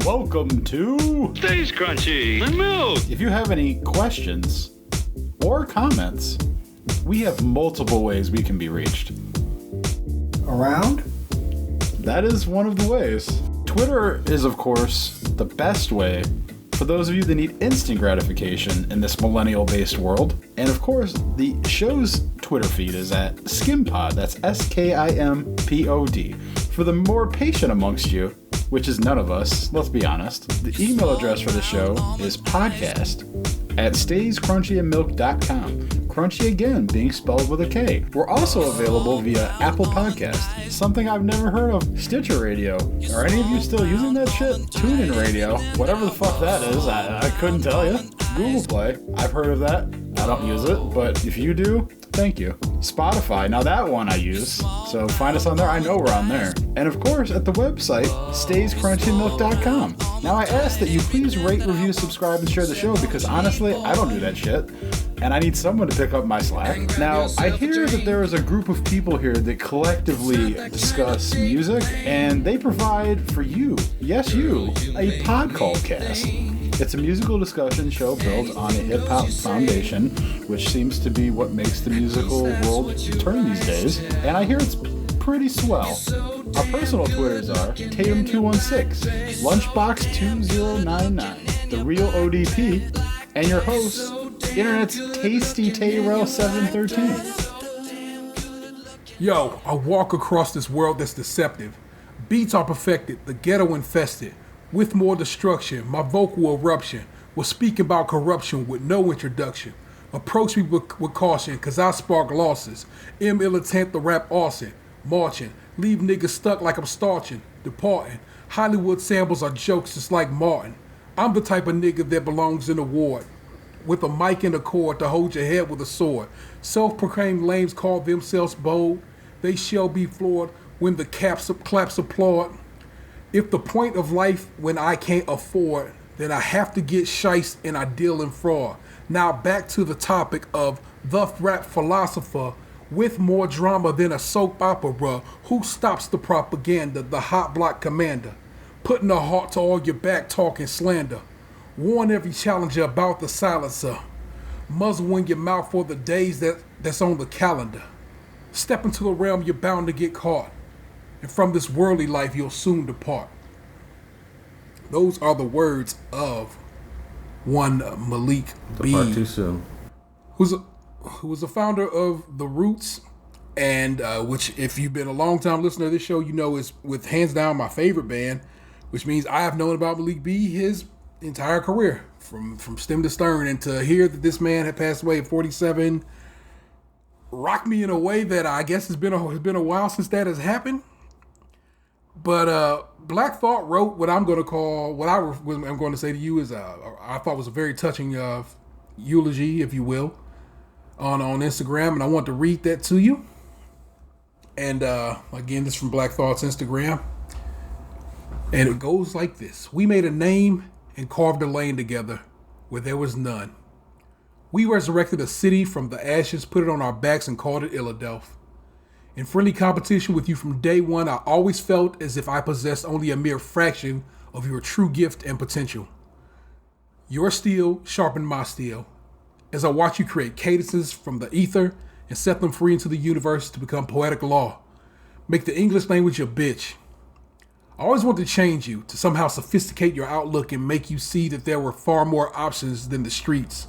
Welcome to Stays Crunchy and Milk. If you have any questions or comments, we have multiple ways we can be reached. Around? That is one of the ways. Twitter is, of course, the best way for those of you that need instant gratification in this millennial-based world. And of course, the show's Twitter feed is at Skimpod. That's SKIMPOD. For the more patient amongst you, which is none of us, let's be honest, the email address for the show is podcast@stayscrunchyandmilk.com. Crunchy again, being spelled with a K. We're also available via Apple Podcast, something I've never heard of, Stitcher Radio. Are any of you still using that shit? TuneIn Radio, whatever the fuck that is, I couldn't tell you. Google Play, I've heard of that. I don't use it, but if you do, thank you. Spotify, now that one I use, so find us on there. I know we're on there. And of course, at the website, stayscrunchyandmilk.com. Now I ask that you please rate, review, subscribe, and share the show because honestly, I don't do that shit. And I need someone to pick up my slack. Now, I hear that there is a group of people here that collectively discuss music, and they provide for you, yes you, a pod called Cast. It's a musical discussion show built on a hip-hop foundation, which seems to be what makes the musical world turn these days, and I hear it's pretty swell. Our personal Twitters are Tatum216, Lunchbox2099, The Real ODP, and your host, Internet's Tasty Tayrell 713. Yo, I walk across this world that's deceptive. Beats are perfected, the ghetto infested. With more destruction, my vocal eruption will speak about corruption with no introduction. Approach me with caution, cause I spark losses. Militant the rap arson, marching, leave niggas stuck like I'm starching, departing. Hollywood samples are jokes just like Martin. I'm the type of nigga that belongs in a ward, with a mic and a cord to hold your head with a sword. Self-proclaimed lames call themselves bold. They shall be floored when the claps applaud. If the point of life when I can't afford, then I have to get shiced and I deal in fraud. Now back to the topic of the rap philosopher with more drama than a soap opera. Who stops the propaganda? The hot block commander. Putting a heart to all your back talking slander. Warn every challenger about the silencer. Muzzle in your mouth for the days that's on the calendar. Step into the realm you're bound to get caught. And from this worldly life you'll soon depart. Those are the words of one Malik B. Depart too soon. Who was the founder of The Roots, and which, if you've been a long time listener to this show, you know is with hands down my favorite band, which means I have known about Malik B his entire career, from stem to stern, and to hear that this man had passed away at 47 rocked me in a way that I guess has been a while since that has happened. But Black Thought wrote what I'm going to call, I'm going to say to you is I thought was a very touching eulogy, if you will, on Instagram, and I want to read that to you. And again, this is from Black Thought's Instagram, and it goes like this: We made a name and carved a lane together where there was none. We resurrected a city from the ashes, put it on our backs, and called it Illadelph. In friendly competition with you from day one, I always felt as if I possessed only a mere fraction of your true gift and potential. Your steel sharpened my steel, as I watch you create cadences from the ether and set them free into the universe to become poetic law. Make the English language your bitch. I always wanted to change you, to somehow sophisticate your outlook and make you see that there were far more options than the streets.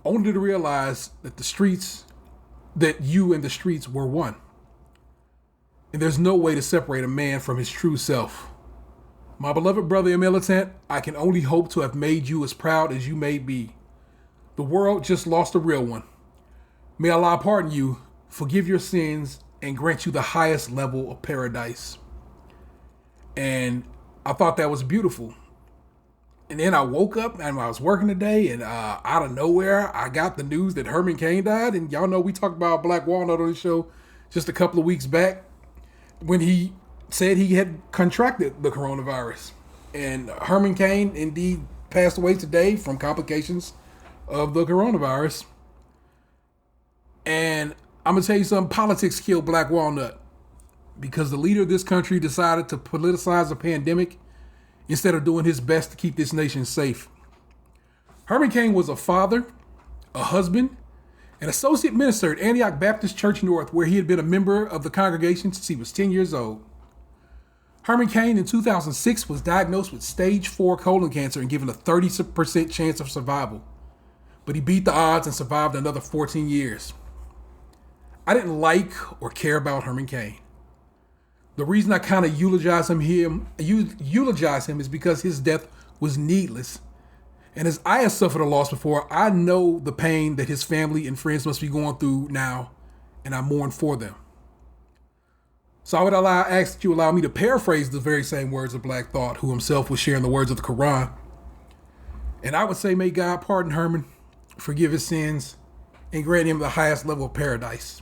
Only to realize that you and the streets were one. And there's no way to separate a man from his true self. My beloved brother and militant, I can only hope to have made you as proud as you made me. The world just lost a real one. May Allah pardon you, forgive your sins, and grant you the highest level of paradise. And I thought that was beautiful. And then I woke up and I was working today, and out of nowhere, I got the news that Herman Cain died. And y'all know we talked about Black Walnut on the show just a couple of weeks back when he said he had contracted the coronavirus. And Herman Cain indeed passed away today from complications of the coronavirus. And I'm going to tell you something, politics killed Black Walnut, because the leader of this country decided to politicize a pandemic instead of doing his best to keep this nation safe. Herman Cain was a father, a husband, an associate minister at Antioch Baptist Church North, where he had been a member of the congregation since he was 10 years old. Herman Cain in 2006 was diagnosed with stage 4 colon cancer and given a 30% chance of survival. But he beat the odds and survived another 14 years. I didn't like or care about Herman Cain. The reason I kind of eulogize him is because his death was needless. And as I have suffered a loss before, I know the pain that his family and friends must be going through now, and I mourn for them. So I would ask that you allow me to paraphrase the very same words of Black Thought, who himself was sharing the words of the Quran. And I would say, may God pardon Herman, forgive his sins, and grant him the highest level of paradise.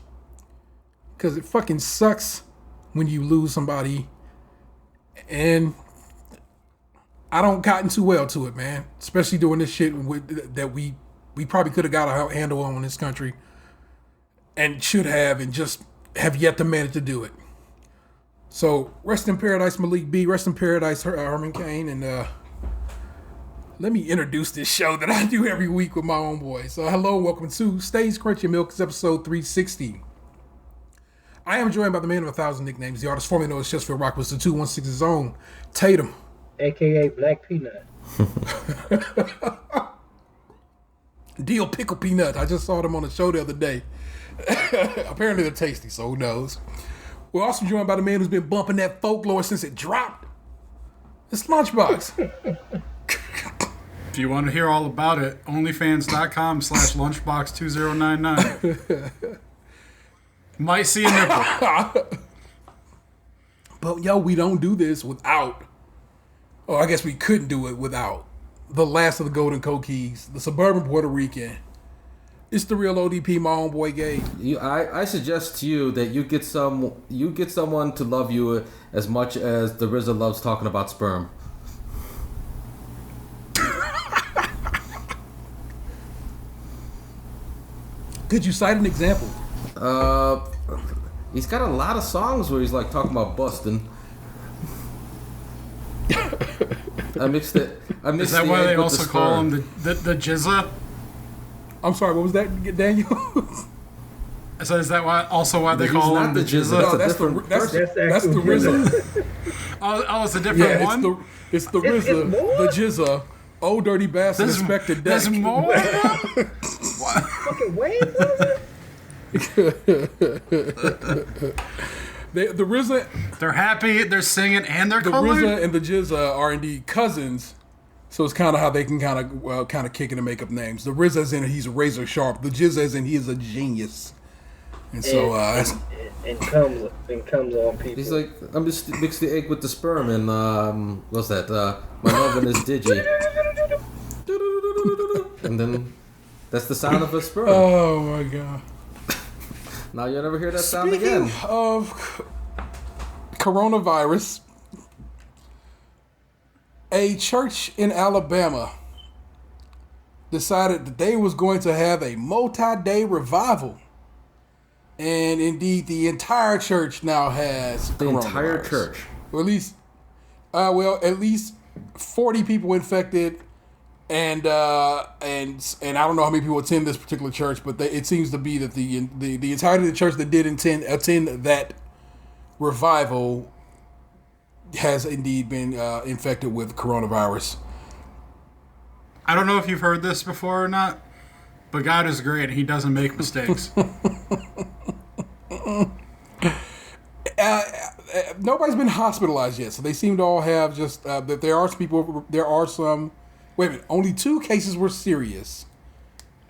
Because it fucking sucks when you lose somebody, and I don't gotten too well to it, man. Especially doing this shit that we probably could have got a handle on in this country, and should have, and just have yet to manage to do it. So rest in paradise, Malik B. Rest in paradise, Herman Cain, and let me introduce this show that I do every week with my own boy. So hello, welcome to Stays Crunchy Milk. It's episode 360. I am joined by the man of 1,000 nicknames, the artist formerly known as Chesterfield Rock, was the 216's zone, Tatum. AKA Black Peanut. Deal Pickle Peanut. I just saw them on the show the other day. Apparently they're tasty, so who knows. We're also joined by the man who's been bumping that folklore since it dropped. It's Lunchbox. If you want to hear all about it, onlyfans.com/lunchbox2099. Might see a nipple. But yo, we don't do this without, I guess we couldn't do it without the last of the Golden Coquis, the suburban Puerto Rican. It's the real ODP, my own boy Gabe. I suggest to you that you get someone to love you as much as the RZA loves talking about sperm. Could you cite an example? He's got a lot of songs where he's like talking about busting. Is that why they also call him the Jizza? I'm sorry, what was that, Daniel? So is that why they call him the Jizza? No, that's the RZA. Oh, it's a different one? It's the RZA, the Jizza. Oh, dirty bastard, Inspector Deck. There's more? Fucking Wayne, brother? The RZA, they're happy, they're singing, and they're colored? The RZA and the Jizza are indeed cousins, so it's kind of how they can kind of kick in and make up names. The RZA as in he's razor sharp. The Jizza as in he is a genius. And so and comes on people. He's like, I'm just mix the egg with the sperm, and what's that? My lovin' is Digi. And then that's the sound of a sperm. Oh my god. Now you'll never hear that sound again. Speaking of coronavirus, a church in Alabama decided that they was going to have a multi-day revival. And indeed, the entire church now has the coronavirus. Entire church? Or at least 40 people infected. And I don't know how many people attend this particular church, but it seems to be that the entirety of the church that did attend that revival has indeed been infected with coronavirus. I don't know if you've heard this before or not, but God is great and He doesn't make mistakes. Nobody's been hospitalized yet, so they seem to all have just that there are some people. There are some. Wait a minute. Only 2 cases were serious,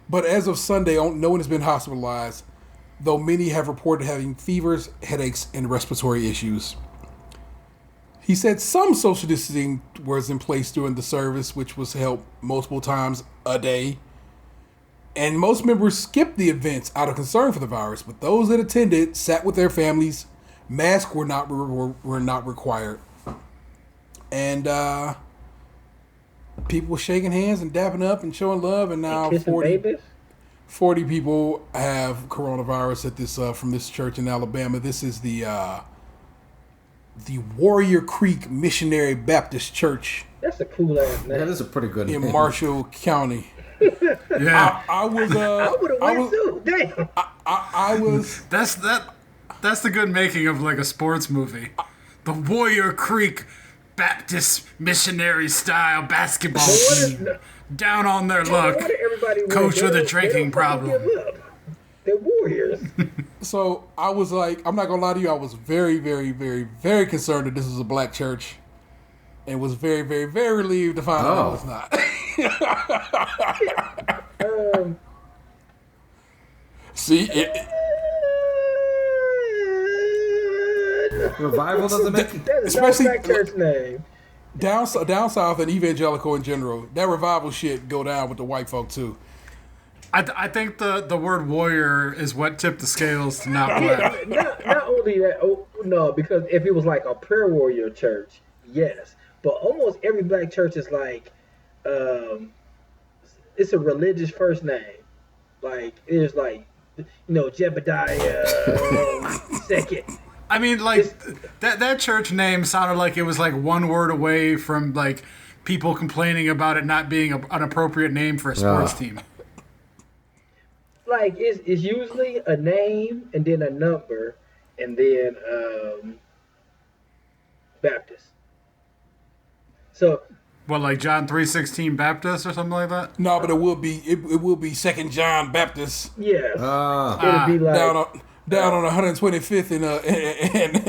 but as of Sunday, no one has been hospitalized. Though many have reported having fevers, headaches, and respiratory issues. He said some social distancing was in place during the service, which was held multiple times a day. And most members skipped the events out of concern for the virus, but those that attended sat with their families. Masks were not required. And people were shaking hands and dapping up and showing love, and now 40 people have coronavirus at this from this church in Alabama. This is the the Warrior Creek Missionary Baptist Church That's a cool ass name. That is a pretty good in name. Marshall County. Yeah, I was I would have went too. Damn. I was that's the good making of like a sports movie. The Warrior Creek Baptist missionary style basketball team down on their luck. Why did everybody win? Coach with a They don't drinking fucking problem. give up. They're warriors. so I was like, I'm not gonna lie to you, I was very, very, very, very concerned that this was a black church, and was very, very, very relieved to find out it was not. See, Revival doesn't make it. That is Especially- not a black church name. down south and evangelical in general, that revival shit go down with the white folk too. I think the word warrior is what tipped the scales to not black. Not only that, no, because if it was like a prayer warrior church, yes. But almost every black church is like, it's a religious first name. Like, it's like, Jebediah second. I mean, like that church name sounded like it was like one word away from like people complaining about it not being an appropriate name for a sports team. Like, it's usually a name and then a number and then Baptist. So, What, like John 3:16 Baptist or something like that? No, but it will be Second John Baptist yeah. Ah. It'll be like down on 125th in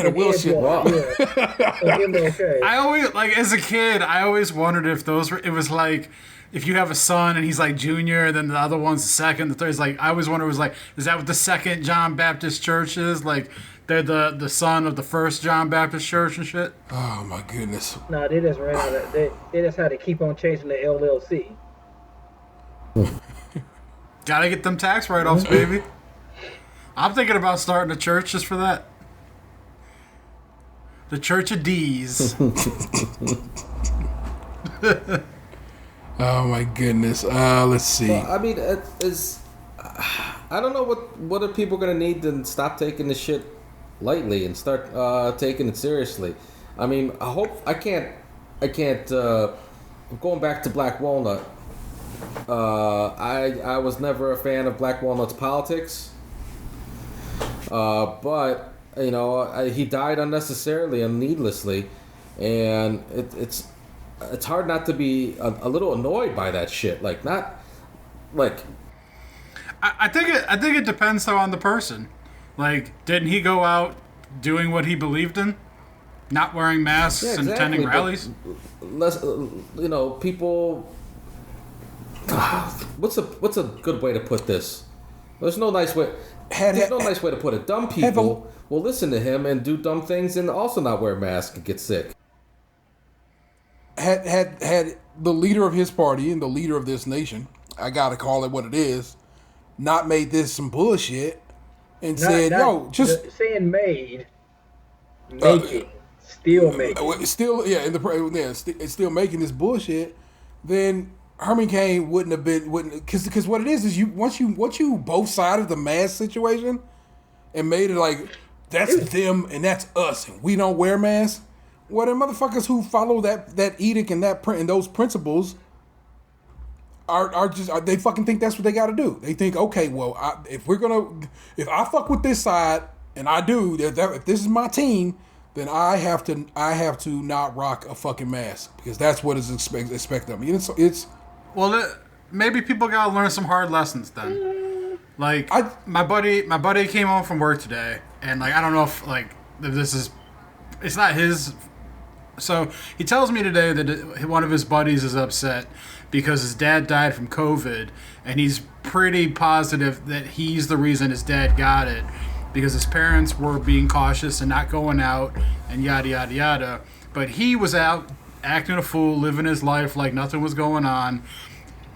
a Wilshire. Wow. Yeah. MLK. I always, like, as a kid, I always wondered if it was like, if you have a son and he's like junior, then the other one's the second, the third is like, I always wonder, was like, is that what the Second John Baptist Church is? Like, they're the son of the First John Baptist Church and shit? Oh my goodness. No, they just ran out of they just had to keep on changing the LLC. Gotta get them tax write-offs, baby. I'm thinking about starting a church just for that. The Church of D's. Oh my goodness. Let's see. Well, I mean, I don't know what are people gonna need to stop taking this shit lightly and start taking it seriously. I mean, I can't. Going back to Black Walnut. I was never a fan of Black Walnut's politics. But he died unnecessarily and needlessly, and it's hard not to be a little annoyed by that shit. Like, not like. I think it depends though on the person. Like, didn't he go out doing what he believed in, not wearing masks and attending rallies? Less, people. What's a good way to put this? There's no nice way. There's no nice way to put it. Dumb people will listen to him and do dumb things and also not wear masks and get sick. Had the leader of his party and the leader of this nation, I gotta call it what it is, not made this some bullshit and said, "Yo, just saying making, still making, still making this bullshit," then Herman Cain wouldn't because what it is you once you both sides of the mask situation and made it like that's them and that's us and we don't wear masks. Well, the motherfuckers who follow that edict and and those principles are they fucking think that's what they got to do. They think, okay, well, if I fuck with this side and I do, if this is my team, then I have to not rock a fucking mask because that's what is expected of me. It's well, maybe people gotta learn some hard lessons then. Like, my buddy came home from work today, and like I don't know if it's not his. So he tells me today that one of his buddies is upset because his dad died from COVID, and he's pretty positive that he's the reason his dad got it because his parents were being cautious and not going out and yada yada yada. But he was out acting a fool, living his life like nothing was going on.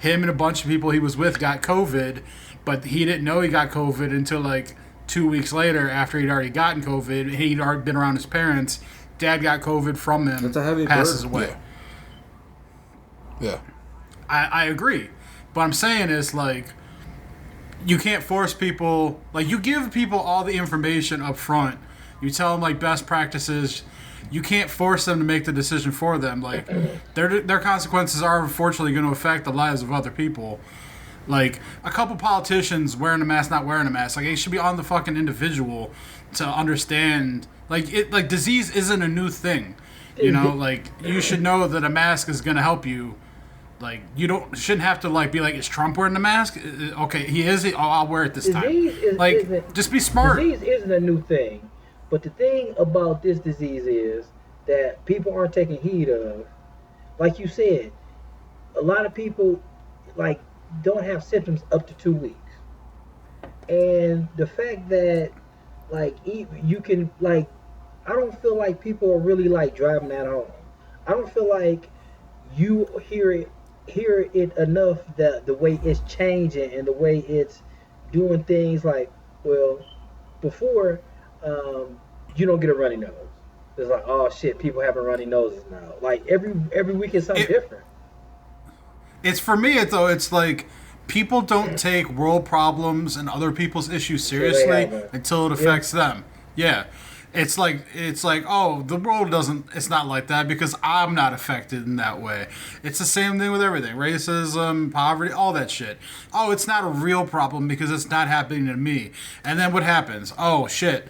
Him and a bunch of people he was with got COVID, but he didn't know he got COVID until like 2 weeks later after he'd already gotten COVID. He'd already been around his parents. Dad got COVID from him. That's a heavy passes burden. away. Yeah. I agree. But I'm saying is like you can't force people. Like, you give people all the information up front. You tell them like best practices. you can't force them to make the decision for them. Like, their consequences are unfortunately going to affect the lives of other people. Like, a couple politicians wearing a mask, not wearing a mask. Like, it should be on the fucking individual to understand. Like, disease isn't a new thing. You know, like, you should know that a mask is going to help you. Like, you shouldn't have to, like, be like, is Trump wearing the mask? Okay, he is. Oh, I'll wear it this time. Just be smart. Disease isn't a new thing. But the thing about this disease is that people aren't taking heed of. Like you said, a lot of people, like, don't have symptoms up to 2 weeks. And the fact that, like, you can, like, I don't feel like people are really, like, driving that home. I don't feel like you hear it enough that the way it's changing and the way it's doing things. Like, well, before, you don't get a runny nose. It's like, oh shit, people having runny noses now. Like, every week is something different. It's for me, it's like people don't take world problems and other people's issues seriously until it affects them. Yeah. It's like, oh, the world it's not like that because I'm not affected in that way. It's the same thing with everything. Racism, poverty, all that shit. Oh, it's not a real problem because it's not happening to me. And then what happens? Oh, shit.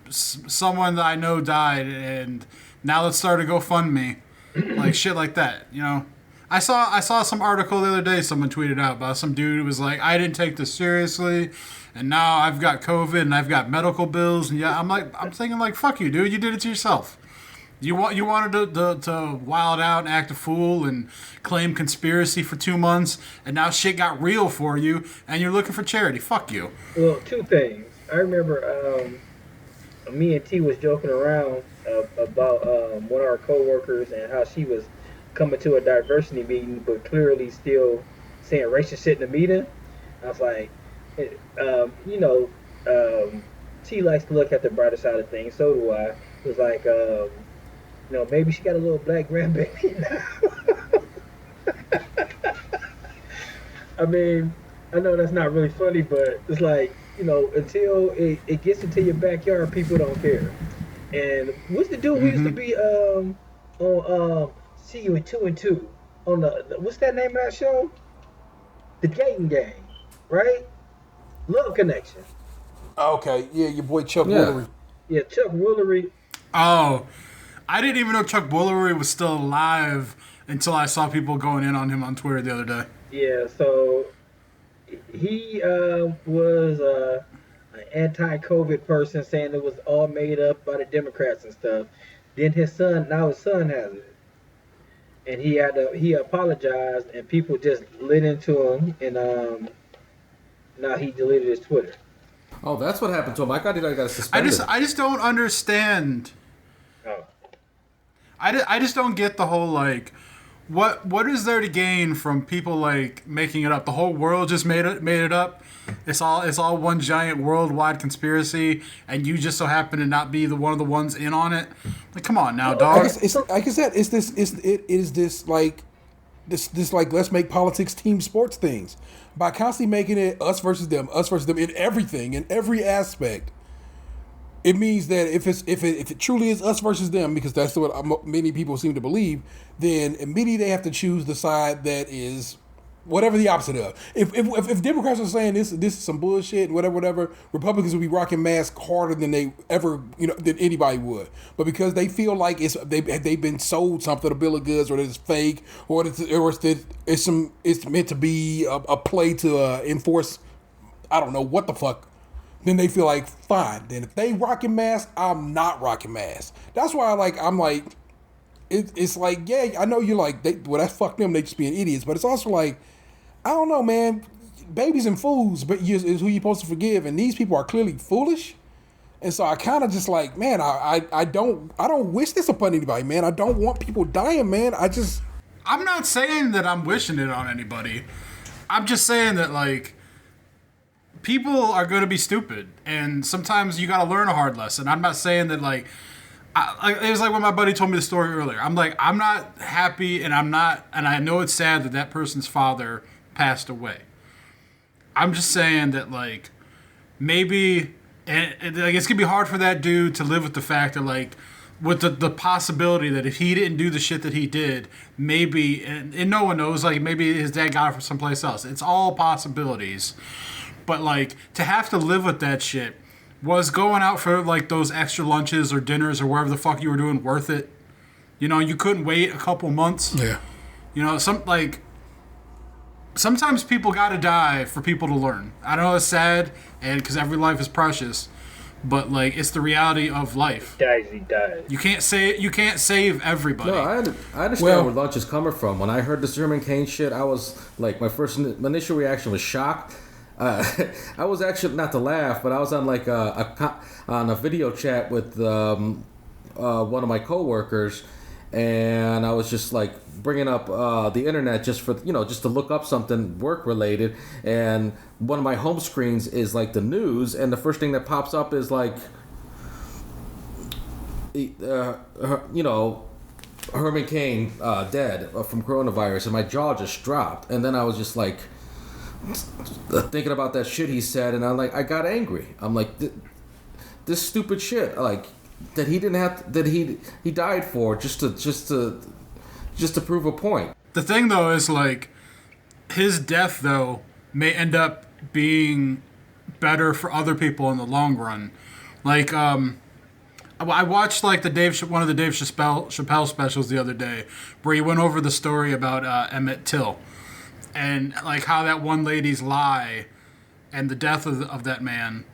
Someone that I know died and now let's start a GoFundMe. Like, shit like that, you know? I saw some article the other day someone tweeted out about some dude who was like, I didn't take this seriously, and now I've got COVID and I've got medical bills, and yeah, I'm thinking like, fuck you, dude, you did it to yourself. You wanted to wild out and act a fool and claim conspiracy for 2 months, and now shit got real for you, and you're looking for charity. Fuck you. Well, two things. I remember me and T was joking around about one of our coworkers and how she was coming to a diversity meeting, but clearly still saying racist shit in the meeting. I was like, T likes to look at the brighter side of things. So do I. It was like, maybe she got a little black grandbaby now. I mean, I know that's not really funny, but it's like, until it gets into your backyard, people don't care. And what's the dude who used to be on See You in 2 and 2 on the what's that name of that show? The Gaten Gang, right? Love Connection. Okay, yeah, your boy Chuck Woolery. Yeah, Chuck Woolery. Oh, I didn't even know Chuck Woolery was still alive until I saw people going in on him on Twitter the other day. Yeah, so he was an anti-COVID person saying it was all made up by the Democrats and stuff. Then his son has it. And he apologized, and people just lit into him, and now he deleted his Twitter. Oh, that's what happened to him. I got suspended. I just don't understand. Oh. I just don't get the whole, like, what is there to gain from people, like, making it up? The whole world just made it up. It's all one giant worldwide conspiracy, and you just so happen to not be one of the ones in on it. Like, come on now, dog. Like I said, it is this let's make politics team sports things by constantly making it us versus them in everything, in every aspect. It means that if it truly is us versus them, because that's what many people seem to believe, then immediately they have to choose the side that is whatever the opposite of. If Democrats are saying this is some bullshit and whatever, Republicans will be rocking masks harder than they ever than anybody would. But because they feel like they've been sold something, a bill of goods, or it's fake, or it's meant to be a play to enforce, I don't know what the fuck. Then they feel like, fine. Then if they rocking masks, I'm not rocking masks. That's why I'm like, it's like, yeah, I know you're like, that's fuck them. They just being idiots. But it's also like, I don't know, man. Babies and fools, but is who you're supposed to forgive. And these people are clearly foolish. And so I kind of just like, man, I don't wish this upon anybody, man. I don't want people dying, man. I'm not saying that I'm wishing it on anybody. I'm just saying that, like, people are going to be stupid, and sometimes you got to learn a hard lesson. I'm not saying that, like, it was like when my buddy told me the story earlier. I'm like, I'm not happy, and I know it's sad that person's father passed away. I'm just saying that, like, maybe, and like, it's going to be hard for that dude to live with the fact that, like, with the possibility that if he didn't do the shit that he did, maybe, and no one knows, like, maybe his dad got it from someplace else. It's all possibilities. But, like, to have to live with that shit, was going out for, like, those extra lunches or dinners or wherever the fuck you were doing worth it? You know, you couldn't wait a couple months. Yeah. You know, sometimes people gotta die for people to learn. I know it's sad, and because every life is precious, but, like, it's the reality of life. He dies. You can't save everybody. No, I understand where lunch is coming from. When I heard the German cane shit, I was like, my initial reaction was shock. I was actually, not to laugh, but I was on like on a video chat with one of my coworkers, and I was just like bringing up the internet just to look up something work related, and one of my home screens is like the news, and the first thing that pops up is like, Herman Cain dead from coronavirus, and my jaw just dropped, and then I was just like thinking about that shit he said, and I got angry. I'm like, this stupid shit, like, that he didn't have that he died for just to prove a point. The thing though is, like, his death though may end up being better for other people in the long run. Like, I watched like one of the Dave Chappelle specials the other day, where he went over the story about Emmett Till, and like how that one lady's lie and the death of that man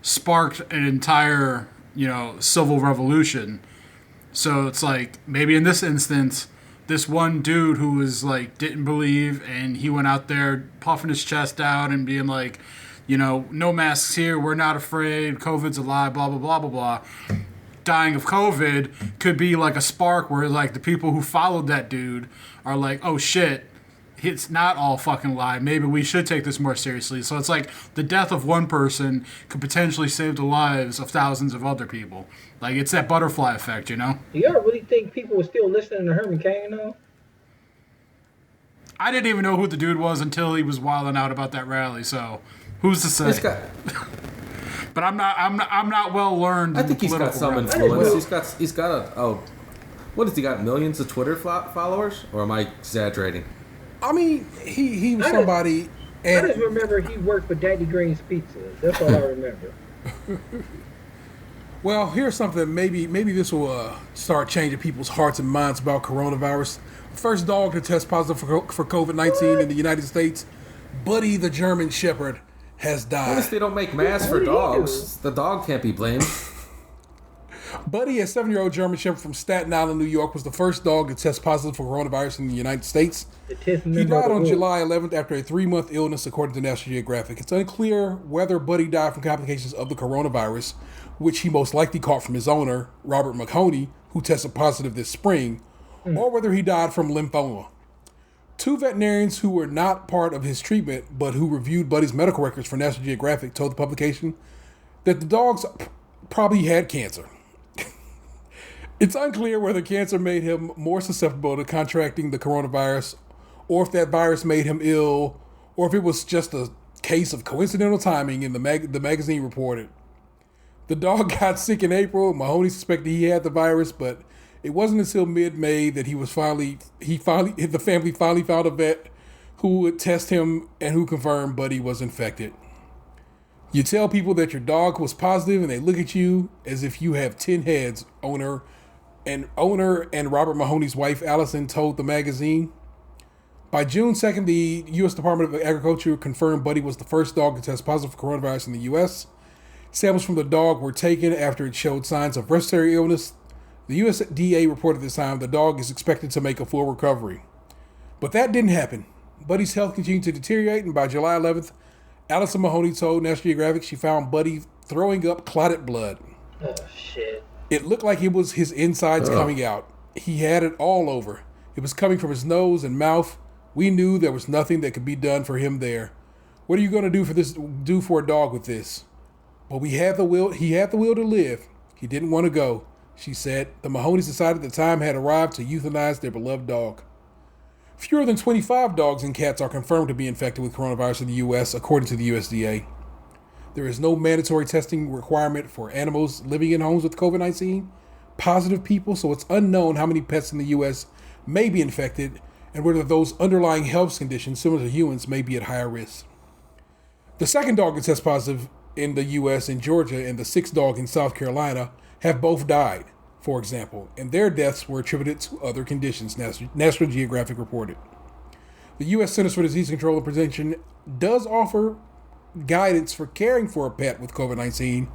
sparked an entire, civil revolution. So it's like, maybe in this instance, this one dude who was like, didn't believe, and he went out there puffing his chest out and being like, no masks here, we're not afraid, COVID's a lie, blah, blah, blah, blah, blah. Dying of COVID could be like a spark where like the people who followed that dude are like, oh shit, it's not all fucking lie. Maybe we should take this more seriously. So it's like the death of one person could potentially save the lives of thousands of other people. Like, it's that butterfly effect, Do y'all really think people were still listening to Herman Cain though? I didn't even know who the dude was until he was wilding out about that rally. So who's to say? But I'm not well learned. I think he's got some influence. He's got what has he got? Millions of Twitter followers? Or am I exaggerating? I mean, he was somebody. I just remember he worked for Daddy Green's Pizza. That's all I remember. Well, here's something. Maybe this will start changing people's hearts and minds about coronavirus. First dog to test positive for COVID-19 in the United States, Buddy the German Shepherd, has died. At least they don't make masks for dogs. The dog can't be blamed. Buddy, a 7-year-old German Shepherd from Staten Island, New York, was the first dog to test positive for coronavirus in the United States. He died on July 11th after a 3-month illness, according to National Geographic. It's unclear whether Buddy died from complications of the coronavirus, which he most likely caught from his owner, Robert Mahoney, who tested positive this spring, or whether he died from lymphoma. 2 veterinarians who were not part of his treatment, but who reviewed Buddy's medical records for National Geographic, told the publication that the dogs probably had cancer. It's unclear whether cancer made him more susceptible to contracting the coronavirus, or if that virus made him ill, or if it was just a case of coincidental timing, the magazine reported. The dog got sick in April. Mahoney suspected he had the virus, but it wasn't until mid-May that the family finally found a vet who would test him and who confirmed Buddy was infected. You tell people that your dog was positive and they look at you as if you have 10 heads, owner and Robert Mahoney's wife, Allison, told the magazine. By June 2nd, the U.S. Department of Agriculture confirmed Buddy was the first dog to test positive for coronavirus in the U.S. Samples from the dog were taken after it showed signs of respiratory illness. The USDA reported this time the dog is expected to make a full recovery. But that didn't happen. Buddy's health continued to deteriorate, and by July 11th, Allison Mahoney told National Geographic she found Buddy throwing up clotted blood. Oh, shit. It looked like it was his insides coming out. He had it all over. It was coming from his nose and mouth. We knew there was nothing that could be done for him there. What are you going to do for a dog with this? Well, he had the will to live. He didn't want to go, she said. The Mahonies decided the time had arrived to euthanize their beloved dog. Fewer than 25 dogs and cats are confirmed to be infected with coronavirus in the U.S., according to the USDA. There is no mandatory testing requirement for animals living in homes with COVID-19, positive people, so it's unknown how many pets in the U.S. may be infected and whether those underlying health conditions similar to humans may be at higher risk. The second dog to test positive in the U.S. in Georgia and the sixth dog in South Carolina have both died, for example, and their deaths were attributed to other conditions, National Geographic reported. The U.S. Centers for Disease Control and Prevention does offer guidance for caring for a pet with COVID-19,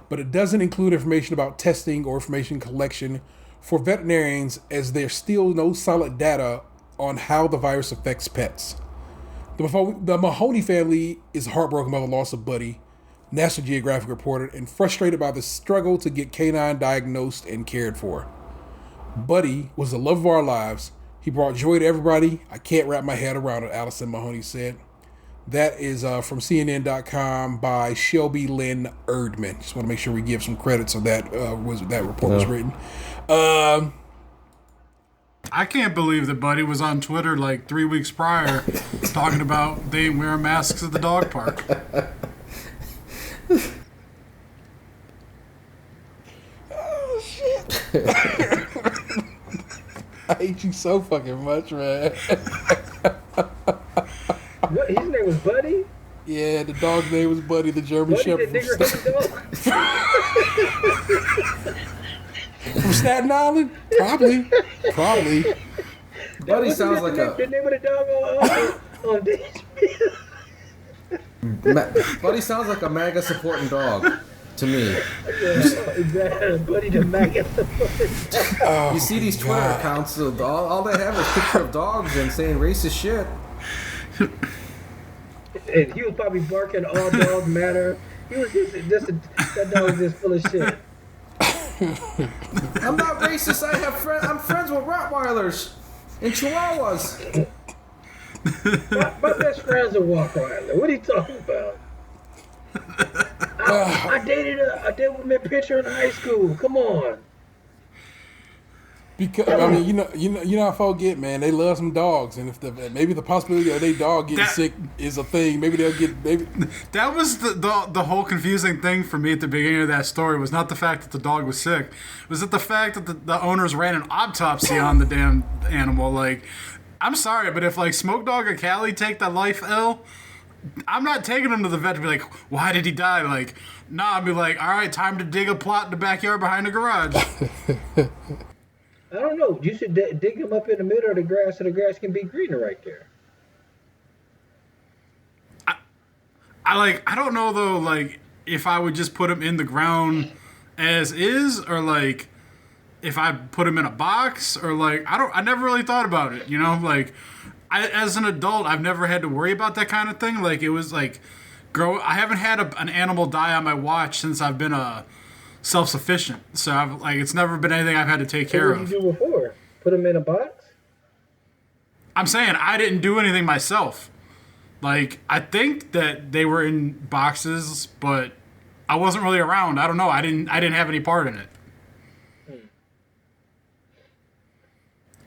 but it doesn't include information about testing or information collection for veterinarians, as there's still no solid data on how the virus affects pets. The Mahoney family is heartbroken by the loss of Buddy, National Geographic reported, and frustrated by the struggle to get canine diagnosed and cared for. Buddy was the love of our lives. He brought joy to everybody. I can't wrap my head around it, Allison Mahoney said. That is from CNN.com by Shelby Lynn Erdman. Just want to make sure we give some credit so that report was written. I can't believe that Buddy was on Twitter like 3 weeks prior talking about they ain't wearing masks at the dog park. Oh, shit. I hate you so fucking much, man. What, his name was Buddy? Yeah, the dog's name was Buddy, the German Shepherd from Staten Island? Probably. Buddy sounds like the name of the dog on Buddy sounds like a MAGA supporting dog to me. Yeah, exactly. Buddy the MAGA supporting dog. You see these Twitter accounts, all they have is picture of dogs and saying racist shit. And he was probably barking all dogs matter. He was just that dog was just full of shit. I'm not racist. I'm friends with Rottweilers and Chihuahuas. My best friend's a Rottweiler. What are you talking about? I dated with my picture in high school. Come on. Because I mean, you know how folks get, man. They love some dogs, and if maybe the possibility of their dog getting sick is a thing, maybe they'll get. Maybe that was the whole confusing thing for me at the beginning of that story was not the fact that the dog was sick, was it the fact that the owners ran an autopsy on the damn animal. Like, I'm sorry, but if like Smoke Dog or Callie take the life ill, I'm not taking him to the vet to be like, why did he die? Like, nah, I'd be like, all right, time to dig a plot in the backyard behind the garage. I don't know. You should dig him up in the middle of the grass so the grass can be greener right there. I don't know though, like, if I would just put him in the ground as is, or like if I put him in a box, or like I never really thought about it, you know? Like, as an adult, I've never had to worry about that kind of thing. Like, it was like I haven't had an animal die on my watch since I've been self-sufficient, so it's never been anything I've had to take care of. What did you do before? Put them in a box? I'm saying I didn't do anything myself. Like, I think that they were in boxes, but I wasn't really around. I don't know. I didn't have any part in it.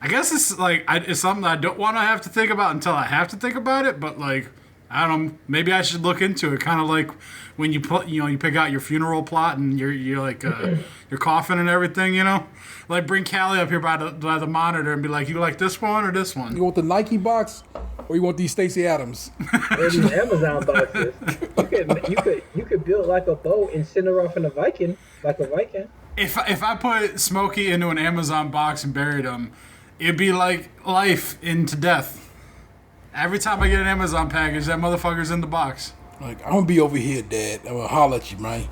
I guess it's like it's something I don't want to have to think about until I have to think about it. But like, I don't know. Maybe I should look into it. Kind of like when you pick out your funeral plot and you're like your coffin and everything. You know, like bring Callie up here by the monitor and be like, you like this one or this one? You want the Nike box or you want these Stacey Adams? Or these Amazon boxes. You could build like a boat and send her off in a Viking, like a Viking. If I put Smokey into an Amazon box and buried him, it'd be like life into death. Every time I get an Amazon package, that motherfucker's in the box. Like, I'm gonna be over here, Dad. I'm gonna holler at you, man.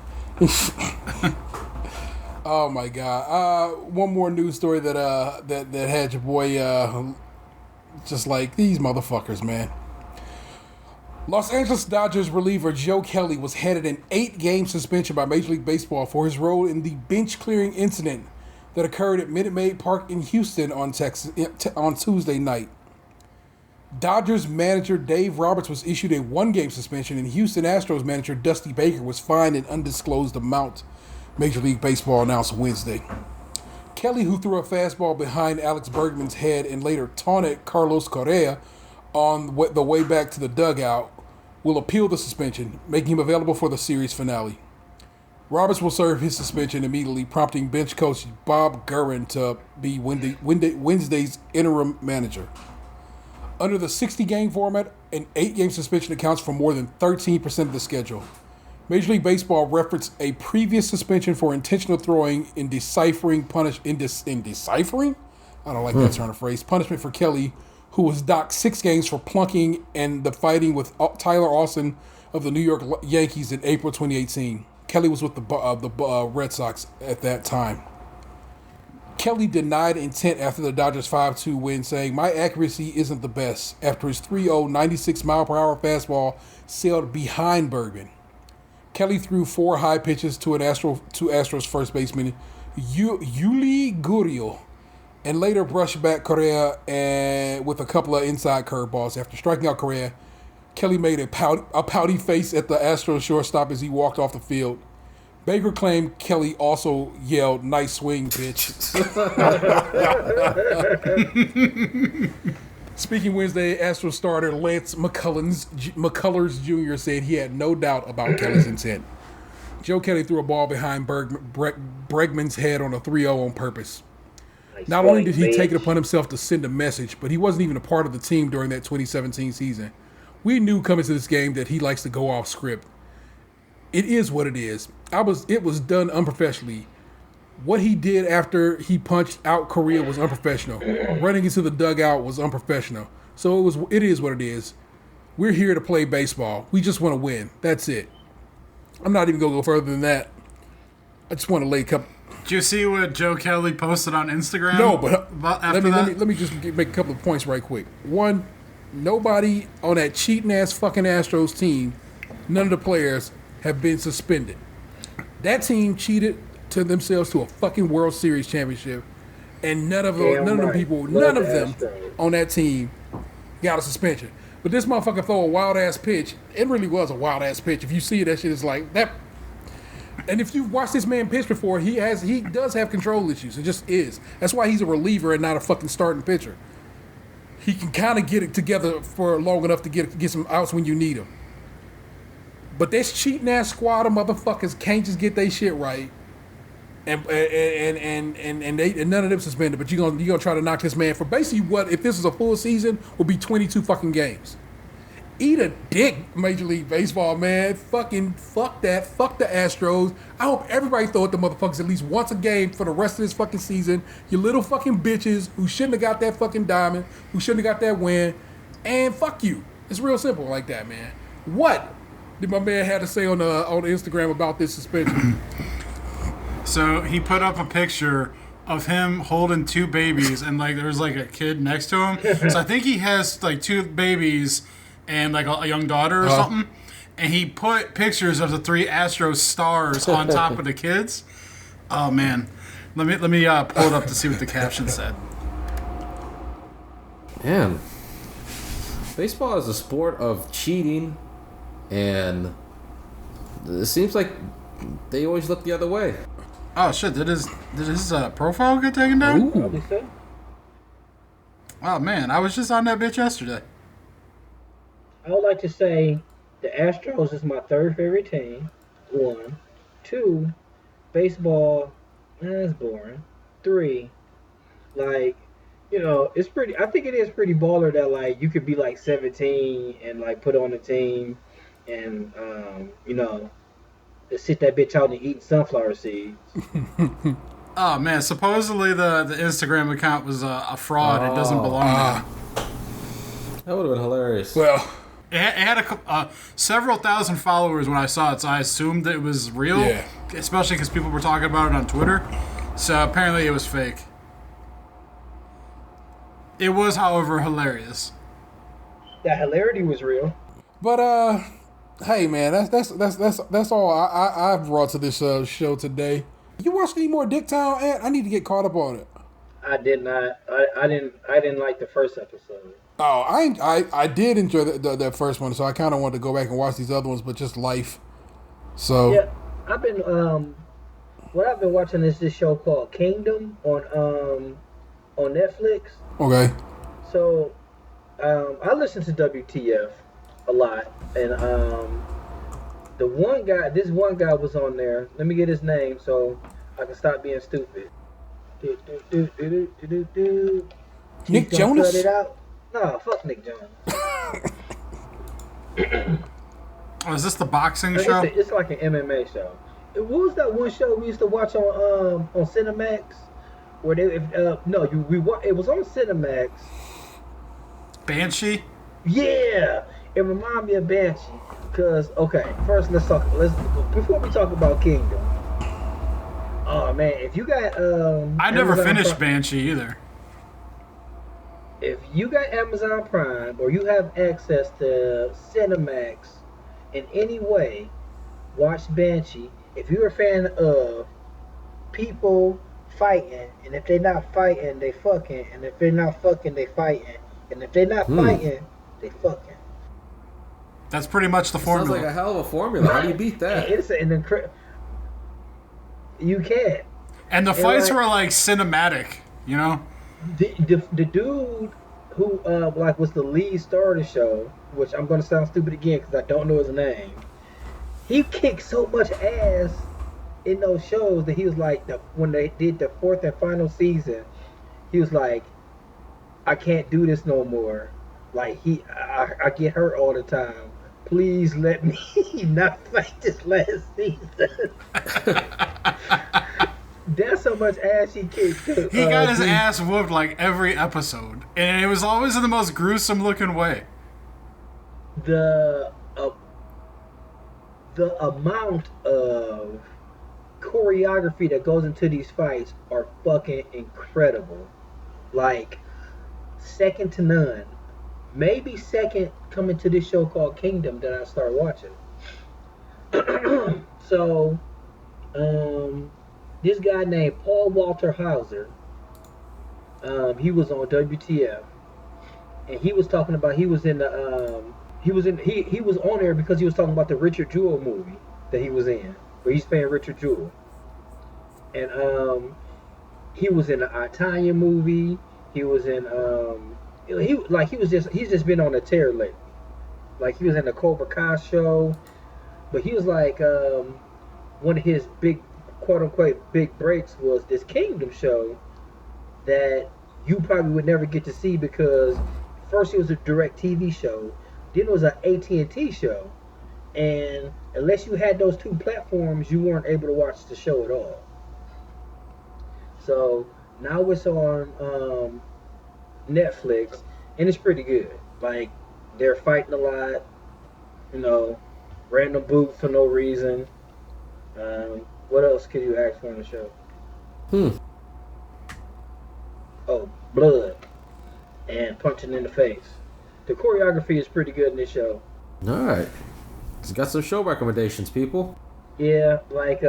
Oh my God! One more news story that had your boy just like these motherfuckers, man. Los Angeles Dodgers reliever Joe Kelly was handed an 8-game suspension by Major League Baseball for his role in the bench clearing incident that occurred at Minute Maid Park in Houston on Tuesday night. Dodgers manager Dave Roberts was issued a 1-game suspension, and Houston Astros manager Dusty Baker was fined an undisclosed amount, Major League Baseball announced Wednesday. Kelly, who threw a fastball behind Alex Bergman's head and later taunted Carlos Correa on the way back to the dugout, will appeal the suspension, making him available for the series finale. Roberts will serve his suspension immediately, prompting bench coach Bob Guerin to be Wednesday's interim manager. Under the 60-game format, an 8-game suspension accounts for more than 13% of the schedule. Major League Baseball referenced a previous suspension for intentional throwing in deciphering? I don't like that turn of phrase. Punishment for Kelly, who was docked 6 games for plunking and the fighting with Tyler Austin of the New York Yankees in April 2018. Kelly was with the Red Sox at that time. Kelly denied intent after the Dodgers 5-2 win, saying, "My accuracy isn't the best," after his 3-0, 96-mile-per-hour fastball sailed behind Bergman. Kelly threw 4 high pitches to Astros first baseman Yuli Gurriel, and later brushed back Correa with a couple of inside curveballs. After striking out Correa, Kelly made a pouty face at the Astros shortstop as he walked off the field. Baker claimed Kelly also yelled, "Nice swing, bitch." Speaking Wednesday, Astros starter Lance McCullers Jr. said he had no doubt about Kelly's intent. Joe Kelly threw a ball behind Bregman's head on a 3-0 on purpose. Not only did he take it upon himself to send a message, but he wasn't even a part of the team during that 2017 season. We knew coming to this game that he likes to go off script. It is what it is. It was done unprofessionally. What he did after he punched out Correa was unprofessional. Running into the dugout was unprofessional. So it is what it is. We're here to play baseball. We just want to win. That's it. I'm not even going to go further than that. I just want to lay a couple. Did you see what Joe Kelly posted on Instagram? No, but let me just make a couple of points right quick. One, nobody on that cheating ass fucking Astros team, none of the players have been suspended. That team cheated to themselves to a fucking World Series championship, and none of them on that team got a suspension. But this motherfucker throw a wild ass pitch. It really was a wild ass pitch. If you see it, that shit is like that. And if you've watched this man pitch before, he does have control issues. It just is. That's why he's a reliever and not a fucking starting pitcher. He can kind of get it together for long enough to get some outs when you need him. But this cheating ass squad of motherfuckers can't just get their shit right, and none of them suspended. But you're gonna try to knock this man for basically what, if this is a full season, will be 22 fucking games. Eat a dick, Major League Baseball, man. Fucking fuck that. Fuck the Astros. I hope everybody throw at the motherfuckers at least once a game for the rest of this fucking season. You little fucking bitches who shouldn't have got that fucking diamond, who shouldn't have got that win, and fuck you. It's real simple like that, man. What did my man have to say on Instagram about this suspension? So he put up a picture of him holding 2 babies, and like there's like a kid next to him. So I think he has like 2 babies and like a young daughter or something. And he put pictures of the 3 Astros stars on top of the kids. Oh man, let me pull it up to see what the caption said. Man, baseball is a sport of cheating, and it seems like they always look the other way. Oh shit! Did his profile get taken down? Probably so. Oh man, I was just on that bitch yesterday. I would like to say the Astros is my 3rd favorite team. 1, 2, baseball. That's boring. 3, like, you know, it's pretty. I think it is pretty baller that like you could be like 17 and like put on a team, and you know, sit that bitch out and eat sunflower seeds. Oh man, supposedly the Instagram account was a fraud. It doesn't belong there. That would have been hilarious. Well, it had several thousand followers when I saw it, so I assumed that it was real. Yeah. Especially because people were talking about it on Twitter. So apparently it was fake. It was, however, hilarious. That hilarity was real. but hey man, that's all I've brought to this show today. You watched any more Dicktown, Ant? I need to get caught up on it. I did not. I didn't like the first episode. Oh, I did enjoy that first one, so I kind of wanted to go back and watch these other ones, but just life. So Yeah, I've been what I've been watching is this show called Kingdom on Netflix. Okay. So I listen to WTF a lot, and This one guy was on there. Let me get his name so I can stop being stupid. Nick Jonas? Cut it out. Nah, fuck Nick Jonas. Oh, is this the boxing show? It's like an MMA show. What was that one show we used to watch on Cinemax? Where they it was on Cinemax. Banshee? Yeah, it reminded me of Banshee. Cause first before we talk about Kingdom. Oh man, if you got I never finished Banshee either. If you got Amazon Prime or you have access to Cinemax in any way, watch Banshee. If you're a fan of people fighting, and if they're not fighting, they fucking, and if they're not fucking, they fighting, and if they're not fighting, they fucking. That's pretty much the formula. Sounds like a hell of a formula. How do you beat that? It's an incredible. You can't. And the fights were like cinematic, you know. The dude who was the lead star of the show, which I'm gonna sound stupid again because I don't know his name. He kicked so much ass in those shows that he was like, when they did the 4th and final season, he was like, I can't do this no more. Like I get hurt all the time. Please let me not fight this last season. That's how much ass he kicked. He got his ass whooped like every episode, and it was always in the most gruesome looking way. The amount of choreography that goes into these fights are fucking incredible. Like, second to none. Maybe second coming to this show called Kingdom that I started watching. So, this guy named Paul Walter Hauser, he was on WTF, and he was talking about he was on there because he was talking about the Richard Jewell movie that he was in, where he's playing Richard Jewell, and he was in the AITA movie. He was in he's just been on a tear lately. Like, he was in the Cobra Kai show, but he was like one of his big, quote unquote, big breaks was this Kingdom show that you probably would never get to see because first it was a direct TV show, then it was an AT&T show, and unless you had those two platforms, you weren't able to watch the show at all. So now it's on Netflix, and it's pretty good. Like, they're fighting a lot, random boot for no reason. What else could you ask for on the show? Oh, blood and punching in the face. The choreography is pretty good in this show. All right, it's got some show recommendations, people. Yeah, like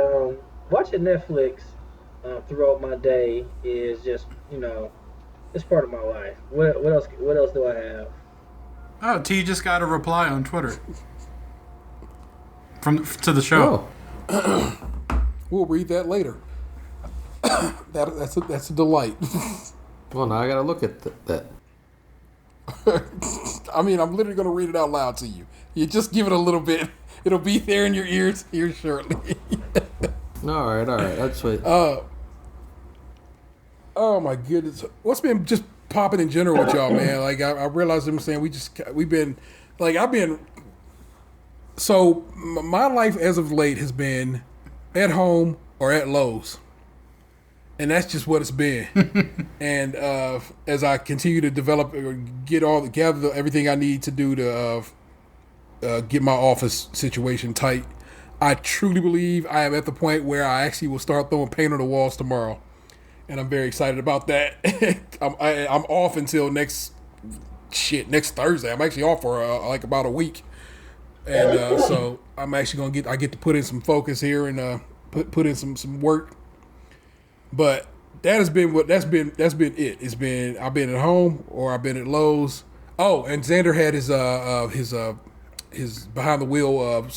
watching Netflix throughout my day is just it's part of my life. What else do I have? Oh, T just got a reply on Twitter to the show. Oh. We'll read that later. That's a delight. Well, now I gotta look at that. I mean, I'm literally gonna read it out loud to you. You just give it a little bit. It'll be there in your ears here shortly. All right. Let's wait. Oh my goodness, what's been just popping in general with y'all, man? Like, I realized I'm saying so my life as of late has been at home or at Lowe's, and that's just what it's been. And as I continue to develop or gather everything I need to do to get my office situation tight, I truly believe I am at the point where I actually will start throwing paint on the walls tomorrow. And I'm very excited about that. I'm off until next Thursday. I'm actually off for like about a week, and so I'm actually I get to put in some focus here and put in some work. But that's been it. It's been I've been at home or I've been at Lowe's. Oh, and Xander had his behind the wheel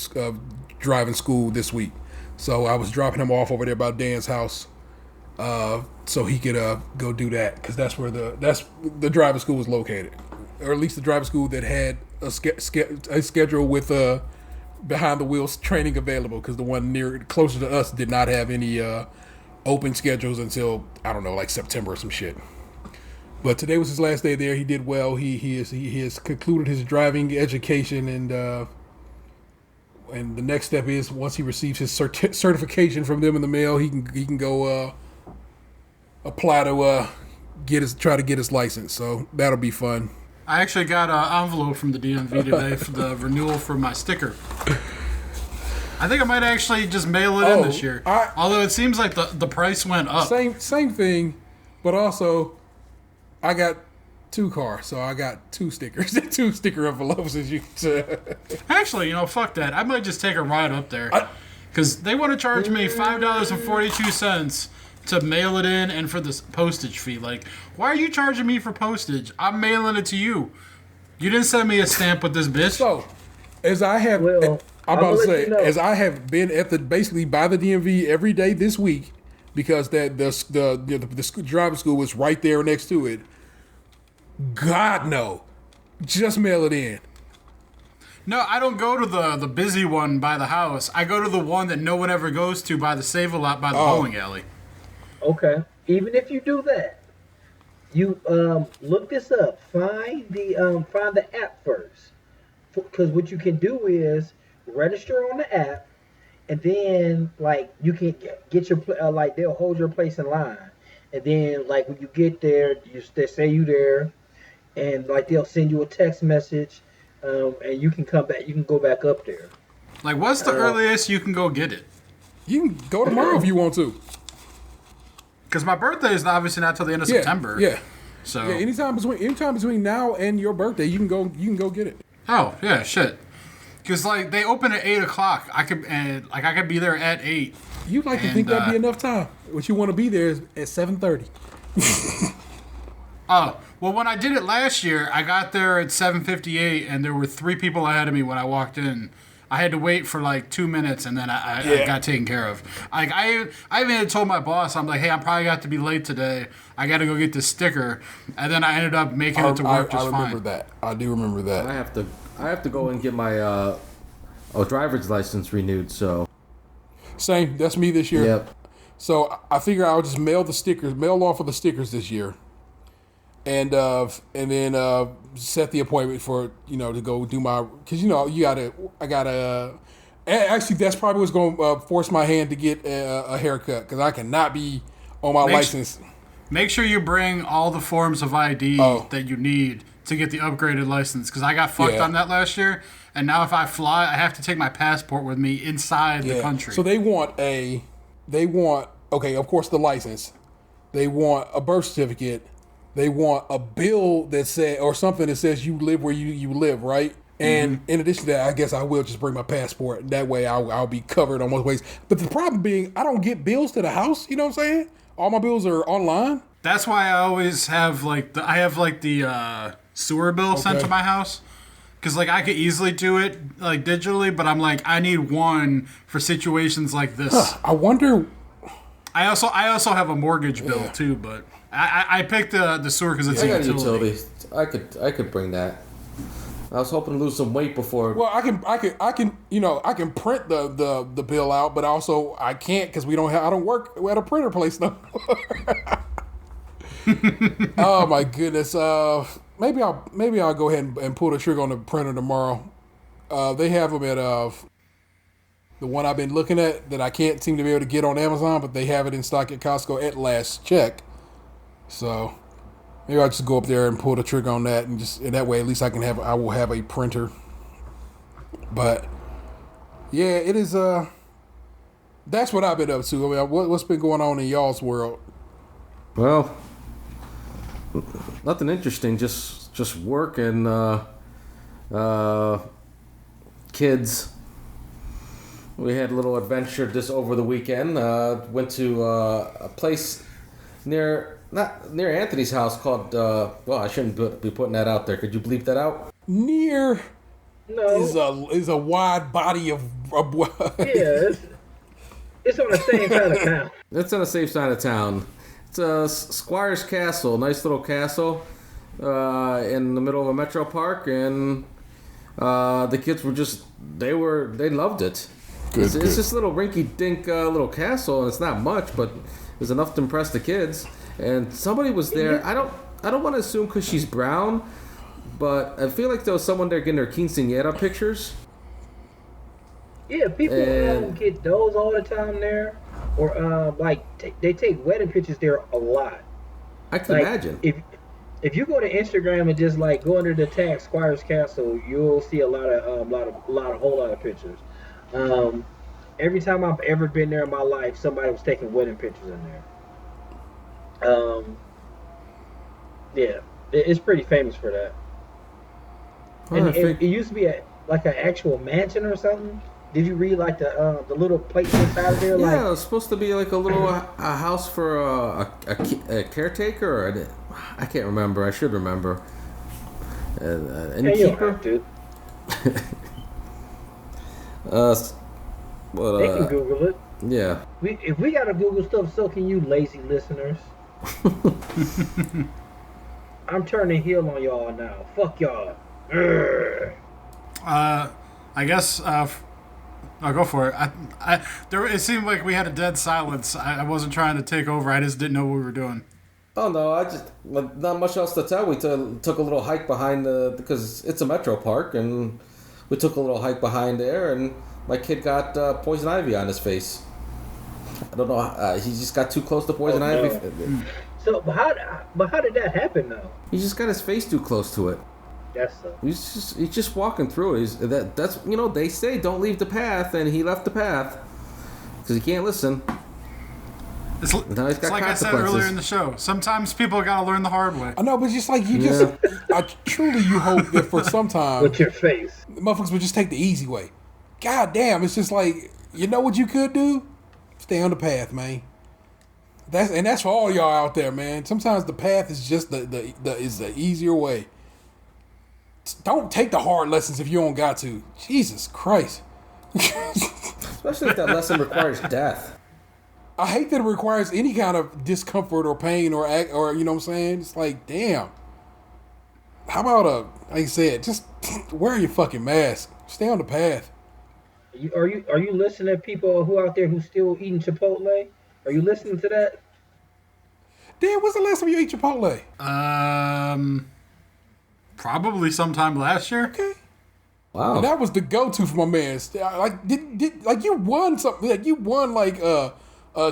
driving school this week, so I was dropping him off over there by Dan's house. So he could go do that because that's where the driving school was located, or at least the driving school that had a schedule with behind the wheels training available because the one closer to us did not have any open schedules until I don't know, like September or some shit. But today was his last day there. He did well. He has concluded his driving education, and the next step is once he receives his certification from them in the mail, he can go apply to try to get his license. So that'll be fun. I actually got an envelope from the DMV today for the renewal for my sticker. I think I might actually just mail it in this year. Although it seems like the price went up. Same thing, but also I got 2 cars, so I got 2 stickers, 2 sticker envelopes as you said. Actually, fuck that. I might just take a ride up there because they want to charge me $5.42 to mail it in and for the postage fee. Like, why are you charging me for postage? I'm mailing it to you. You didn't send me a stamp with this bitch. So, as I have, I'm about to say, as I have been at basically by the DMV every day this week, because the driving school was right there next to it. God no, just mail it in. No, I don't go to the busy one by the house. I go to the one that no one ever goes to by the Save-A-Lot by the bowling alley. Okay. Even if you do that, you look this up. Find the app first, because what you can do is register on the app, and then like you can get your like they'll hold your place in line, and then like when you get there, they say you there, and like they'll send you a text message, and you can come back. You can go back up there. Like, what's the earliest you can go get it? You can go tomorrow if you want to. Because my birthday is obviously not till the end of September. Yeah. So anytime between now and your birthday, you can go get it. Oh yeah, shit. Because like they open at 8:00, I could be there at 8. You'd like to think that'd be enough time. What you want to be there is at 7:30. Oh well, when I did it last year, I got there at 7:58, and there were 3 people ahead of me when I walked in. I had to wait for like 2 minutes, and then I got taken care of. Like I even had told my boss, I'm like, hey, I'm probably got to be late today. I got to go get this sticker, and then I ended up making it to work just fine. I remember that. I do remember that. I have to go and get my driver's license renewed. So same. That's me this year. Yep. So I figure I'll just mail off of the stickers this year, and then set the appointment for to go do my actually that's probably what's going to force my hand to get a haircut because I cannot be on my license. Make sure you bring all the forms of ID that you need to get the upgraded license because I got fucked on that last year, and now if I fly, I have to take my passport with me inside the country. So they want of course the license, they want a birth certificate. They want a bill that says, or something that says you live where you live, right? And in addition to that, I guess I will just bring my passport. That way I'll be covered on most ways. But the problem being, I don't get bills to the house. You know what I'm saying? All my bills are online. That's why I always have the sewer bill sent to my house. Because like I could easily do it like digitally, but I'm like, I need one for situations like this. I wonder. I also have a mortgage bill too, but I picked the sewer because it's a utility. I could bring that. I was hoping to lose some weight before. Well, I can print the bill out, but also I can't because I don't work at a printer place no more. Oh my goodness. Maybe I'll go ahead and pull the trigger on the printer tomorrow. They have them at the one I've been looking at that I can't seem to be able to get on Amazon, but they have it in stock at Costco at last check. So maybe I'll just go up there and pull the trigger on that, and that way at least I will have a printer. But yeah, it is. That's what I've been up to. I mean, what's been going on in y'all's world? Well, nothing interesting. Just work and kids. We had a little adventure this over the weekend. Went to a place near Anthony's house called. Well, I shouldn't be putting that out there. Could you bleep that out? No. Is a wide body of. Yeah, it's on the same side of town. It's on the same side of town. It's Squire's Castle, nice little castle in the middle of a metro park, and The kids were just they loved it. It's this little rinky-dink little castle, and it's not much, but it's enough to impress the kids. And somebody was there. I don't want to assume because she's brown, but I feel like there was someone there getting their quinceañera pictures. Yeah, people get those all the time there, or they take wedding pictures there a lot. I can imagine. If you go to Instagram and just like go under the tag Squire's Castle, you'll see a whole lot of pictures. Every time I've ever been there in my life, somebody was taking wedding pictures in there. Yeah, it's pretty famous for that. And it used to be like an actual mansion or something. Did you read like the little plates inside of there? Yeah, it was supposed to be like a little a house for a caretaker. Or I can't remember. I should remember. Innkeeper. Dude. They can Google it. Yeah. If we gotta Google stuff, so can you, lazy listeners. I'm turning heel on y'all now. Fuck y'all. I guess. I'll go for it. It seemed like we had a dead silence. I wasn't trying to take over. I just didn't know what we were doing. Oh no! Not much else to tell. We took a little hike behind because it's a metro park, and we took a little hike behind there, and my kid got poison ivy on his face. I don't know. He just got too close to poison ivy. So, but how did that happen though? He just got his face too close to it. That's He's just walking through it. That's they say don't leave the path, and he left the path because he can't listen. It's like I said earlier in the show. Sometimes people gotta learn the hard way. I know, but just like you you hope that for some time with your face, motherfuckers would just take the easy way. God damn, it's just like, you know what you could do? Stay on the path, man. That's for all y'all out there, man. Sometimes the path is just the easier way. Don't take the hard lessons if you don't got to. Jesus Christ. Especially if that lesson requires death. I hate that it requires any kind of discomfort or pain or you know what I'm saying? It's like, damn. How about like I said, just wear your fucking mask. Stay on the path. Are you listening to people who out there who still eating Chipotle? Are you listening to that? Dan, when's the last time you ate Chipotle? Probably sometime last year. Okay. Wow. And that was the go-to for my man. Like, did you won something? Like you won like a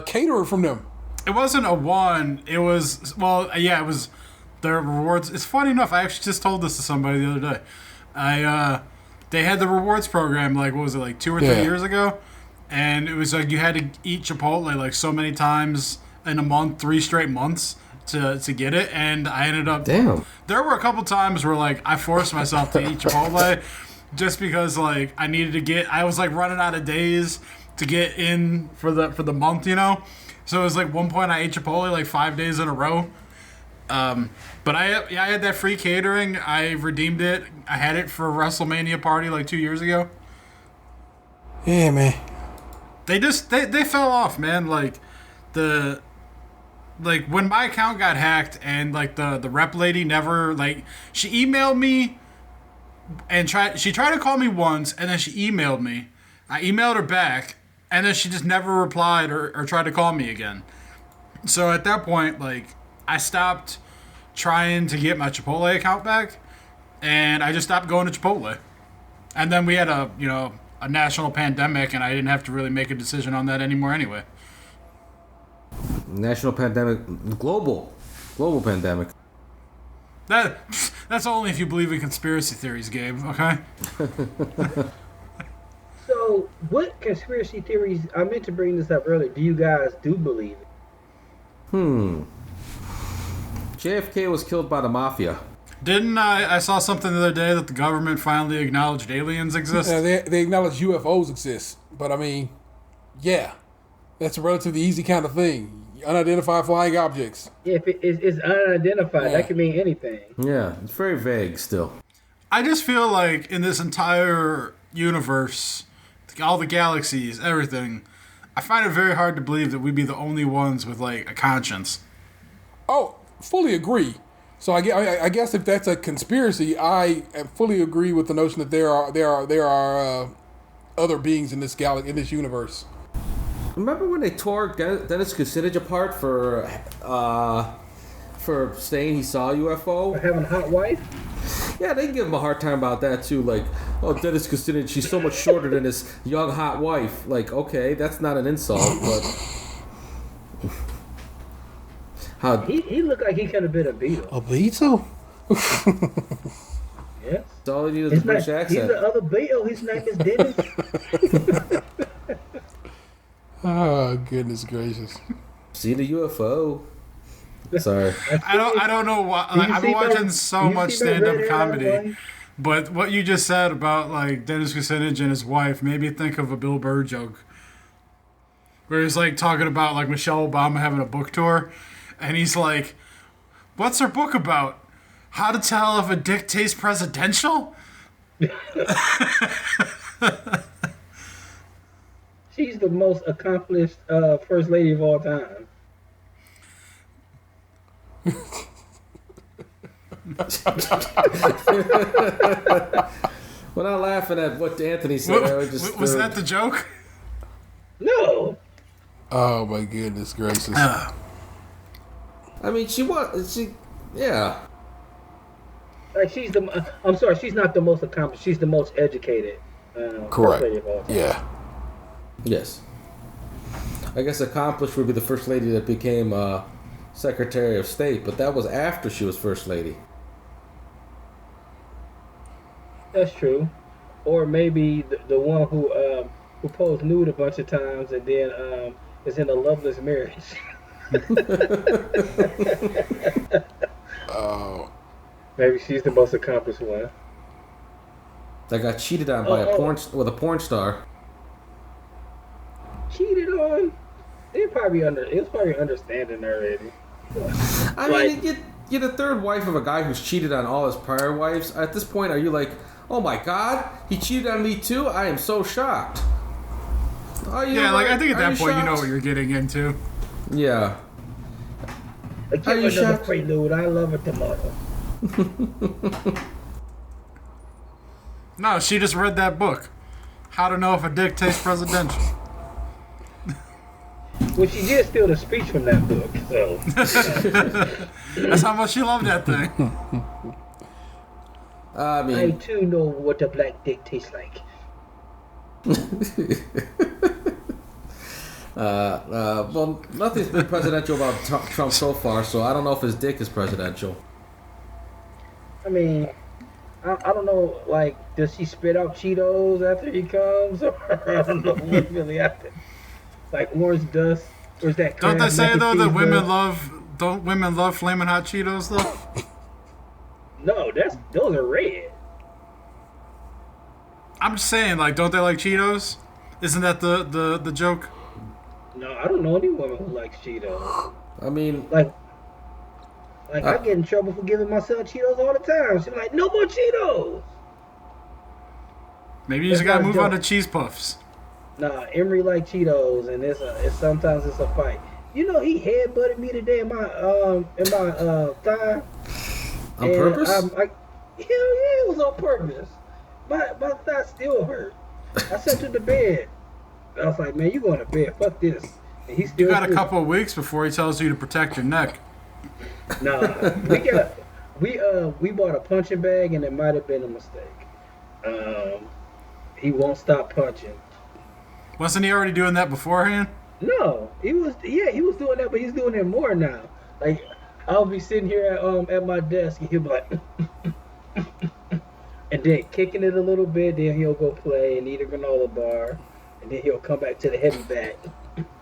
caterer from them. It wasn't a one. It was it was their rewards. It's funny enough. I actually just told this to somebody the other day. They had the rewards program like what was it like 2 or 3 years ago, and it was like you had to eat Chipotle like so many times in a month, 3 straight months to get it, and I ended up. Damn. There were a couple times where like I forced myself to eat Chipotle, just because like I needed to get. I was like running out of days to get in for the month, you know. So it was like one point I ate Chipotle like 5 days in a row. But I had that free catering. I redeemed it. I had it for a WrestleMania party like 2 years ago. Yeah, man. They fell off, man. Like when my account got hacked and like the rep lady never like she emailed me and tried to call me once and then she emailed me. I emailed her back and then she just never replied or tried to call me again. So at that point, like I stopped trying to get my Chipotle account back, and I just stopped going to Chipotle. And then we had a national pandemic, and I didn't have to really make a decision on that anymore anyway. National pandemic, global pandemic. That's only if you believe in conspiracy theories, Gabe. Okay. So, what conspiracy theories? I meant to bring this up earlier. Do you guys believe it? JFK was killed by the mafia. Didn't I saw something the other day that the government finally acknowledged aliens exist? Yeah, they acknowledge UFOs exist. But I mean, yeah, that's a relatively easy kind of thing. Unidentified flying objects. Yeah, if it's unidentified, that could mean anything. Yeah, it's very vague still. I just feel like in this entire universe, all the galaxies, everything, I find it very hard to believe that we'd be the only ones with like a conscience. Oh, fully agree. So I guess if that's a conspiracy, I fully agree with the notion that there are other beings in this galaxy, in this universe. Remember when they tore Dennis Kucinich apart for saying he saw a UFO? For having a hot wife? Yeah, they give him a hard time about that too. Like, oh, Dennis Kucinich, she's so much shorter than his young hot wife. Like, okay, that's not an insult, but how He looked like he could have been a Beatle. A Beatle? Yes. that's all he needs is a British accent. He's the other Beatle. His name is Dennis. Oh, goodness gracious. See the UFO. Sorry. I don't know why. Like, I've been watching so much stand-up comedy, but what you just said about like Dennis Kucinich and his wife made me think of a Bill Burr joke, where he's like talking about like Michelle Obama having a book tour, and he's like, "What's her book about? How to tell if a dick tastes presidential?" She's the most accomplished first lady of all time. We're not laughing at what Anthony said. Was that the joke? No. Oh my goodness gracious. I mean, yeah. Like she's the. I'm sorry, she's not the most accomplished. She's the most educated. Correct. First lady of all time. Yeah. Yes. I guess accomplished would be the first lady that became Secretary of State, but that was after she was First Lady. That's true. Or maybe the one who posed nude a bunch of times and then is in a loveless marriage. Oh. Maybe she's the most accomplished one. That got cheated on by a porn star. Cheated on? It was probably understanding already. I mean, you're the third wife of a guy who's cheated on all his prior wives. At this point, are you like, oh my God, he cheated on me too? I am so shocked. Yeah, like I think at that point you know what you're getting into. Yeah. I give another prelude. I love it tomorrow. No, she just read that book. How to Know If a Dick Tastes Presidential. Well, she did steal the speech from that book, so. That's how much she loved that thing. I mean, I too know what a black dick tastes like. well, nothing's been presidential about Trump so far, so I don't know if his dick is presidential. I mean, I don't know, like, does she spit out Cheetos after he comes? Or I don't know what really happened. Like orange dust, or is that? Don't they say though that women love flaming hot Cheetos though? No, those are red. I'm just saying, like, don't they like Cheetos? Isn't that the joke? No, I don't know any woman who likes Cheetos. I mean, like I get in trouble for giving myself Cheetos all the time. She's like, no more Cheetos. Maybe you just gotta move on to cheese puffs. Nah, Emery like Cheetos, and sometimes it's a fight. You know, he headbutted me today in my thigh. On purpose? Hell yeah, it was on purpose. My thigh still hurt. I sat to the bed. I was like, man, you going to bed? Fuck this. And he still. You got a couple of weeks before he tells you to protect your neck. Nah, we bought a punching bag, and it might have been a mistake. He won't stop punching. Wasn't he already doing that beforehand? No, he was doing that, but he's doing it more now. Like, I'll be sitting here at my desk, and he'll be like, and then kicking it a little bit. Then he'll go play and eat a granola bar, and then he'll come back to the heavy bag.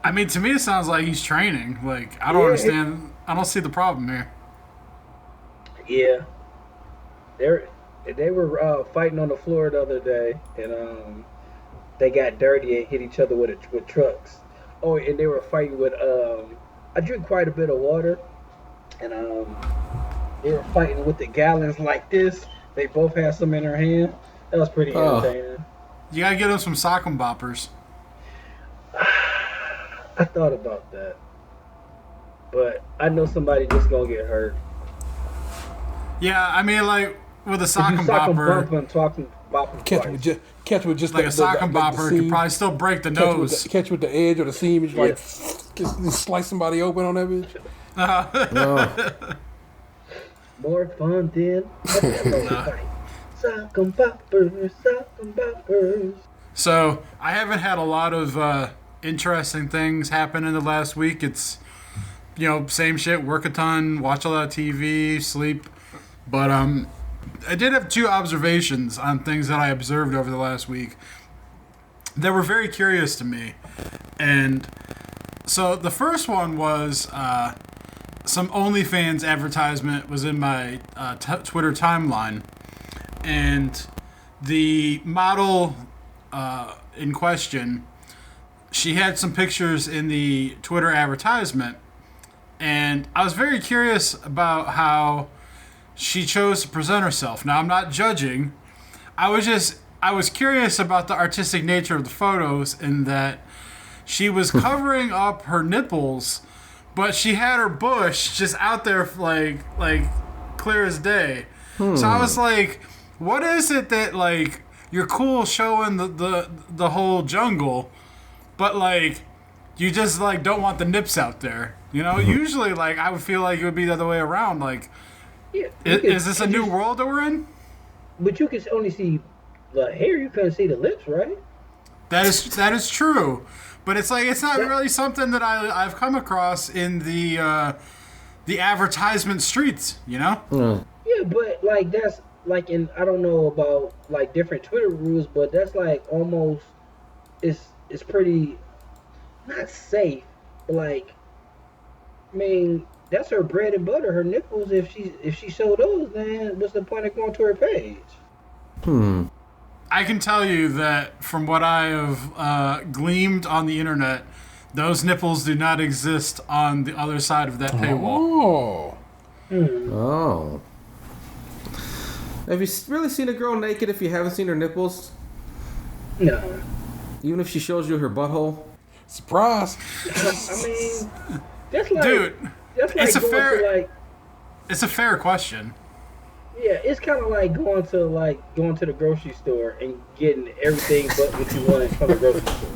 I mean, to me, it sounds like he's training. Like, I don't understand. I don't see the problem here. Yeah, they were fighting on the floor the other day, and they got dirty and hit each other with trucks. Oh, and they were fighting with I drink quite a bit of water, and they were fighting with the gallons like this. They both had some in their hand. That was pretty entertaining. You gotta get them some sock 'em boppers. I thought about that, but I know somebody just gonna get hurt. Yeah, I mean, like with a sock and sock bopper, and talking bopping Catch with just like a sock and bopper could probably still break the nose. Catch with the edge or the seam, and like just slice somebody open on that bitch. More fun than sock and boppers. So I haven't had a lot of interesting things happen in the last week. It's same shit, work a ton, watch a lot of TV, sleep. But I did have 2 observations on things that I observed over the last week that were very curious to me. And so the first one was some OnlyFans advertisement was in my Twitter timeline. And the model in question, she had some pictures in the Twitter advertisement. And I was very curious about how she chose to present herself. Now, I'm not judging. I was curious about the artistic nature of the photos in that she was covering up her nipples, but she had her bush just out there like clear as day. So I was like, what is it that like you're cool showing the whole jungle, but like you just like don't want the nips out there? Usually like I would feel like it would be the other way around. Like, is this a new world that we're in? But you can only see the hair. You couldn't see the lips, right? That is true. But it's like it's not really something that I've come across in the advertisement streets. Yeah, but like that's like I don't know about like different Twitter rules, but that's like almost it's pretty not safe. But like, I mean, that's her bread and butter, her nipples. If she showed those, then what's the point of going to her page? I can tell you that from what I have gleaned on the internet, those nipples do not exist on the other side of that paywall. Oh. Have you really seen a girl naked if you haven't seen her nipples? No. Even if she shows you her butthole? Surprise! I mean, that's like, dude, that's like it's a fair question. Yeah, it's kind of like going to the grocery store and getting everything but what you want from the grocery store.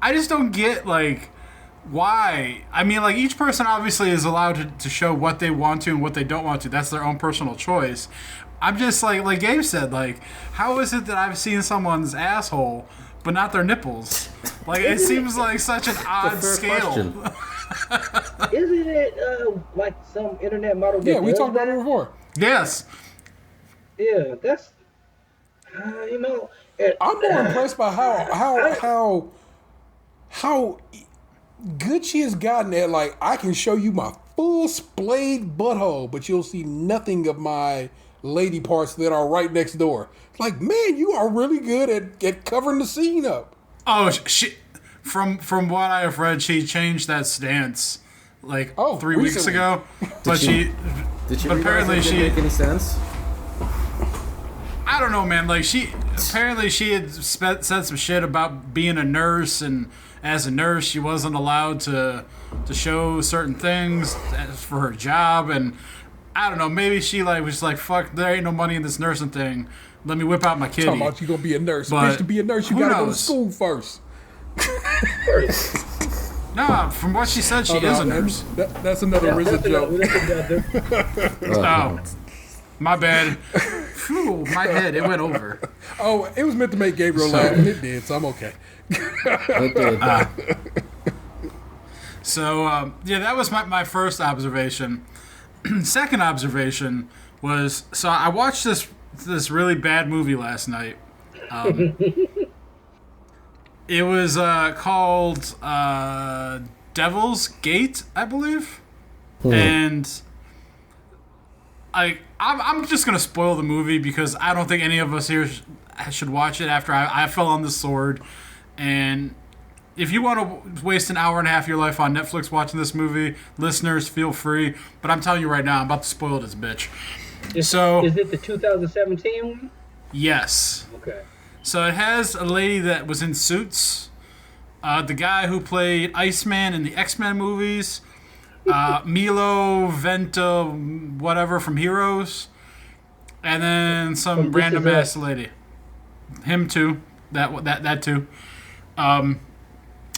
I just don't get like why. I mean, like each person obviously is allowed to show what they want to and what they don't want to. That's their own personal choice. I'm just like Gabe said, like, how is it that I've seen someone's asshole but not their nipples? Like, it seems like such an odd scale. Isn't it like some internet model? Yeah, we talked about it before. Yes. Yeah, that's I'm more impressed by how good she has gotten at like I can show you my full splayed butthole, but you'll see nothing of my lady parts that are right next door. Like, man, you are really good at covering the scene up. Oh, she from what I have read, she changed that stance like 3 weeks ago. But did she apparently she didn't make any sense? I don't know, man. Like she had said some shit about being a nurse, and as a nurse, she wasn't allowed to show certain things for her job, and I don't know. Maybe she was like, "Fuck, there ain't no money in this nursing thing. Let me whip out my kitty." Talking about you gonna be a nurse, but bitch. To be a nurse, you gotta go to school first. Nah, from what she said, she is a nurse. That's another RZA joke. Oh, my bad. Phew, my head, it went over. Oh, it was meant to make Gabriel laugh, and it did, so I'm okay. So, that was my first observation. Second observation was, so I watched this really bad movie last night. It was called Devil's Gate, I believe. And I'm just going to spoil the movie because I don't think any of us here should watch it after I fell on the sword. And if you want to waste an hour and a half of your life on Netflix watching this movie, listeners, feel free. But I'm telling you right now, I'm about to spoil this bitch. Is it the 2017 one? Yes. Okay. So it has a lady that was in Suits, the guy who played Iceman in the X-Men movies, Milo Venta, whatever from Heroes, and then some random ass lady. Him too. That too.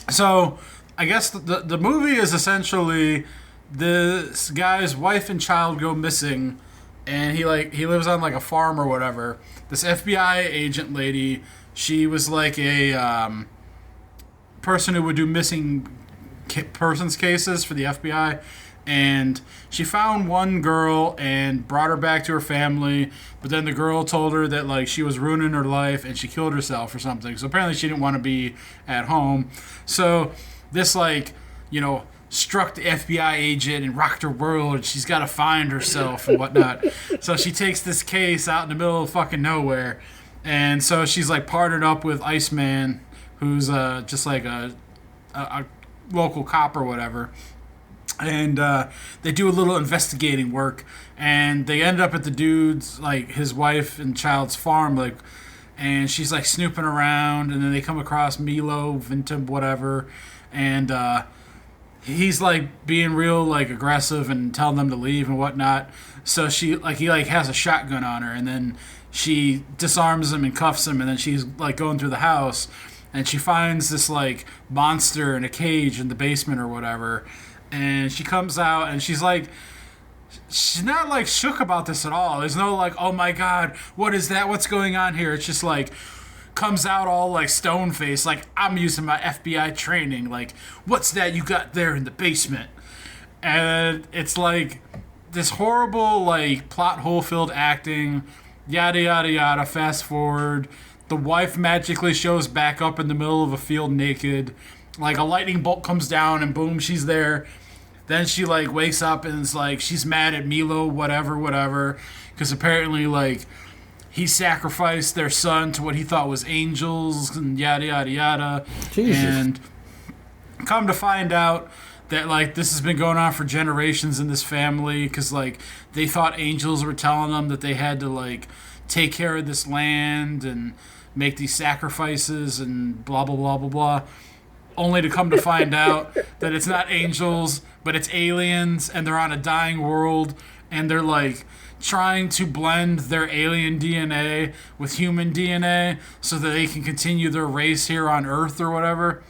So I guess the movie is essentially this guy's wife and child go missing, and he lives on like a farm or whatever. This FBI agent lady, she was like a person who would do missing persons cases for the FBI, and she found one girl and brought her back to her family, but then the girl told her that like she was ruining her life and she killed herself or something. So apparently she didn't want to be at home. So this like, struck the FBI agent and rocked her world, and she's got to find herself and whatnot. So she takes this case out in the middle of fucking nowhere, and so she's like partnered up with Iceman, who's just like a local cop or whatever, and they do a little investigating work, and they end up at the dude's, like his wife and child's farm, like, and she's like snooping around, and then they come across Milo Vintum whatever, and he's like being real like aggressive and telling them to leave and whatnot. So he has a shotgun on her, and then she disarms him and cuffs him, and then she's like going through the house, and she finds this like monster in a cage in the basement or whatever, and she comes out and she's not like shook about this at all. There's no like, oh my god, what is that? What's going on here? It's just like comes out all like stone faced, like I'm using my FBI training. Like, what's that you got there in the basement? And it's like this horrible like plot hole filled acting, yada yada yada. Fast forward, the wife magically shows back up in the middle of a field naked. Like a lightning bolt comes down and boom, she's there. Then she like wakes up and is like she's mad at Milo, whatever, because apparently like he sacrificed their son to what he thought was angels and yada yada yada. Jesus. And come to find out that like this has been going on for generations in this family, because like they thought angels were telling them that they had to like take care of this land and make these sacrifices and blah blah blah blah blah, only to come to find out that it's not angels but it's aliens, and they're on a dying world, and they're like trying to blend their alien DNA with human DNA so that they can continue their race here on Earth or whatever.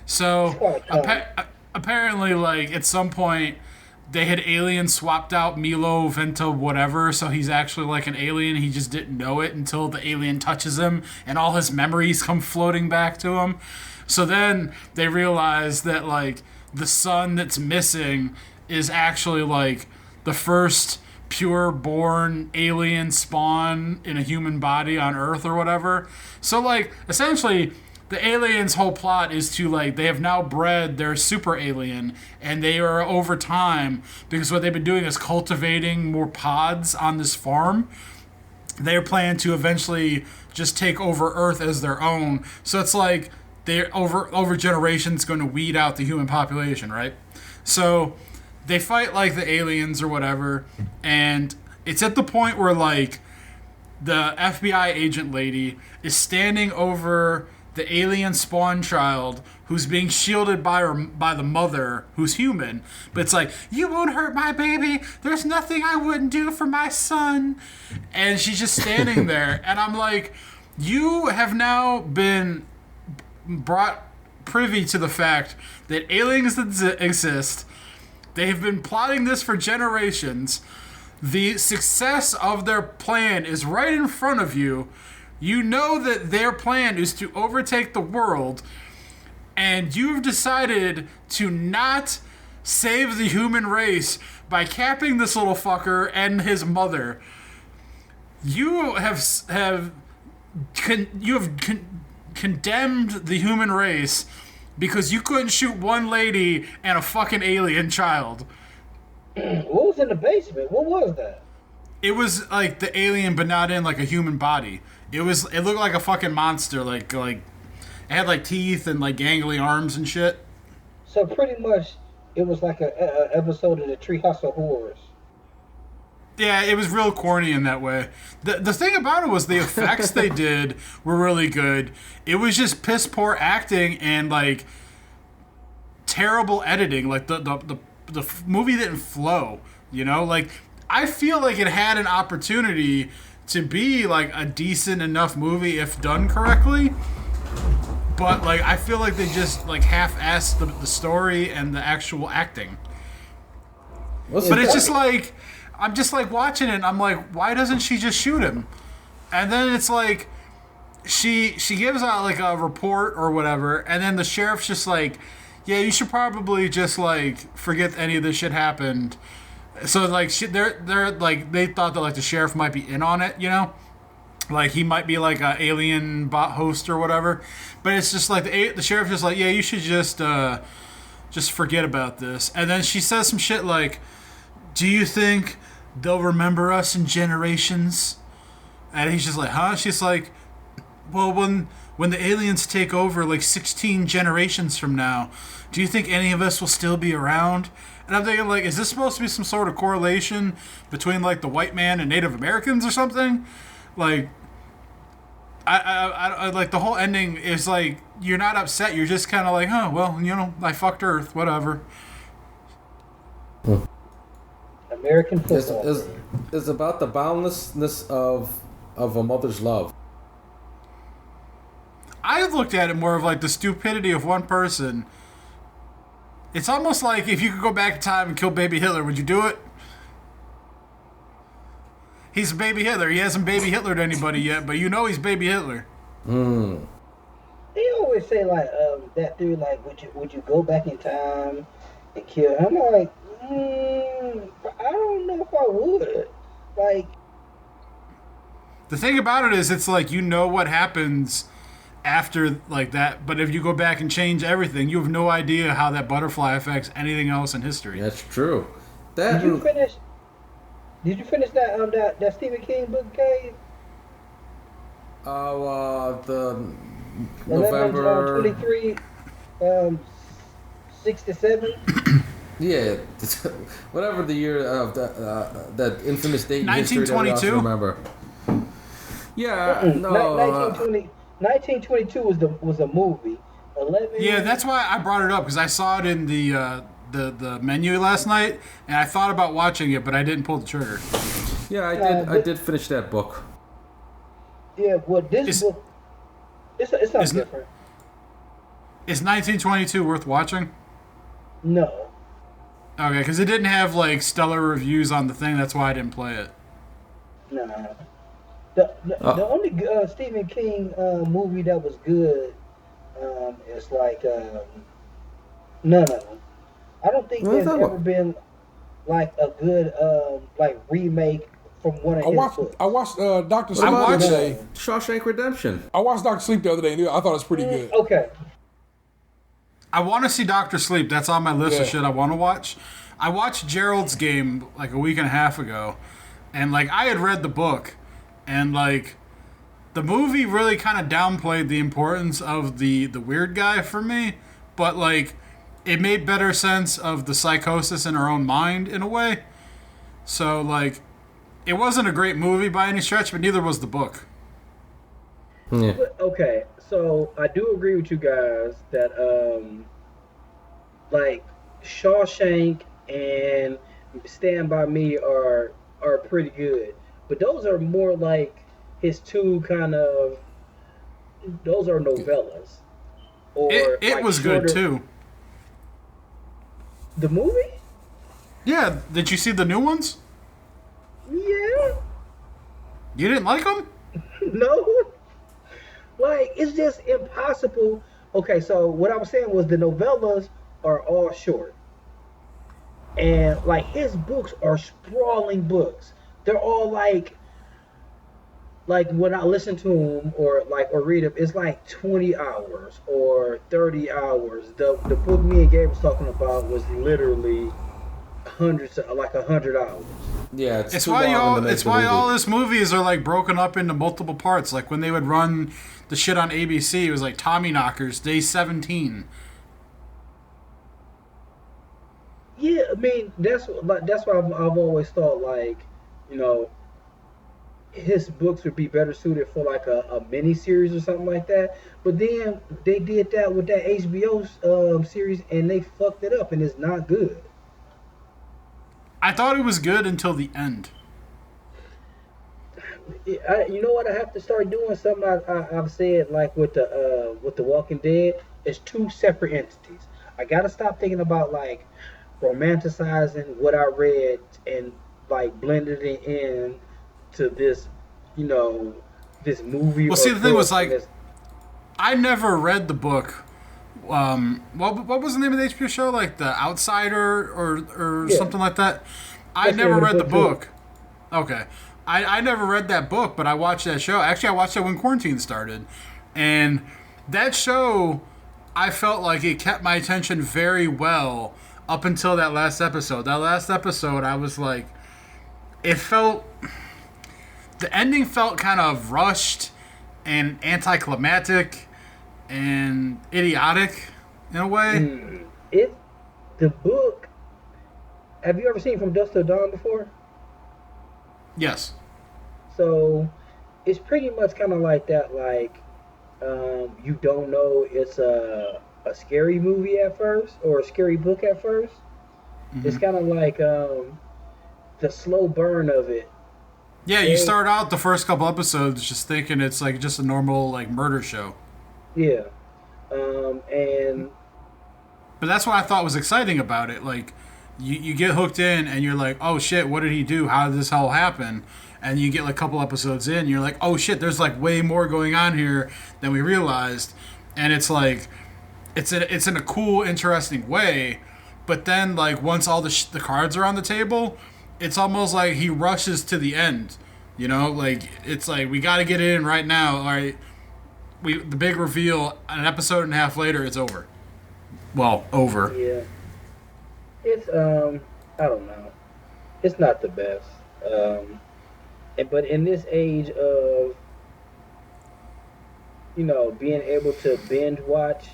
So apparently like at some point they had alien swapped out Milo Venta whatever, so he's actually like an alien. He just didn't know it until the alien touches him and all his memories come floating back to him. So then they realize that like the son that's missing is actually like the first pure born alien spawn in a human body on Earth or whatever. So like essentially the aliens' whole plot is to like they have now bred their super alien, and they are over time, because what they've been doing is cultivating more pods on this farm. They're planning to eventually just take over Earth as their own. So it's like they're over generations going to weed out the human population, right? So they fight like the aliens or whatever, and it's at the point where like the FBI agent lady is standing over the alien spawn child who's being shielded by the mother who's human, but it's like, you won't hurt my baby, there's nothing I wouldn't do for my son, and she's just standing there, and I'm like, you have now been brought privy to the fact that aliens exist. They have been plotting this for generations. The success of their plan is right in front of you. You know that their plan is to overtake the world, and you've decided to not save the human race by capping this little fucker and his mother. You have condemned the human race because you couldn't shoot one lady and a fucking alien child. What was in the basement? What was that? It was like the alien, but not in like a human body. It looked like a fucking monster. Like it had like teeth and like gangly arms and shit. So pretty much, it was like a episode of the Treehouse of Horrors. Yeah, it was real corny in that way. The thing about it was the effects they did were really good. It was just piss poor acting and like terrible editing. Like the movie didn't flow. You know, like I feel like it had an opportunity to be like a decent enough movie if done correctly. But like I feel like they just like half-assed the story and the actual acting. But it's just like I'm just like watching it and I'm like, why doesn't she just shoot him? And then it's like she gives out like a report or whatever, and then the sheriff's just like, yeah, you should probably just like forget any of this shit happened. So like they're like they thought that like the sheriff might be in on it, you know, like he might be like an alien bot host or whatever. But it's just like the sheriff's just like, yeah, you should just forget about this. And then she says some shit like, do you think they'll remember us in generations? And he's just like, huh? She's like, well, when the aliens take over like 16 generations from now, do you think any of us will still be around? And I'm thinking, like, is this supposed to be some sort of correlation between like the white man and Native Americans or something? Like, I like the whole ending is like you're not upset. You're just kind of like, oh well, you know, I fucked Earth, whatever. American football is about the boundlessness of a mother's love. I looked at it more of like the stupidity of one person. It's almost like if you could go back in time and kill baby Hitler, would you do it? He's baby Hitler. He hasn't baby Hitlered anybody yet, but you know he's baby Hitler. They always say like that theory, like would you go back in time and kill him? I'm like, I don't know if I would. Like, the thing about it is, it's like you know what happens after like that, but if you go back and change everything, you have no idea how that butterfly affects anything else in history. That's true. Did you finish that Stephen King book, Gabe? The November 23, 67. Yeah, whatever the year of that infamous date in history that we also 1922. remember. Yeah, no. 1922 was a movie. 11. Yeah, that's why I brought it up, because I saw it in the menu last night, and I thought about watching it, but I didn't pull the trigger. Yeah, I did finish that book. Yeah, well, this book, it's not different. Is 1922 worth watching? No. Okay, because it didn't have like stellar reviews on the thing. That's why I didn't play it. No. The only Stephen King movie that was good is like none of them. I don't think there's ever been like a good like remake from one of his books. I watched Dr. Sleep the other day. Shawshank Redemption. I watched Dr. Sleep the other day, and I thought it was pretty good. Okay. I want to see Dr. Sleep. That's on my list of shit I want to watch. I watched Gerald's Game like a week and a half ago, and like I had read the book, and like the movie really kind of downplayed the importance of the weird guy for me, but like it made better sense of the psychosis in her own mind in a way. So like it wasn't a great movie by any stretch, but neither was the book. Yeah. Okay, so I do agree with you guys that like Shawshank and Stand By Me are pretty good, but those are more like his two kind of, those are novellas. Or it like was good too. The movie? Yeah, did you see the new ones? Yeah. You didn't like them? No. Like, it's just impossible. Okay, so what I was saying was the novellas are all short. And, like, his books are sprawling books. They're all, like when I listen to them or read them, it's like 20 hours or 30 hours. The book me and Gabe was talking about was literally hundreds, like 100 hours. Yeah, it's why all his movies are like broken up into multiple parts. Like when they would run the shit on ABC, it was like Tommy Knockers, Day 17. Yeah, I mean that's why I've always thought, like, you know, his books would be better suited for like a mini series or something like that. But then they did that with that HBO series and they fucked it up and it's not good. I thought it was good until the end. You know what? I have to start doing something I've said, like with the Walking Dead. It's two separate entities. I gotta stop thinking about like romanticizing what I read and like blending it in to this, this movie. Well, or see, the thing was book, and like, I never read the book. What was the name of the HBO show? Like The Outsider or Yeah. something like that. I That's the never name of read the the book, book. Okay. I never read that book, but I watched that show. Actually, I watched that when quarantine started. And that show, I felt like it kept my attention very well up until that last episode. That last episode, I was like, it felt, the ending felt kind of rushed and anticlimactic and idiotic in a way. The book. Have you ever seen From Dusk Till Dawn before? Yes. So it's pretty much kind of like that. Like you don't know it's a scary movie at first or a scary book at 1st. Mm-hmm. It's kind of like the slow burn of it. Yeah, you start out the first couple episodes just thinking it's like just a normal like murder show. Yeah, and But that's what I thought was exciting about it. Like, you get hooked in and you're like, oh shit, what did he do? How did this all happen? And you get like a couple episodes in, you're like, oh shit, there's like way more going on here than we realized. And it's like, it's in a cool, interesting way. But then like once all the cards are on the table, it's almost like he rushes to the end. Like it's like we got to get it in right now. All right, the big reveal an episode and a half later, it's over. Well, over. yeah, it's I don't know, it's not the best. But in this age of being able to binge watch,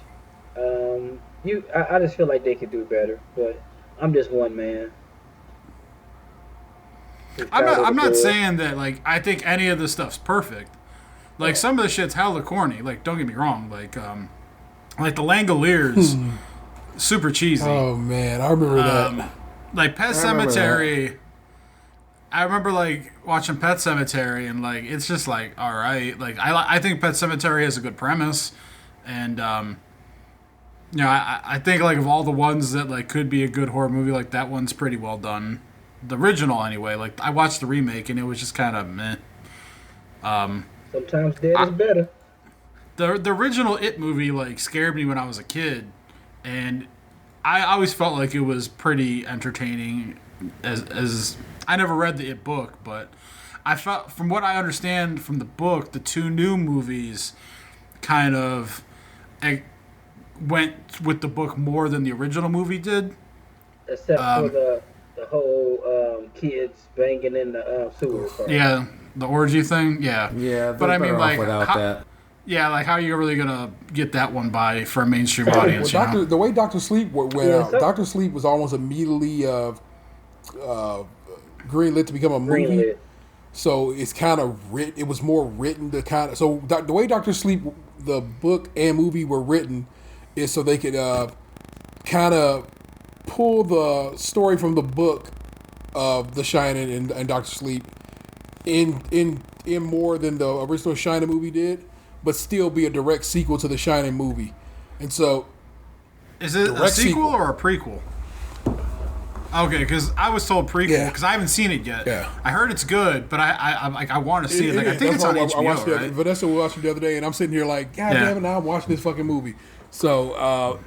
I just feel like they could do better. But I'm just one man. I'm not saying that like I think any of this stuff's perfect. Like some of the shit's hella corny. Like don't get me wrong. Like the Langoliers, super cheesy. Oh man, I remember that. Like Pet Sematary. I remember like watching Pet Sematary and like it's just like all right. Like I think Pet Sematary has a good premise, and I think like of all the ones that like could be a good horror movie, like that one's pretty well done. The original anyway. Like I watched the remake and it was just kind of meh. Sometimes dead is better. The original It movie like scared me when I was a kid, and I always felt like it was pretty entertaining. As I never read the It book, but I felt from what I understand from the book, the two new movies kind of went with the book more than the original movie did. Except for the whole kids banging in the sewer part. Yeah, the orgy thing. Yeah. Yeah, but I mean, like, without that. Yeah, like how are you really gonna get that one by for a mainstream audience? Well, the way Dr. Sleep went out, so- Dr. Sleep was almost immediately greenlit to become a movie. Greenlit. So it's kind of written. It was more written to kind of. So the way Dr. Sleep, the book and movie were written, is so they could kind of pull the story from the book of The Shining and Dr. Sleep in more than the original Shining movie did, but still be a direct sequel to the Shining movie. And so, is it a sequel or a prequel? Okay, because I was told prequel because I haven't seen it yet. Yeah. I heard it's good, but I want to see it. Like, I think it's on HBO, right? Vanessa watched it the other day, and I'm sitting here like, God damn it, now I'm watching this fucking movie. So,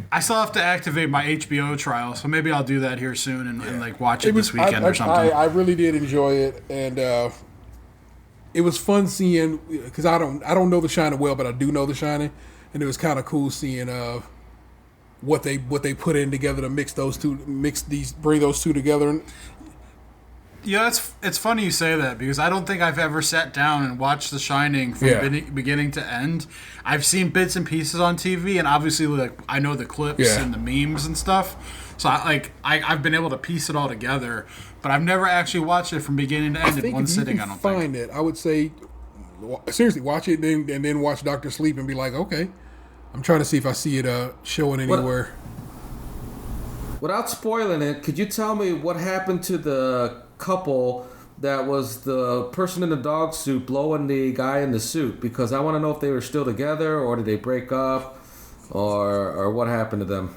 I still have to activate my HBO trial, so maybe I'll do that here soon and like watch it this weekend or something. I really did enjoy it, and it was fun seeing, because I don't know The Shining well, but I do know The Shining, and it was kind of cool seeing what they put in together to bring those two together. Yeah, it's funny you say that because I don't think I've ever sat down and watched The Shining from beginning to end. I've seen bits and pieces on TV, and obviously, like I know the clips and the memes and stuff. So I've been able to piece it all together, but I've never actually watched it from beginning to end in one sitting. I don't find it. I would say seriously, watch it and then watch Dr. Sleep and be like, okay, I'm trying to see if I see it showing anywhere. Without spoiling it, could you tell me what happened to the couple that was the person in the dog suit blowing the guy in the suit? Because I want to know if they were still together or did they break up or what happened to them.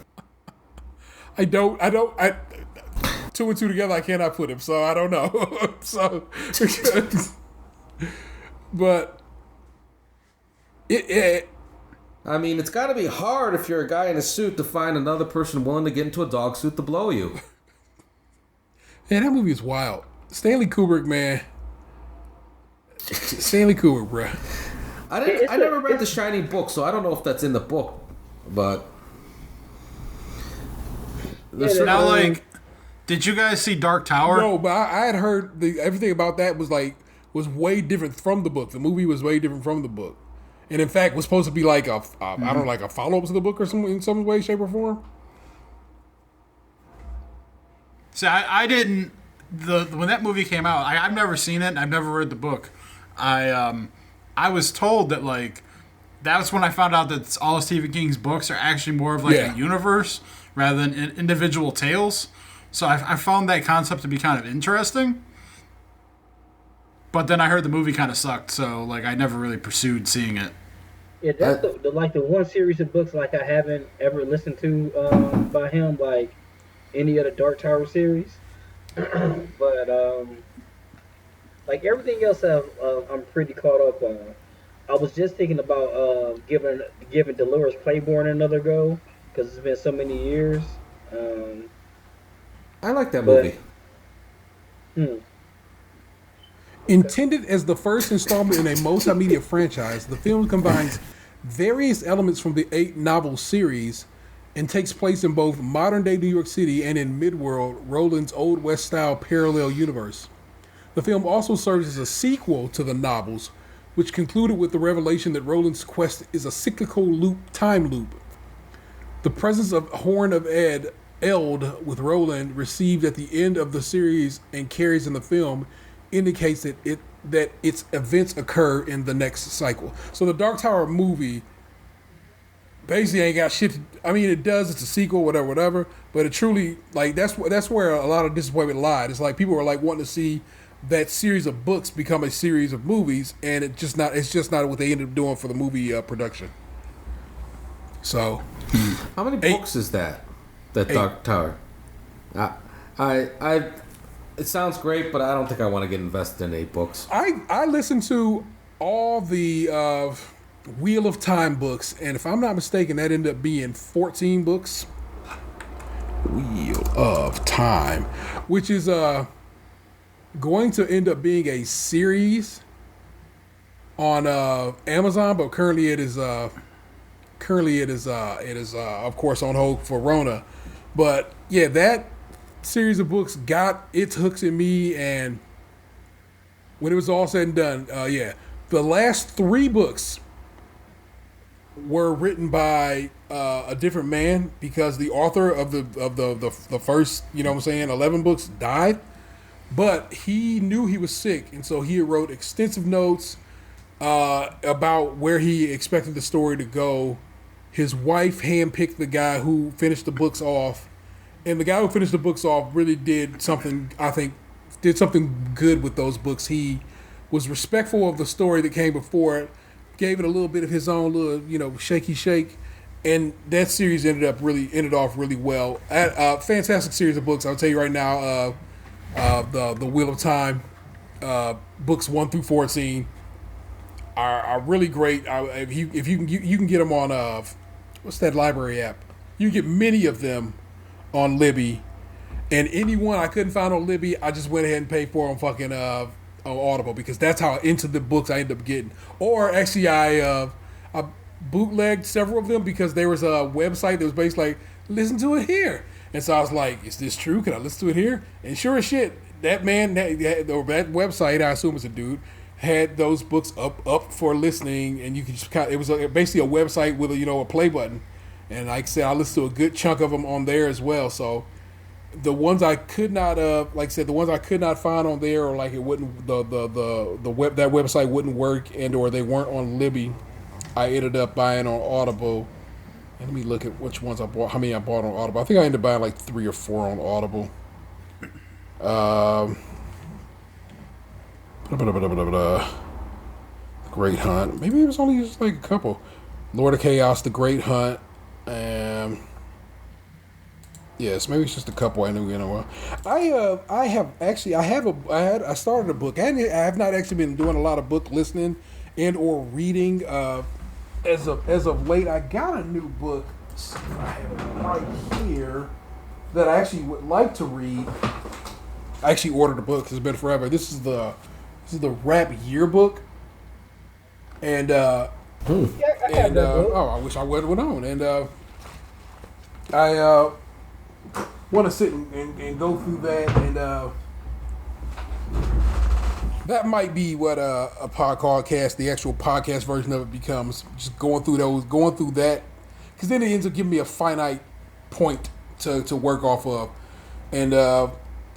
I two and two together, I cannot put him, so I don't know. So, but I mean, it's got to be hard if you're a guy in a suit to find another person willing to get into a dog suit to blow you. Man, that movie is wild. Stanley Kubrick, man. Stanley Kubrick, bro. I never read The Shining book, so I don't know if that's in the book, but now, like, did you guys see Dark Tower? No, but I had heard everything about that was way different from the book. The movie was way different from the book, and in fact was supposed to be like I don't know, like a follow up to the book or some in some way, shape, or form. See, I didn't. When that movie came out, I've never seen it. I've never read the book. I was told that like that's when I found out that all of Stephen King's books are actually more of like a universe rather than individual tales. So I found that concept to be kind of interesting. But then I heard the movie kind of sucked, so like I never really pursued seeing it. Yeah, that's the one series of books like I haven't ever listened to by him, like any of the Dark Tower series. But like everything else, I'm pretty caught up on. I was just thinking about giving Dolores Claiborne another go because it's been so many years. I like that movie. Intended as the first installment in a multimedia franchise, the film combines various elements from the 8-novel series and takes place in both modern-day New York City and in Midworld, Rowland's Old West-style parallel universe. The film also serves as a sequel to the novels, which concluded with the revelation that Rowland's quest is a cyclical time loop. The presence of Horn of Eld with Rowland, received at the end of the series and carries in the film, indicates that its events occur in the next cycle. So the Dark Tower movie basically ain't got shit. I mean, it does. It's a sequel, whatever. But it truly, like, that's where a lot of disappointment lied. It's like people are like wanting to see that series of books become a series of movies, and it's just not what they ended up doing for the movie production. So, how many books is that? That Dark Tower. It sounds great, but I don't think I want to get invested in 8 books. I listened to all the Wheel of Time books, and if I'm not mistaken, that ended up being 14 books. Wheel of Time, which is going to end up being a series on Amazon, but currently it is of course on hold for Rona. But yeah, that series of books got its hooks in me, and when it was all said and done, the last 3 books were written by a different man because the author of the first 11 books died, but he knew he was sick, and so he wrote extensive notes about where he expected the story to go. His wife handpicked the guy who finished the books off, and the guy who finished the books off really did something good with those books. He was respectful of the story that came before it, gave it a little bit of his own little, shaky shake, and that series ended off really well. Fantastic series of books. I'll tell you right now, the Wheel of Time, books 1 through 14 are really great. If you can get them on what's that library app? You get many of them on Libby, and anyone I couldn't find on Libby, I just went ahead and paid for on fucking on Audible, because that's how into the books I ended up getting. Or actually, I bootlegged several of them because there was a website that was basically like, listen to it here. And so I was like, is this true? Can I listen to it here? And sure as shit, that man, that website, I assume it's a dude, had those books up for listening, and you could just it was basically a website with a play button. And like I said, I listened to a good chunk of them on there as well. So the ones I could not, the ones I could not find on there, or like it wouldn't, that website wouldn't work, and or they weren't on Libby, I ended up buying on Audible. And let me look at which ones I bought. How many I bought on Audible? I think I ended up buying like 3 or 4 on Audible. Great Hunt. Maybe it was only just like a couple. Lord of Chaos, The Great Hunt. Yes, maybe it's just a couple I knew in a while. I started a book. I have not actually been doing a lot of book listening and or reading. As of late, I got a new book. I have it right here that I actually would like to read. I actually ordered a book. It's been forever. This is the rap yearbook, and I have that book. I wish I would have known. And I want to sit and go through that, and that might be what a podcast, the actual podcast version of it, becomes. Just going through that, because then it ends up giving me a finite point to work off of, and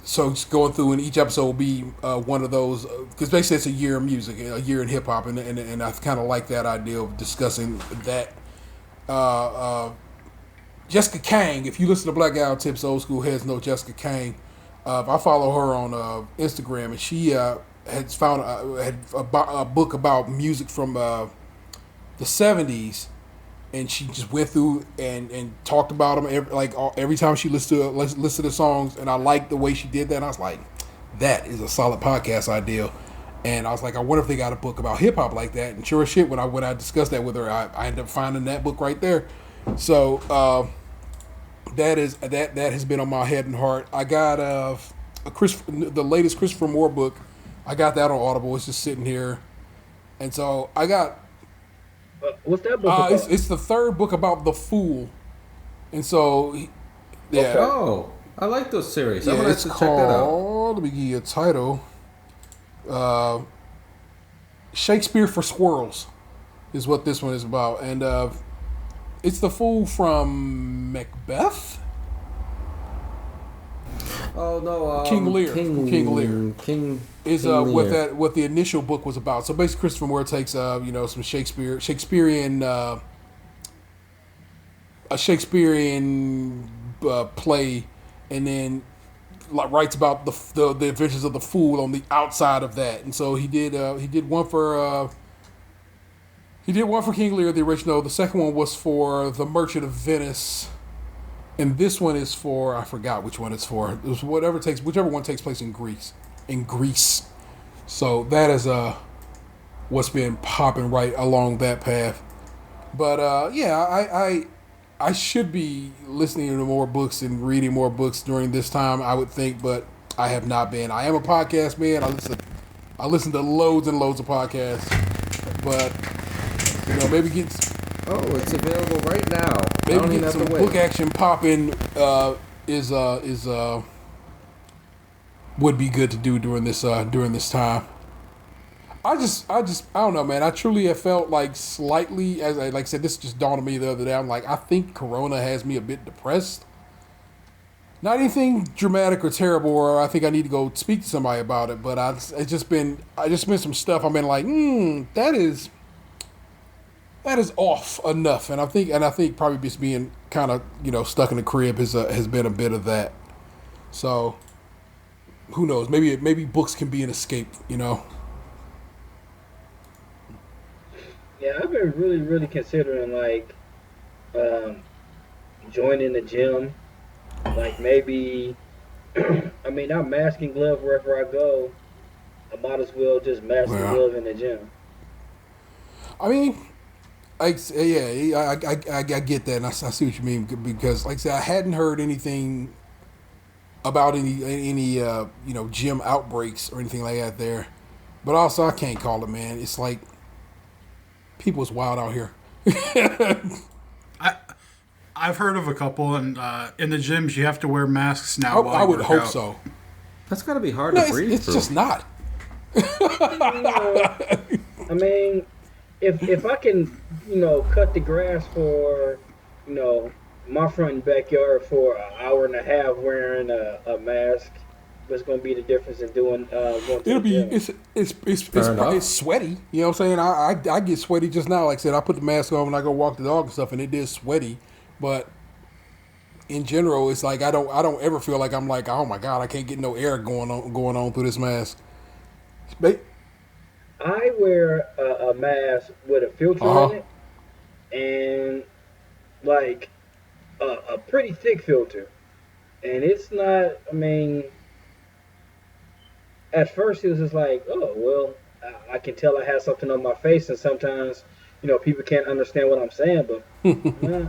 so just going through, and each episode will be one of those, because basically it's a year of music, a year in hip hop, and I kind of like that idea of discussing that. Jessica Kang, if you listen to Black Guy Tips, old school heads know Jessica Kang. I follow her on Instagram, and she had found a book about music from the 70s, and she just went through and talked about them every time she listened to the songs, and I liked the way she did that, and I was like, that is a solid podcast idea. And I was like, I wonder if they got a book about hip hop like that. And sure as shit, when I discussed that with her, I ended up finding that book right there. So that has been on my head and heart. I got the latest Christopher Moore book. I got that on Audible. It's just sitting here, and so I got. What's that book about? It's the third book about the Fool, and so yeah. Okay. Oh, I like those series. I'm Yeah, gonna have it's to check that out. called. Let me give you a title. Shakespeare for Squirrels is what this one is about, and it's the fool from Macbeth. Oh no, King Lear. King Lear. King Is King what Lear. what the initial book was about. So basically, Christopher Moore takes some Shakespearean a Shakespearean play, and then writes about the adventures of the fool on the outside of that. And so he did one for King Lear, the original. The second one was for The Merchant of Venice. And this one is for, I forgot which one it's for. It was whichever one takes place in Greece. So that is what's been popping right along that path. But I should be listening to more books and reading more books during this time, I would think, but I have not been. I am a podcast man. I listen to loads and loads of podcasts, but maybe get. Oh, it's available right now. Maybe get some book action popping would be good to do during this time. I don't know, man. I truly have felt like slightly, as I said, this just dawned on me the other day. I'm like, I think Corona has me a bit depressed. Not anything dramatic or terrible, or I think I need to go speak to somebody about it. But it's just been some stuff. I've been like, that is off enough, and I think probably just being kind of stuck in the crib has been a bit of that. So who knows? Maybe books can be an escape. Yeah, I've been really, really considering joining the gym. Like maybe, I'm masking glove wherever I go. I might as well just mask the glove in the gym. I mean, I get that, and I see what you mean, because like I said, I hadn't heard anything about any gym outbreaks or anything like that there, but also I can't call it, man. It's like people's wild out here. I've heard of a couple, and in the gyms you have to wear masks now. I would hope so. That's got to be hard to breathe. It's just not. If I can, cut the grass for, my front and backyard for an hour and a half wearing a mask, what's going to be the difference in going to the gym? It's sweaty. You know what I'm saying? I get sweaty just now. Like I said, I put the mask on when I go walk the dog and stuff, and it is sweaty. But in general, it's like I don't ever feel like I'm like, oh my god, I can't get no air going on through this mask. I wear a mask with a filter in it, and like a pretty thick filter, and it's not. I mean, at first it was just like, oh well, I can tell I have something on my face, and sometimes people can't understand what I'm saying, but nah,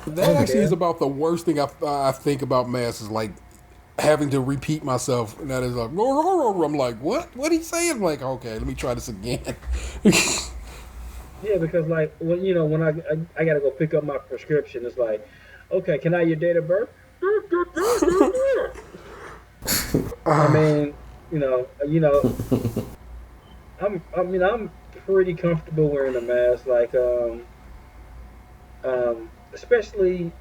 that actually is about the worst thing I think about masks is like having to repeat myself, and that is like, I'm like, what he saying? I'm like, okay, let me try this again. Yeah, because like when I gotta go pick up my prescription, it's like, okay, can I have your date of birth? I mean, I'm pretty comfortable wearing a mask, like especially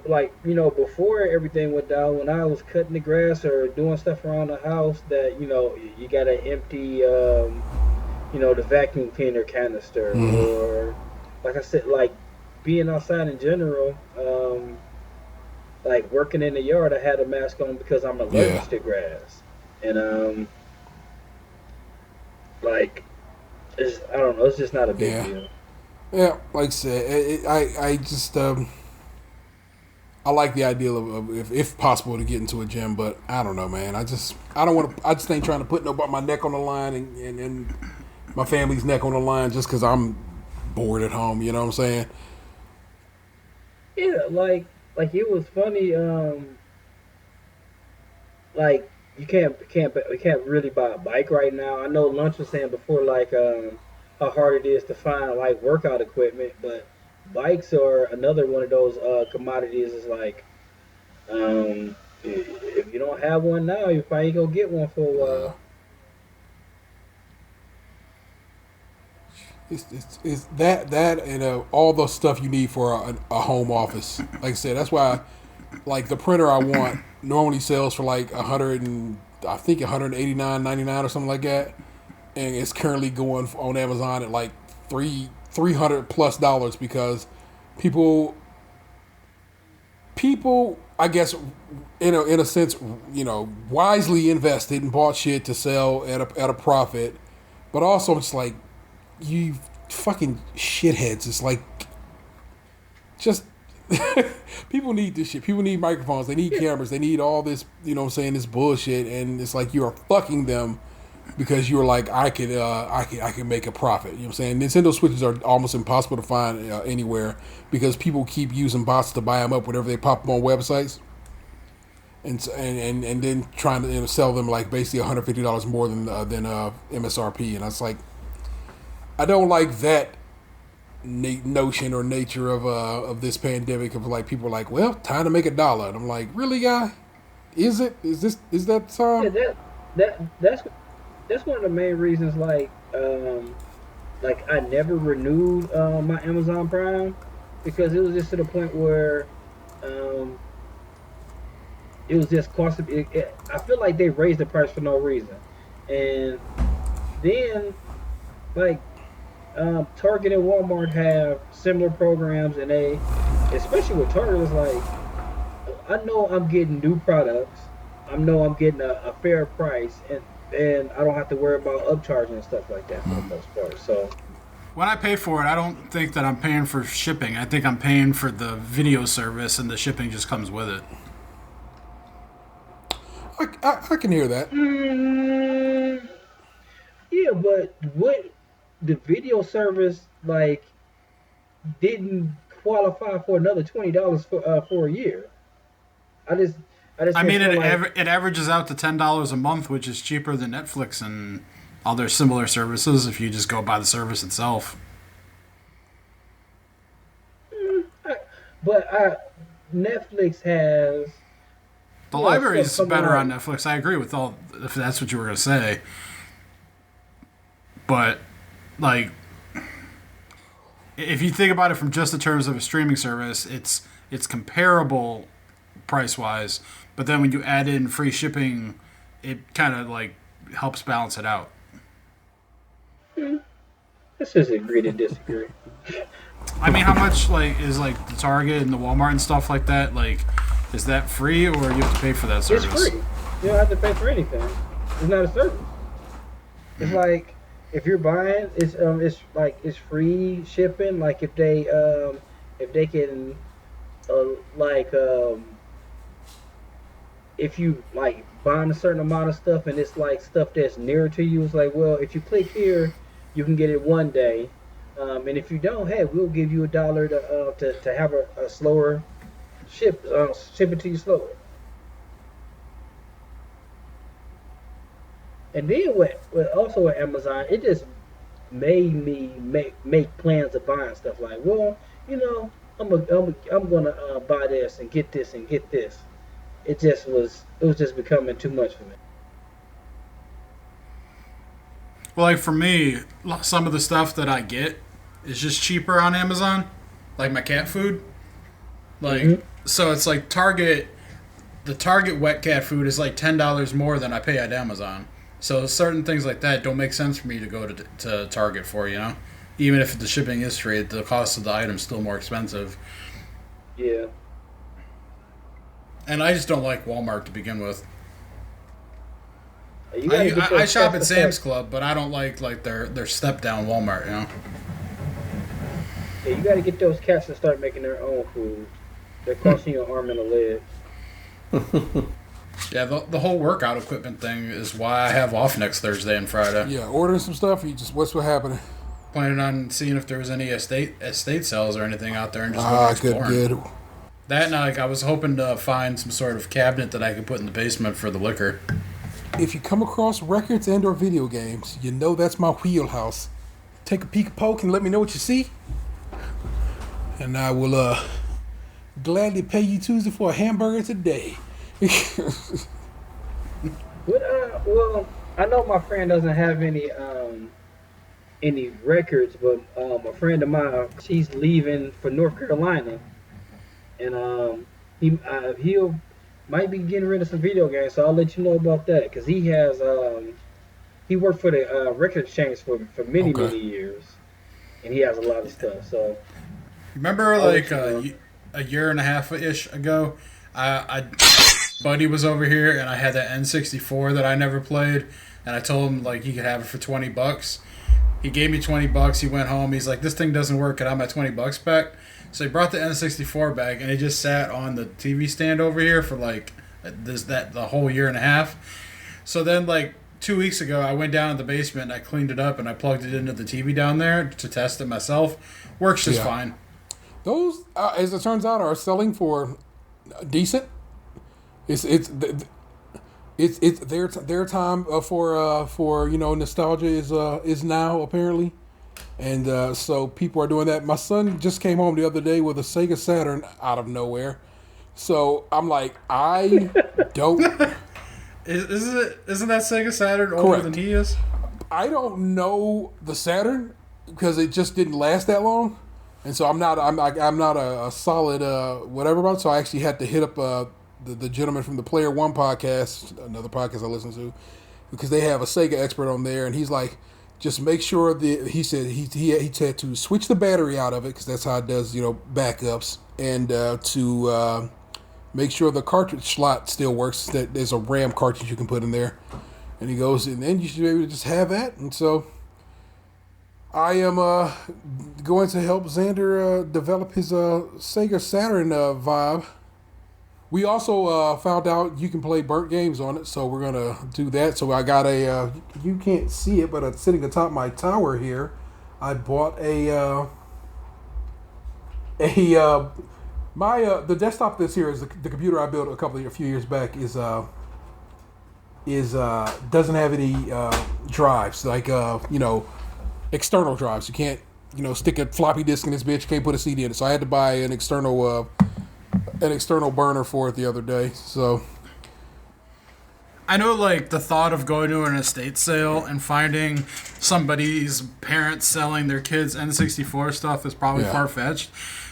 like before everything went down, when I was cutting the grass or doing stuff around the house, that you gotta empty the vacuum cleaner canister, or like I said, like being outside in general, like working in the yard, I had a mask on because I'm allergic to grass, and like I don't know, it's just not a big deal. Yeah, like I said, I just I like the idea of if possible to get into a gym, but I don't know, man. I just ain't trying to put my neck on the line and my family's neck on the line just because I'm bored at home. You know what I'm saying? Yeah, like it was funny. Like we can't really buy a bike right now. I know Lunch was saying before, like how hard it is to find like workout equipment, but bikes are another one of those commodities. Is like if you don't have one now, you probably ain't gonna get one for a while. It's that and all the stuff you need for a home office. Like I said, that's why like the printer I want normally sells for like $189.99 or something like that, and it's currently going on Amazon at like $300+ because people I guess in a sense wisely invested and bought shit to sell at a profit, but also it's like, you fucking shitheads. It's like, just people need this shit. People need microphones. They need cameras. They need all this, this bullshit. And it's like you are fucking them because you were like, I can make a profit. You know what I'm saying? Nintendo Switches are almost impossible to find anywhere because people keep using bots to buy them up whenever they pop them on websites. And then trying to sell them like basically $150 more than MSRP. And I was like, I don't like that notion or nature of this pandemic of like people are like, well, time to make $1, and I'm like, really, guy? Is it? Is that time? Yeah, that's one of the main reasons. Like I never renewed my Amazon Prime because it was just to the point where it was just costing. I feel like they raised the price for no reason, and then like. Target and Walmart have similar programs, and they, especially with Target, it's like, I know I'm getting new products, I know I'm getting a fair price, and I don't have to worry about upcharging and stuff like that for the most part. So when I pay for it, I don't think that I'm paying for shipping. I think I'm paying for the video service, and the shipping just comes with it. I can hear that. Yeah, but what the video service like didn't qualify for another $20 for a year. I mean, it averages out to $10 a month, which is cheaper than Netflix and other similar services if you just go by the service itself. But Netflix has the library is better on Netflix. I agree with all if that's what you were gonna say, but like, if you think about it from just the terms of a streaming service, it's comparable price-wise, but then when you add in free shipping, it kind of like helps balance it out. Let's just agree to disagree. I mean, how much like is like the Target and the Walmart and stuff like that? Like, is that free or you have to pay for that service? It's free. You don't have to pay for anything. It's not a service. It's like if you're buying, it's free shipping. Like if they can if you like buying a certain amount of stuff and it's like stuff that's near to you, it's like, well, if you click here, you can get it one day, and if you don't, hey, we'll give you $1 to have a slower ship it to you slower. And then also with Amazon, it just made me make plans of buying stuff. Like, well, you know, I'm gonna buy this and get this and get this. It was just becoming too much for me. Well, like for me, some of the stuff that I get is just cheaper on Amazon, like my cat food. Like, so it's like Target. The Target wet cat food is like $10 more than I pay at Amazon. So certain things like that don't make sense for me to go to Target for, you know? Even if the shipping is free, the cost of the item is still more expensive. Yeah. And I just don't like Walmart to begin with. I shop at Sam's Club, but I don't like their step down Walmart, you know? Yeah, you gotta get those cats to start making their own food. They're costing you an arm and a leg. Yeah, the whole workout equipment thing is why I have off next Thursday and Friday. Yeah, ordering some stuff. What's happening? Planning on seeing if there was any estate sales or anything out there and just going exploring. Good. That and I was hoping to find some sort of cabinet that I could put in the basement for the liquor. If you come across records and/or video games, you know that's my wheelhouse. Take a peek, a poke, and let me know what you see, and I will gladly pay you Tuesday for a hamburger today. Well, I know my friend doesn't have any records, but a friend of mine, she's leaving for North Carolina, and he'll might be getting rid of some video games. So I'll let you know about that because he has he worked for the record exchange for many years, and he has a lot of stuff. So remember, like a year and a half ish ago, I buddy was over here and I had that N64 that I never played, and I told him like he could have it for $20. He gave me $20. He went home. He's like, this thing doesn't work. Can I have my $20 back? So he brought the N64 back, and it just sat on the TV stand over here for like the whole year and a half. So then like 2 weeks ago, I went down in the basement and I cleaned it up and I plugged it into the TV down there to test it myself. Works just fine. Those, as it turns out, are selling for decent. It's their time for nostalgia is now apparently, and so people are doing that. My son just came home the other day with a Sega Saturn out of nowhere, so I'm like, I don't. Isn't that Sega Saturn older than he is? I don't know the Saturn because it just didn't last that long, and so I'm not a solid whatever about it. So I actually had to hit up the gentleman from the Player One podcast, another podcast I listen to, because they have a Sega expert on there, and he's like, just make sure he said he had to switch the battery out of it because that's how it does backups, and to make sure the cartridge slot still works. That there's a RAM cartridge you can put in there, and he goes, and then you should be able to just have that. And so I am going to help Xander develop his Sega Saturn vibe. We also found out you can play burnt games on it, so we're going to do that. So I got you can't see it, but it's sitting atop my tower here. I bought the desktop that's here is the computer I built a few years back doesn't have any drives, like, external drives. You can't, stick a floppy disk in this bitch, you can't put a CD in it. So I had to buy an external burner for it the other day. So I know, like, the thought of going to an estate sale and finding somebody's parents selling their kids N64 stuff is probably far-fetched.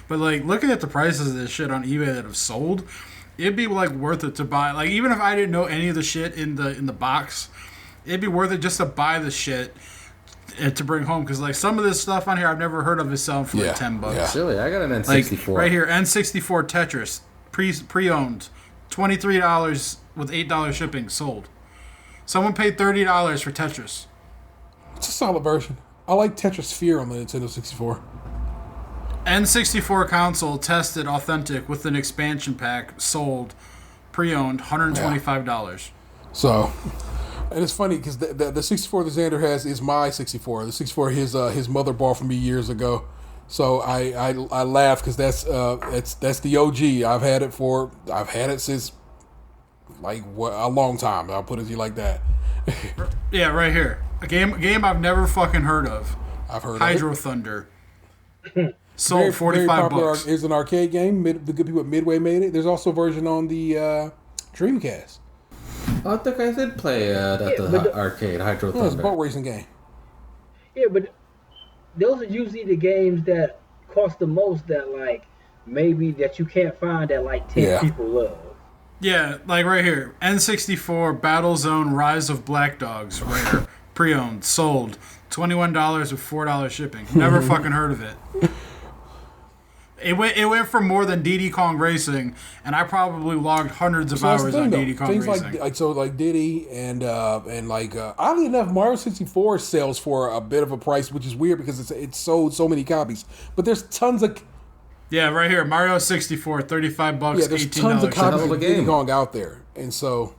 But, like, looking at the prices of this shit on eBay that have sold, it'd be, like, worth it to buy. Like, even if I didn't know any of the shit in the box, it'd be worth it just to buy the shit to bring home because like some of this stuff on here I've never heard of is selling for like $10. Yeah. Silly, I got an Like N64. right here, N64 Tetris, pre-owned, $23 with $8 shipping, sold. Someone paid $30 for Tetris. It's a solid version. I like Tetris Sphere on the Nintendo 64. N64 console tested authentic with an expansion pack, sold, pre-owned, $125. So, and it's funny because the 64 that Xander has is my 64. The 64 his mother bought for me years ago. So I laugh because that's the OG. I've had it since like a long time. I'll put it to you like that. Yeah, right here. A game I've never fucking heard of. I've heard Hydro of it. Thunder. Sold $45. Popular. It's an arcade game. The good people at Midway made it. There's also a version on the Dreamcast. I think I did play at the arcade, Hydro It's a Thunder. boat racing game. Yeah, but those are usually the games that cost the most that like maybe that you can't find that like 10 people love. Yeah, like right here. N64 Battlezone Rise of Black Dogs. Rare. Pre-owned. Sold. $21 with $4 shipping. Never fucking heard of it. It went for more than Diddy Kong Racing, and I probably logged hundreds of hours on Diddy Kong Things Racing. like Diddy and oddly enough, Mario 64 sells for a bit of a price, which is weird because it's sold so many copies. But there's tons of Yeah, right here, Mario 64, $35, yeah, there's $18. tons of copies Hell of of a Diddy game. Kong out there, and so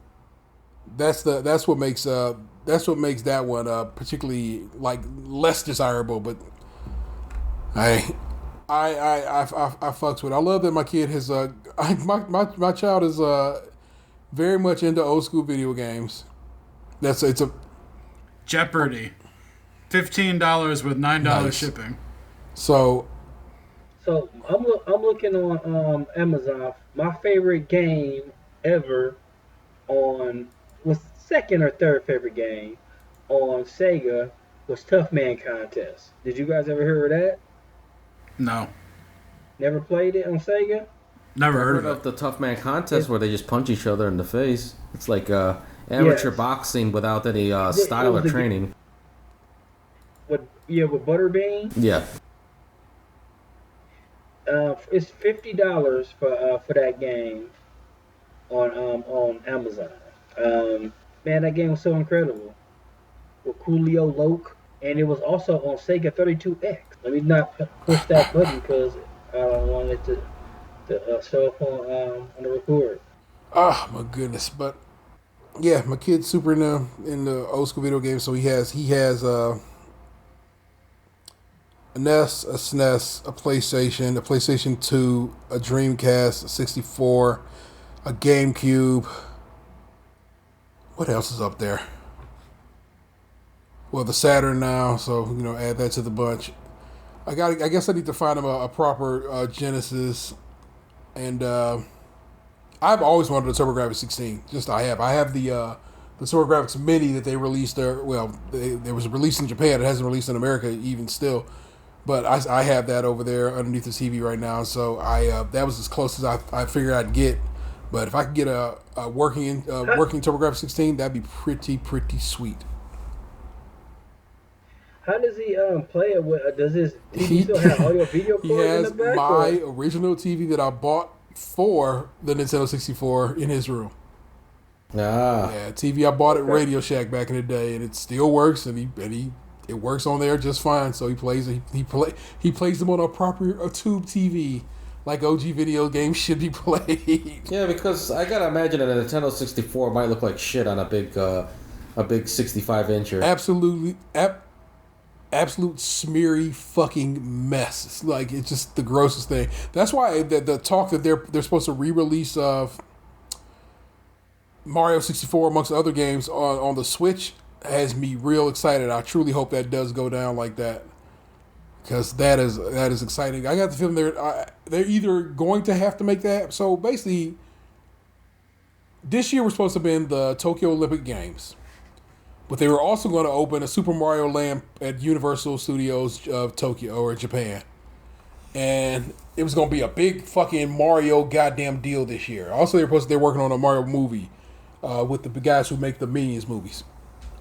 that's what makes that one particularly like less desirable. But I fucks with it. I love that my kid has my child is very much into old school video games. It's a Jeopardy, $15 with $9 Nice. shipping. so So I'm looking on Amazon. My favorite game ever was second or third favorite game on Sega was Tough Man Contest. Did you guys ever hear of that? No, Never played it on Sega? never I heard heard of of it. the Tough Man contest where they just punch each other in the face. It's like amateur Yes. boxing without any style it or was a- training. With Butterbean. Yeah. It's $50 for that game on Amazon. Man, that game was so incredible. With Coolio Loke, and it was also on Sega 32X. Let me not push that button because I don't want it to show up on the record. oh my goodness. But yeah, my kid's super into old school video games. So he has a NES, a SNES, a PlayStation 2, a Dreamcast, a 64, a GameCube. What else is up there? Well, the Saturn now, so add that to the bunch. I guess I need to find him a proper Genesis, and I've always wanted a TurboGrafx 16. I have the TurboGrafx Mini that they released there. Well, it was released in Japan. It hasn't released in America even still. But I have that over there underneath the TV right now. So that was as close as I figured I'd get. But if I could get a working TurboGrafx 16, that'd be pretty sweet. How does he play it? Does his TV still have audio video He port in has the back? my or- original TV that I bought for the Nintendo 64 in his room. Ah. Yeah, TV I bought at Radio Shack back in the day, and it still works, and it works on there just fine. So he plays them on a proper tube TV, like OG video games should be played. Yeah, because I gotta imagine that a Nintendo 64 might look like shit on a big 65-incher. Absolutely, absolute smeary fucking mess. It's like it's just the grossest thing. That's why the talk that they're supposed to re-release of Mario 64 amongst other games on the Switch has me real excited. I truly hope that does go down like that, because that is exciting. I got the feeling they're either going to have to make that. So basically, this year was supposed to have been the Tokyo Olympic Games, but they were also going to open a Super Mario Land at Universal Studios of Tokyo or Japan, and it was going to be a big fucking Mario goddamn deal this year. Also, they're working on a Mario movie with the guys who make the Minions movies.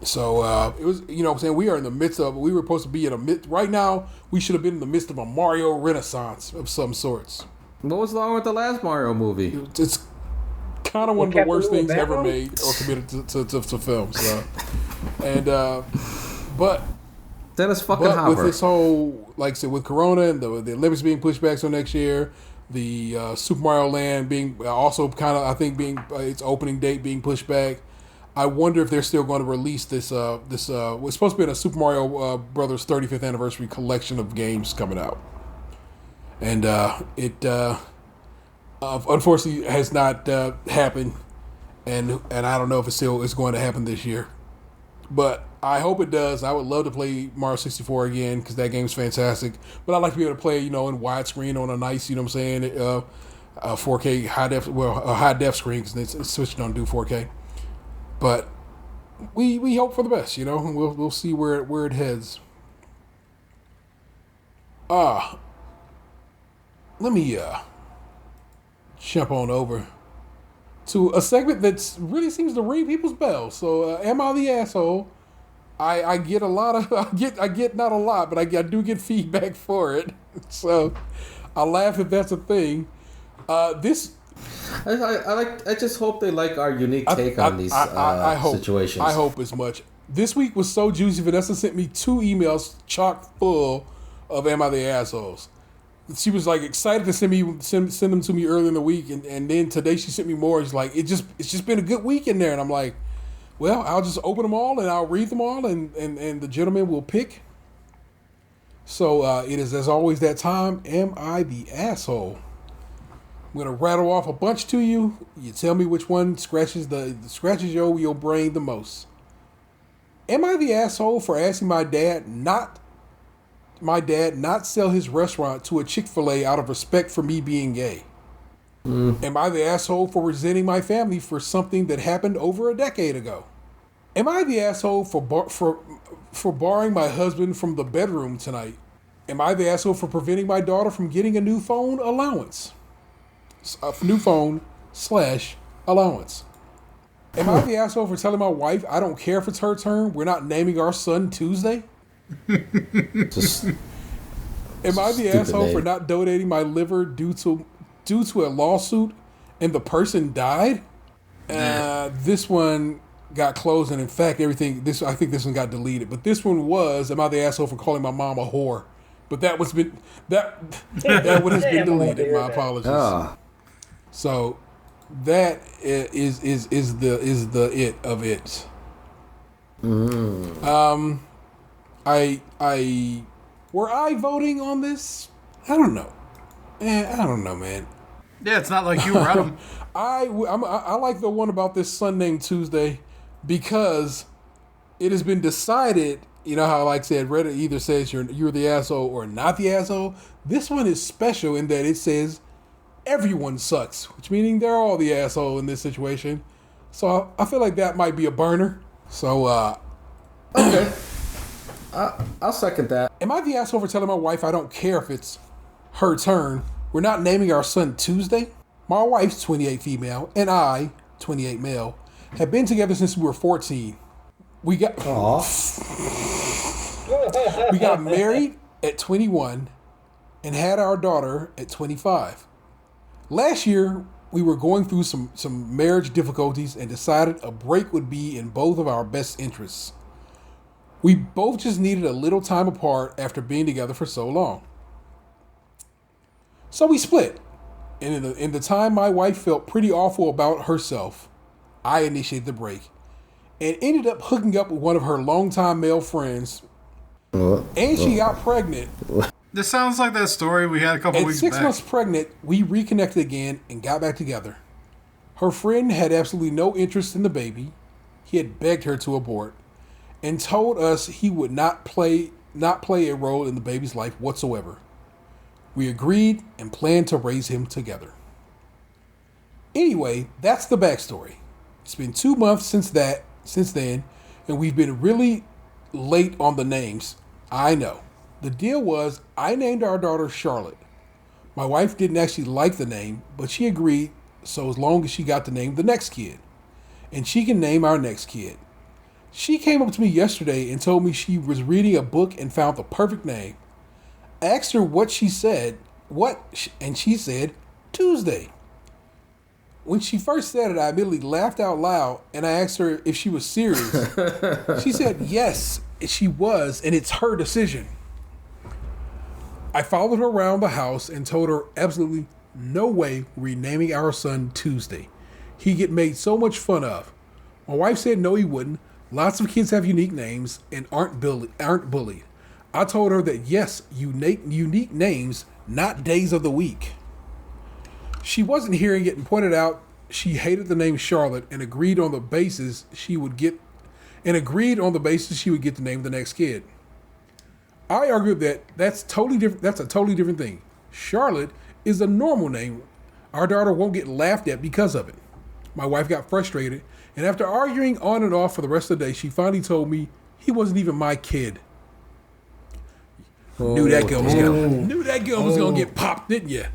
So it was, you know what I'm saying, we are in the midst of, we were supposed to be right now, we should have been in the midst of a Mario renaissance of some sorts. What was wrong with the last Mario movie? It's kind of one of the worst things ever made or committed to film. So, and but Dennis fucking Hopper. With this whole, like I said, with Corona and the Olympics being pushed back till next year, the Super Mario Land being also kind of, I think, being its opening date being pushed back. I wonder if they're still going to release this. It's supposed to be a Super Mario Brothers 35th anniversary collection of games coming out, and it unfortunately has not happened, and I don't know if it's going to happen this year, but I hope it does. I would love to play Mario 64 again because that game's fantastic. But I'd like to be able to play, in widescreen on a nice, 4K high def screen because Switch don't do 4K. But we hope for the best, and we'll see where it heads. Let me jump on over to a segment that really seems to ring people's bells. So, am I the asshole? I get a lot of I get not a lot, but I do get feedback for it. So I laugh if that's a thing. I just hope they like our unique take on these situations. I hope as much. This week was so juicy. Vanessa sent me 2 emails chock full of "Am I the Assholes?" She was like excited to send them to me earlier in the week, and then today she sent me more. She's like, it's just been a good week in there, and I'm like, well, I'll just open them all and I'll read them all, and the gentleman will pick. So it is, as always, that time. Am I the asshole? I'm gonna rattle off a bunch to you. You tell me which one scratches your brain the most. Am I the asshole for asking my dad not sell his restaurant to a Chick-fil-A out of respect for me being gay? Am I the asshole for resenting my family for something that happened over a decade ago? Am I the asshole for barring my husband from the bedroom tonight? Am I the asshole for preventing my daughter from getting a new phone allowance? A new phone / allowance. Am I the asshole for telling my wife I don't care if it's her turn? We're not naming our son Tuesday? Am I the asshole for not donating my liver due to a lawsuit and the person died? This one got closed, and in fact, I think this one got deleted. But this one was, am I the asshole for calling my mom a whore? But that one has been deleted. My apologies. So that is the it of it. Were I voting on this? I don't know. I don't know, man. Yeah, it's not like you were Adam. I like the one about this son named Tuesday because it has been decided. You know how, like I said, Reddit either says you're the asshole or not the asshole. This one is special in that it says everyone sucks, which meaning they're all the asshole in this situation. So I feel like that might be a burner. So okay. I'll second that. Am I the asshole for telling my wife I don't care if it's her turn? We're not naming our son Tuesday? My wife's 28 female and I, 28 male, have been together since we were 14. We got married at 21 and had our daughter at 25. Last year, we were going through some marriage difficulties and decided a break would be in both of our best interests. We both just needed a little time apart after being together for so long. So we split. And in the time my wife felt pretty awful about herself, I initiated the break and ended up hooking up with one of her longtime male friends. And she got pregnant. This sounds like that story we had a couple weeks back. At 6 months pregnant, we reconnected again and got back together. Her friend had absolutely no interest in the baby. He had begged her to abort and told us he would not play a role in the baby's life whatsoever. We agreed and planned to raise him together. Anyway, that's the backstory. It's been 2 months since then, and we've been really late on the names. I know. The deal was, I named our daughter Charlotte. My wife didn't actually like the name, but she agreed, so as long as she got to name the next kid. And she can name our next kid. She came up to me yesterday and told me she was reading a book and found the perfect name. I asked her what she said, and she said Tuesday. When she first said it, I immediately laughed out loud and I asked her if she was serious. She said yes, she was, and it's her decision. I followed her around the house and told her absolutely no way we're naming our son Tuesday. He'd get made so much fun of. My wife said no, he wouldn't. Lots of kids have unique names and aren't bullied. I told her that yes, unique names, not days of the week. She wasn't hearing it and pointed out she hated the name Charlotte and agreed on the basis she would get the name of the next kid. I argued that that's a totally different thing. Charlotte is a normal name. Our daughter won't get laughed at because of it. My wife got frustrated, and after arguing on and off for the rest of the day, she finally told me he wasn't even my kid. Knew that girl was gonna get popped, didn't you?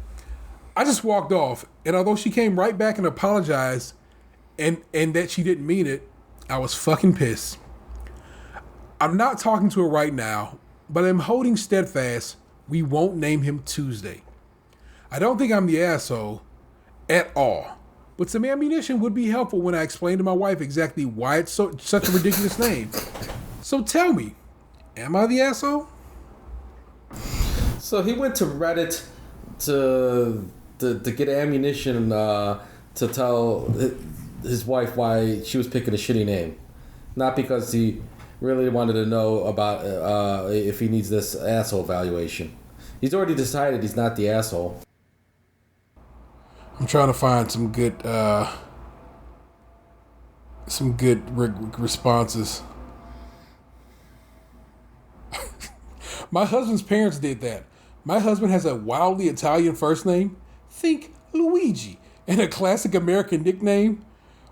I just walked off, and although she came right back and apologized, and that she didn't mean it, I was fucking pissed. I'm not talking to her right now, but I'm holding steadfast. We won't name him Tuesday. I don't think I'm the asshole at all, but some ammunition would be helpful when I explain to my wife exactly why it's such a ridiculous name. So tell me, am I the asshole? So he went to Reddit to get ammunition to tell his wife why she was picking a shitty name, not because he really wanted to know about if he needs this asshole evaluation. He's already decided he's not the asshole. I'm trying to find some good responses. My husband's parents did that. My husband has a wildly Italian first name, think Luigi, and a classic American nickname,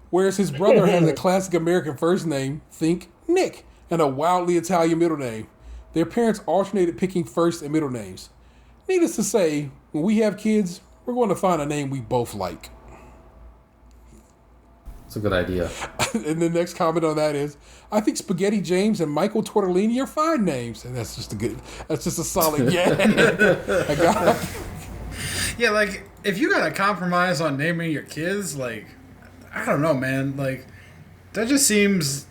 whereas his brother has a classic American first name, think Nick, and a wildly Italian middle name. Their parents alternated picking first and middle names. Needless to say, when we have kids, we're going to find a name we both like. It's a good idea. And the next comment on that is, I think Spaghetti James and Michael Tortellini are fine names. And that's just a solid yeah. I got it. Yeah, like, if you gotta compromise on naming your kids, like, I don't know, man. Like, that just seems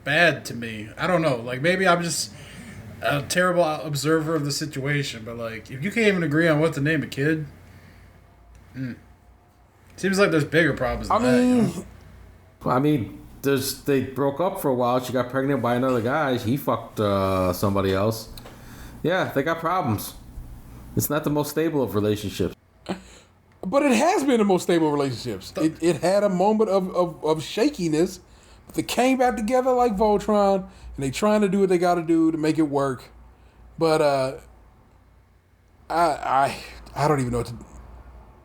bad to me. I don't know. Like, maybe I'm just a terrible observer of the situation, but, like, if you can't even agree on what to name a kid, seems like there's bigger problems than that. You know? I mean, they broke up for a while. She got pregnant by another guy. He fucked somebody else. Yeah, they got problems. It's not the most stable of relationships. But it has been the most stable relationships. It had a moment of shakiness, but they came back together like Voltron, and they trying to do what they got to do to make it work. But I don't even know what to do.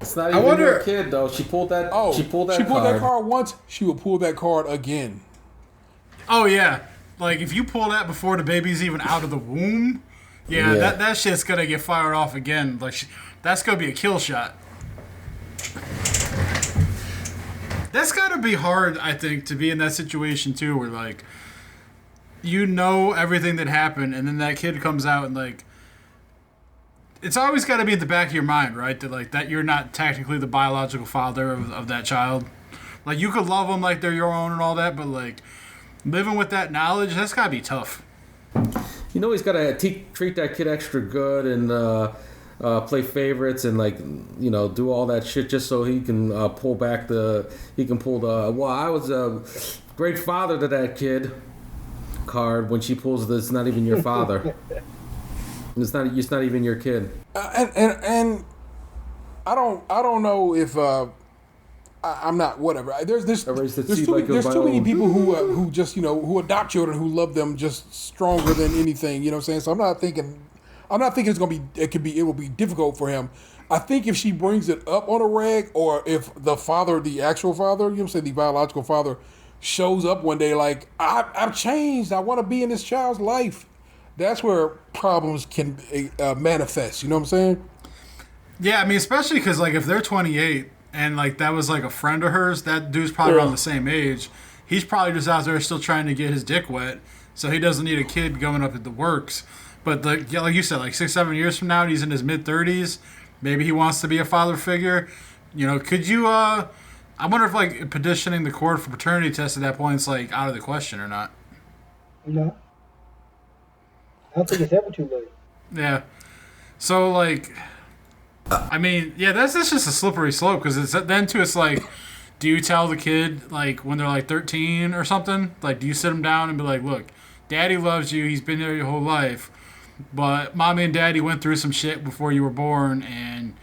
It's not even your kid, though. She pulled that. She pulled that card once. She will pull that card again. Oh yeah, like if you pull that before the baby's even out of the womb, yeah. that shit's gonna get fired off again. Like that's gonna be a kill shot. That's gotta be hard, I think, to be in that situation too, where like you know everything that happened, and then that kid comes out and like. It's always got to be at the back of your mind, right? That you're not technically the biological father of that child. Like, you could love them like they're your own and all that, but, like, living with that knowledge, that's got to be tough. You know he's got to treat that kid extra good and play favorites and, like, you know, do all that shit just so he can pull the, well, I was a great father to that kid card when she pulls the, it's not even your father. It's not even your kid. And I don't know if I'm not whatever. There's too many people who just who adopt children who love them just stronger than anything. You know what I'm saying? So I'm not thinking it will be difficult for him. I think if she brings it up on a reg, or if the actual father, the biological father, shows up one day like I've changed. I want to be in this child's life. That's where problems can manifest. You know what I'm saying? Yeah, I mean, especially because, like, if they're 28 and, like, that was, like, a friend of hers, that dude's probably around the same age, he's probably just out there still trying to get his dick wet, so he doesn't need a kid going up at the works. But like you said, like 6-7 years from now, and he's in his mid-30s. Maybe he wants to be a father figure. Could you? I wonder if like petitioning the court for paternity tests at that point is like out of the question or not. No, I don't think it's ever too late. Yeah. So like, I mean, yeah, that's just a slippery slope because it's like, do you tell the kid like when they're like 13 or something? Like, do you sit them down and be like, look, Daddy loves you. He's been there your whole life. But Mommy and Daddy went through some shit before you were born, and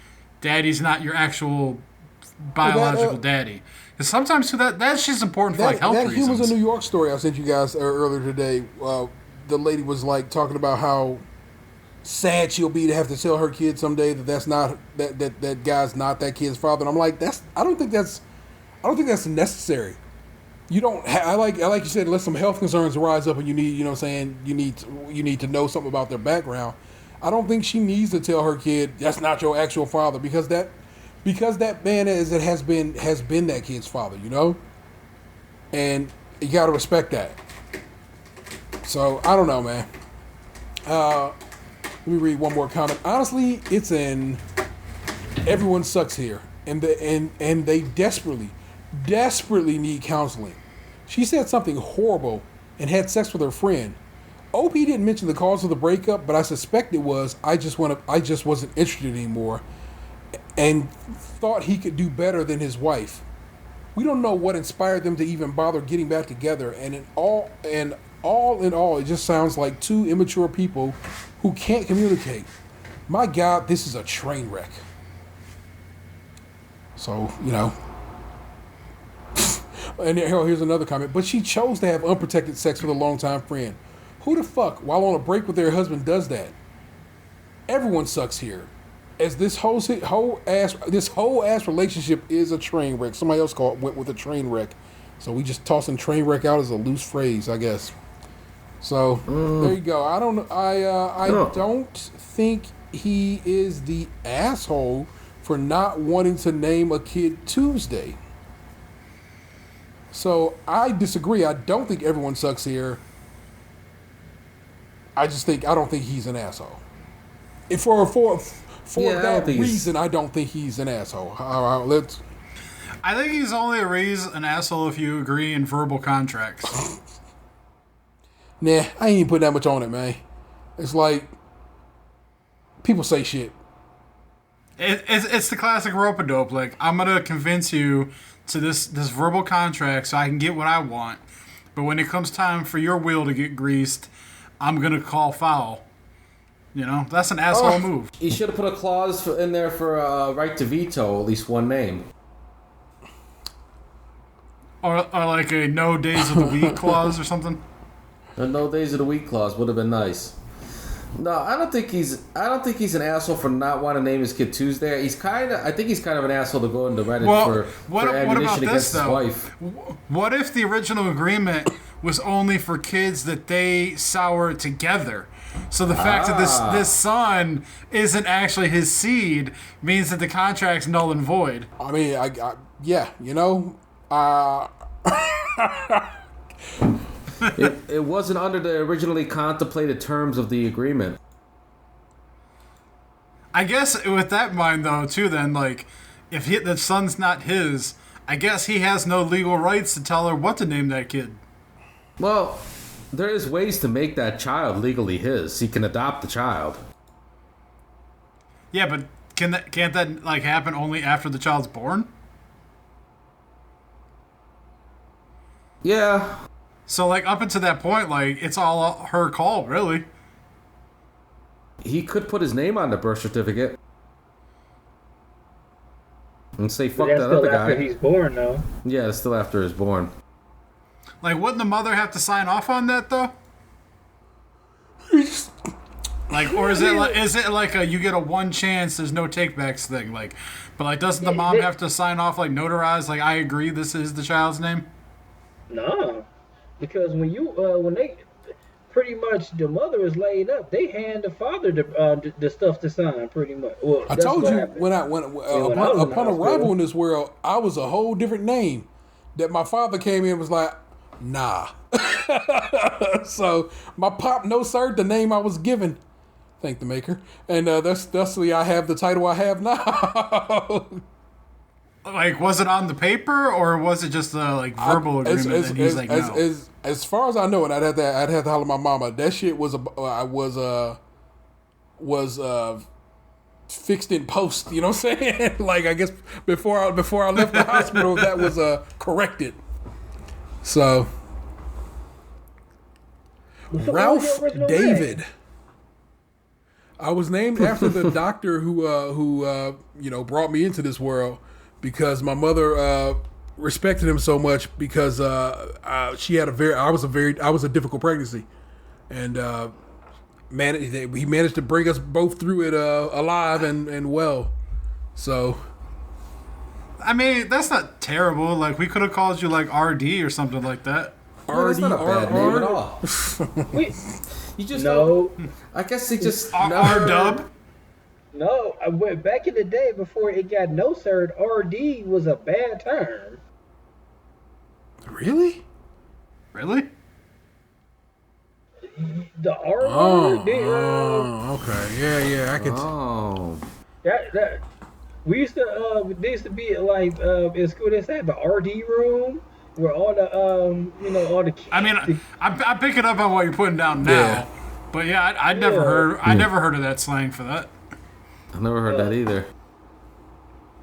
Daddy's not your actual biological daddy. Because sometimes that's just important for like health reasons. That was a New York story I sent you guys earlier today. The lady was like talking about how sad she'll be to have to tell her kid someday that guy's not that kid's father. And I'm like, I don't think that's necessary. You don't like you said, let some health concerns rise up and you need, you need to know something about their background. I don't think she needs to tell her kid that's not your actual father because that man has been that kid's father, and you got to respect that. So I don't know, man. Let me read one more comment. Honestly, it's everyone sucks here, and they desperately need counseling. She said something horrible and had sex with her friend. OP didn't mention the cause of the breakup, but I suspect it was I just wasn't interested anymore and thought he could do better than his wife. We don't know what inspired them to even bother getting back together, and all in all, it just sounds like two immature people who can't communicate. My God, this is a train wreck. So, and here's another comment. But she chose to have unprotected sex with a longtime friend. Who the fuck, while on a break with their husband, does that? Everyone sucks here. As this whole ass relationship is a train wreck. Somebody else went with a train wreck. So we just tossing train wreck out as a loose phrase, I guess. So there you go. I don't think he is the asshole for not wanting to name a kid Tuesday. So I disagree. I don't think everyone sucks here. I don't think he's an asshole. And for that reason, I don't think he's an asshole. All right, I think he's only an asshole if you agree in verbal contracts. Nah, I ain't even putting that much on it, man. It's like people say shit. It's the classic rope-a-dope. Like, I'm gonna convince you to this verbal contract so I can get what I want. But when it comes time for your wheel to get greased, I'm gonna call foul. That's an asshole move. You should have put a clause in there for right to veto at least one name. Or like a no days of the week clause or something. A no days of the week clause would have been nice. No, I don't think he's an asshole for not wanting to name his kid Tuesday. I think he's kind of an asshole to go into Reddit for ammunition against his wife. What if the original agreement was only for kids that they sour together? So the fact that this son isn't actually his seed means that the contract's null and void. I mean, It wasn't under the originally contemplated terms of the agreement. I guess with that in mind, though, too, then, like, if the son's not his, I guess he has no legal rights to tell her what to name that kid. Well, there is ways to make that child legally his. He can adopt the child. Yeah, but can't that like happen only after the child's born? Yeah. So, like, up until that point, like, it's all her call, really. He could put his name on the birth certificate and say, fuck that other guy. After he's born, though. Yeah, it's still after he's born. Like, wouldn't the mother have to sign off on that, though? Like, or is it like a you get a one chance, there's no takebacks thing? Like, but like, doesn't the mom have to sign off, like, notarize, like, I agree, this is the child's name? No. Because when they pretty much the mother is laid up, they hand the father the stuff to sign pretty much. Well, I told you upon arrival in this world, I was a whole different name. That my father came in and was like, Nah. So my pop, no sir, the name I was given. Thank the maker. And thusly I have the title I have now. Like, was it on the paper or was it just a verbal agreement that he's no? As far as I know, and I'd have to holler at my mama. That shit was fixed in post. You know what I'm saying? Like, I guess before I left the hospital, that was corrected. So Ralph David. I was named after the doctor who brought me into this world, because my mother respected him so much because she had I was a difficult pregnancy, and he managed to bring us both through it alive and well. So, I mean, that's not terrible. Like, we could have called you like RD or something like that. No, that's not a bad name at all. You just I guess he just R-Dub. No, I went back in the day before it got no sir. RD was a bad term. Really? Really? The R word. Okay. Yeah. I can. Oh. That we used to there used to be like in school they had the RD room where all the all the kids. I mean, I'm picking up on what you're putting down now, Yeah. but yeah, I never heard of that slang for that. I never heard that either.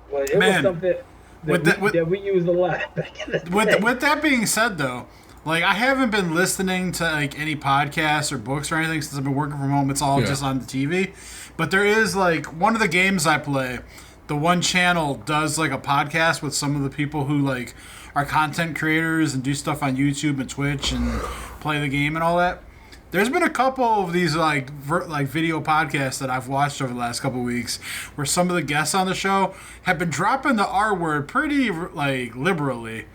Well, it was something that we used a lot back in the day. With that being said, though, like, I haven't been listening to like any podcasts or books or anything since I've been working from home. It's all just on the TV. But there is like one of the games I play. The one channel does like a podcast with some of the people who like are content creators and do stuff on YouTube and Twitch and play the game and all that. There's been a couple of these like video podcasts that I've watched over the last couple of weeks where some of the guests on the show have been dropping the R word pretty like liberally.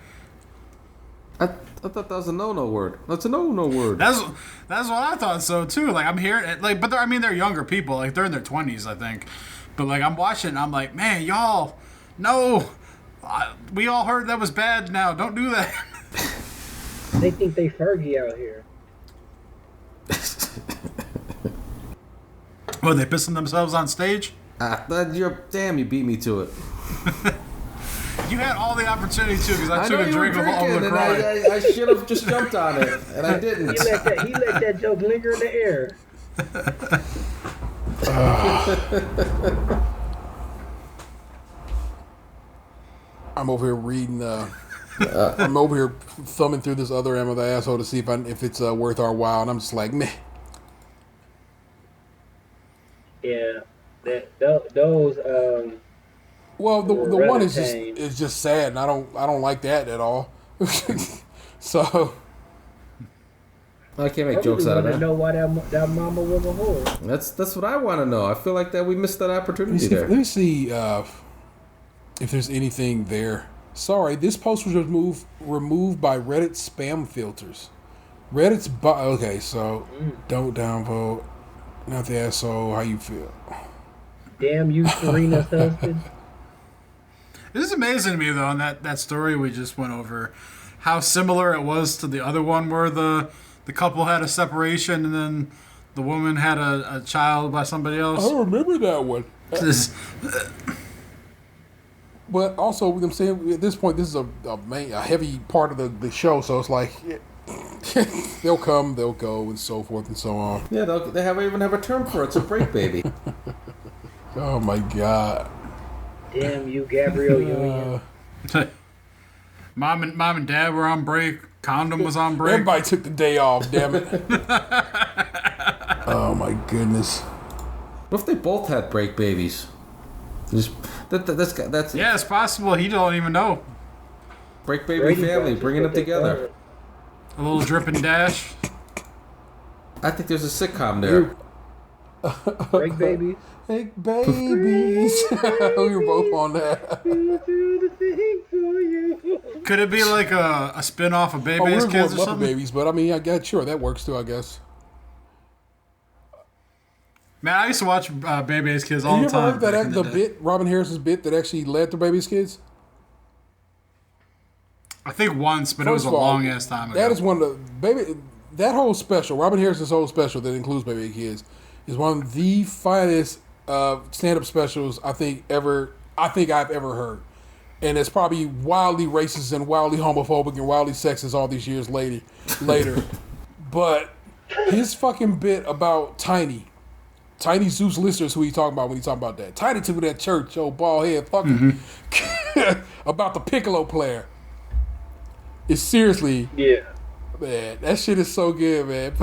I thought that was a no-no word. That's a no-no word. That's what I thought so too. Like, I'm hearing it, like, but they're younger people. Like, they're in their 20s, I think. But like, I'm watching, and I'm like, man, y'all, no, we all heard that was bad. Now, don't do that. They think they Fergie out here. What, they pissing themselves on stage? You beat me to it. You had all the opportunity to, because I took a you drink were of drinking, LaCroix. and I should have just jumped on it, and I didn't. He let that joke linger in the air. I'm over here reading. I'm over here thumbing through this other end of the asshole to see if it's worth our while, and I'm just like, meh. Yeah, those. Well, the one is just sad, and I don't like that at all. So I can't make jokes out of that. I know why that mama was a whore. That's what I want to know. I feel like that we missed that opportunity there. Let me see if there's anything there. Sorry, this post was removed by Reddit spam filters. Reddit's okay, so don't downvote. Not the asshole. How you feel? Damn you, Serena's husband. This is amazing to me, though, on that story we just went over, how similar it was to the other one where the couple had a separation and then the woman had a child by somebody else. I remember that one. But also, I'm saying at this point, this is a heavy part of the show, so it's like they'll come, they'll go, and so forth and so on. Yeah, they even have a term for it. It's a break baby. Oh my God! Damn you, Gabrielle Union. Mom and Dad were on break. Condom was on break. Everybody took the day off. Damn it! Oh my goodness! What if they both had break babies? That's yeah, it's possible. He don't even know. Break baby family, bringing them together. A little drip and dash. I think there's a sitcom there. Break babies. Hey, babies. We were both on that. Could it be like a spin-off of Baby's Kids or something? Babies, but I mean, I guess sure that works too. I guess. Man, I used to watch Baby's Kids all the time. You ever heard the bit, Robin Harris's bit that actually led to Baby's Kids? I think once, but it was First a of all, long ass time ago. That is one of the baby. That whole special, Robin Harris's whole special that includes Baby Kids, is one of the finest stand-up specials I think I've ever heard, and it's probably wildly racist and wildly homophobic and wildly sexist all these years later. But his fucking bit about Tiny Zeus Lister's who he talking about when he talking about that. Tiny took me to that church, old bald head fucking about the piccolo player. It's seriously, man, that shit is so good, man.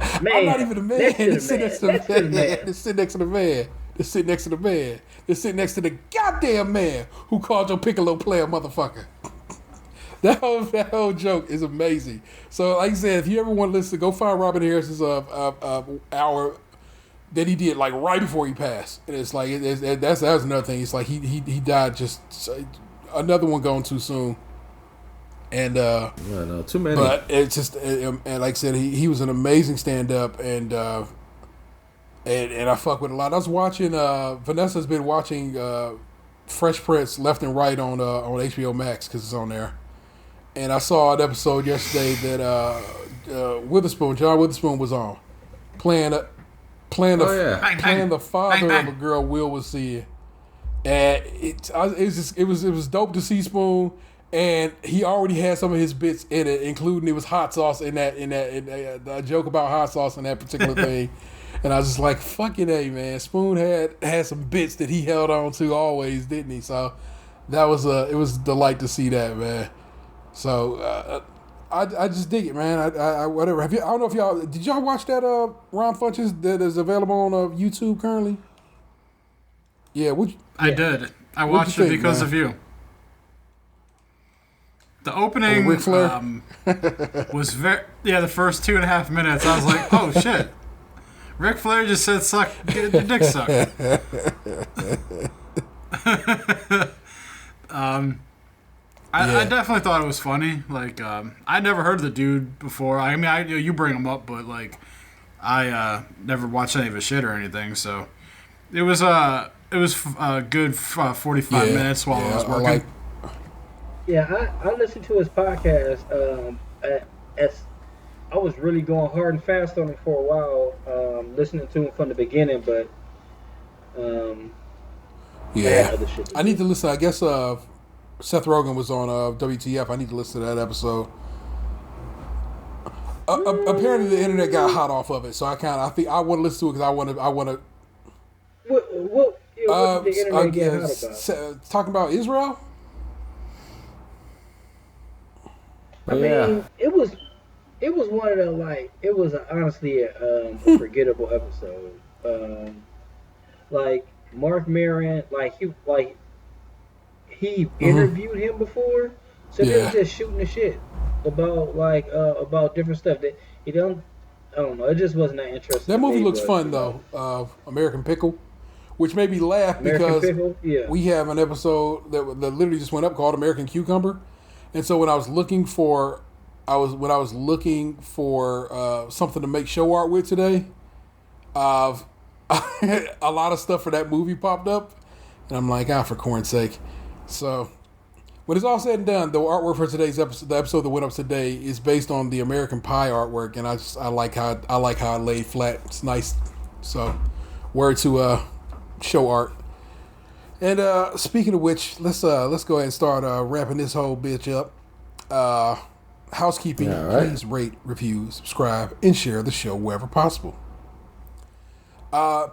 I'm not even a man. It's sitting next to the man. It's sitting next to the man. It's sitting next to the man. It's sitting next to the goddamn man who called your piccolo player motherfucker. That whole joke is amazing. So, like I said, if you ever want to listen, go find Robin Harris's hour that he did like right before he passed. And it's like that's another thing. It's like he died just another one gone too soon. And no, too many. But it's just and like I said, he was an amazing stand up and I fuck with a lot. I was watching Vanessa's been watching Fresh Prince left and right on HBO Max because it's on there. And I saw an episode yesterday that John Witherspoon was on playing the father of a girl Will was seeing, and it was dope to see Spoon. And he already had some of his bits in it, including it was hot sauce in a joke about hot sauce in that particular thing. And I was just like, fucking A, man. Spoon had some bits that he held on to always, didn't he? So that was it was a delight to see that, man. So I just dig it, man. I whatever. I don't know if did y'all watch that Ron Funches that is available on YouTube currently? Yeah, I did. I watched it because of you. The opening Ric Flair? was the first 2.5 minutes. I was like, oh shit. Ric Flair just said get the dick sucked. I definitely thought it was funny. Like, I never heard of the dude before. I mean, you bring him up, but like, I never watched any of his shit or anything. So it was a good 45 minutes while I was working. I listened to his podcast. As I was really going hard and fast on him for a while, listening to him from the beginning, but other shit I need to listen. I guess Seth Rogen was on WTF. I need to listen to that episode. Apparently, the internet got hot off of it, so I think I want to listen to it because I want to. What did the internet get hot about? Talking about Israel. I mean, it was one of the it was honestly a forgettable episode. Like Mark Maron, he interviewed him before, so they were just shooting the shit about different stuff that I don't know. It just wasn't that interesting. That movie looks fun though. American Pickle, which made me laugh because we have an episode that literally just went up called American Cucumber. And so when I was looking for, something to make show art with today, a lot of stuff for that movie popped up, and I'm like, for corn's sake. So when it's all said and done, the artwork for today's episode, the episode that went up today, is based on the American Pie artwork, and I like how it laid flat. It's nice. So word to show art. And speaking of which, let's go ahead and start wrapping this whole bitch up. Housekeeping, please rate, review, subscribe, and share the show wherever possible.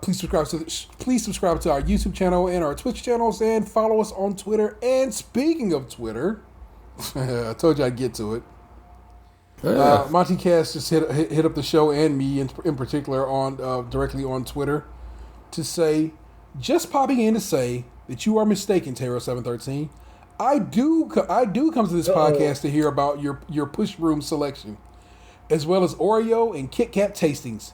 Please subscribe to our YouTube channel and our Twitch channels, and follow us on Twitter. And speaking of Twitter, I told you I'd get to it. Monty Cass just hit up the show and me in particular on directly on Twitter to say, just popping in to say that you are mistaken, Taro713. I do come to this podcast to hear about your push room selection, as well as Oreo and Kit Kat tastings.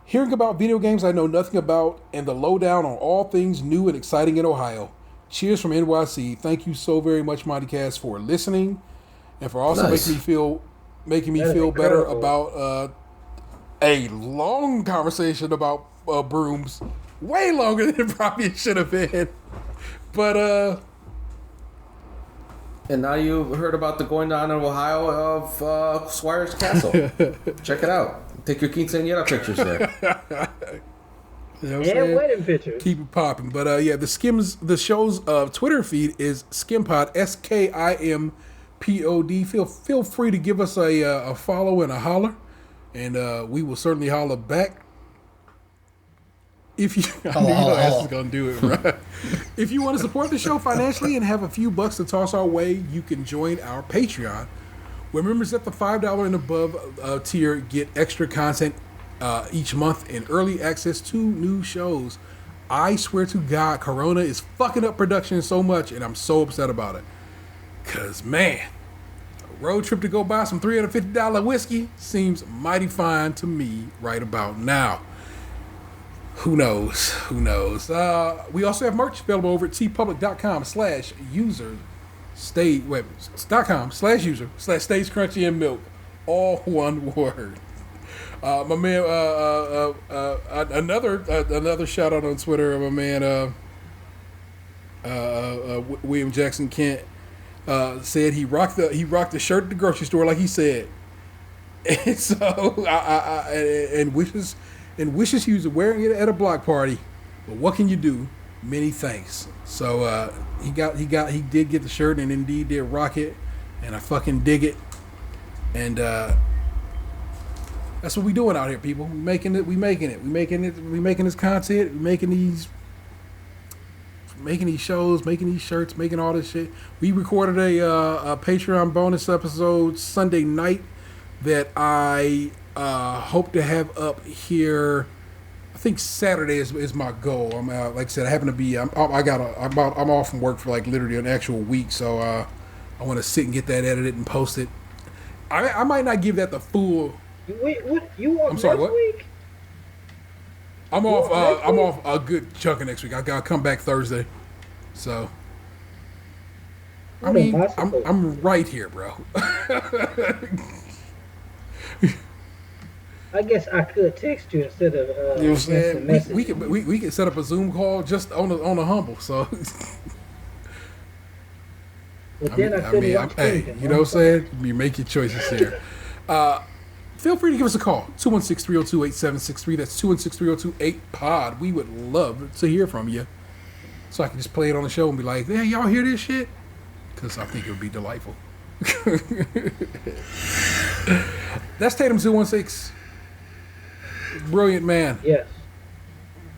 Hearing about video games I know nothing about, and the lowdown on all things new and exciting in Ohio. Cheers from NYC. Thank you so very much, Monty Cass, for listening, and for also making me feel better about a long conversation about brooms. Way longer than it probably should have been. But And now you've heard about the going down in Ohio of Squire's Castle. Check it out. Take your quinceañera pictures there. You know what I'm And saying? wedding pictures. Keep it popping. But the show's Twitter feed is Skimpod, SKIMPOD. Feel free to give us a follow and a holler, and we will certainly holler back. If you, I knew your ass was gonna do it, right? If you want to support the show financially and have a few bucks to toss our way, you can join our Patreon, where members at the $5 and above tier get extra content each month and early access to new shows. I swear to God, Corona is fucking up production so much, and I'm so upset about it. Cause man, a road trip to go buy some $350 whiskey seems mighty fine to me right about now. Who knows? Who knows? We also have merch available over at tpublic.com/user/stays Crunchy and Milk. All one word. My man, another shout out on Twitter of my man, William Jackson Kent, said he rocked the shirt at the grocery store like he said, and so wishes he was wearing it at a block party. But what can you do? Many thanks. So he did get the shirt and indeed did rock it, and I fucking dig it. And that's what we doing out here, people. We making this content. We making these shows, making these shirts, making all this shit. We recorded a Patreon bonus episode Sunday night that I hope to have up here. I think Saturday is my goal. I'm like I said, I happen to be I'm off from work for like literally an actual week, so I want to sit and get that edited and post it. I might not give that the full. Wait, what? You off I'm sorry, next what? week? I'm off a good chunk of next week. I gotta come back Thursday, so I mean I'm right here, bro. I guess I could text you instead of You know what I'm saying? message. We could set up a Zoom call just on the humble. So But then I couldn't watch hey, Kingdom. you know what I'm saying? You make your choices here. Feel free to give us a call. 216-302-8763. That's 216-302-8POD. We would love to hear from you. So I can just play it on the show and be like, hey, y'all hear this shit? Because I think it would be delightful. That's Tatum 216. Brilliant man. Yes.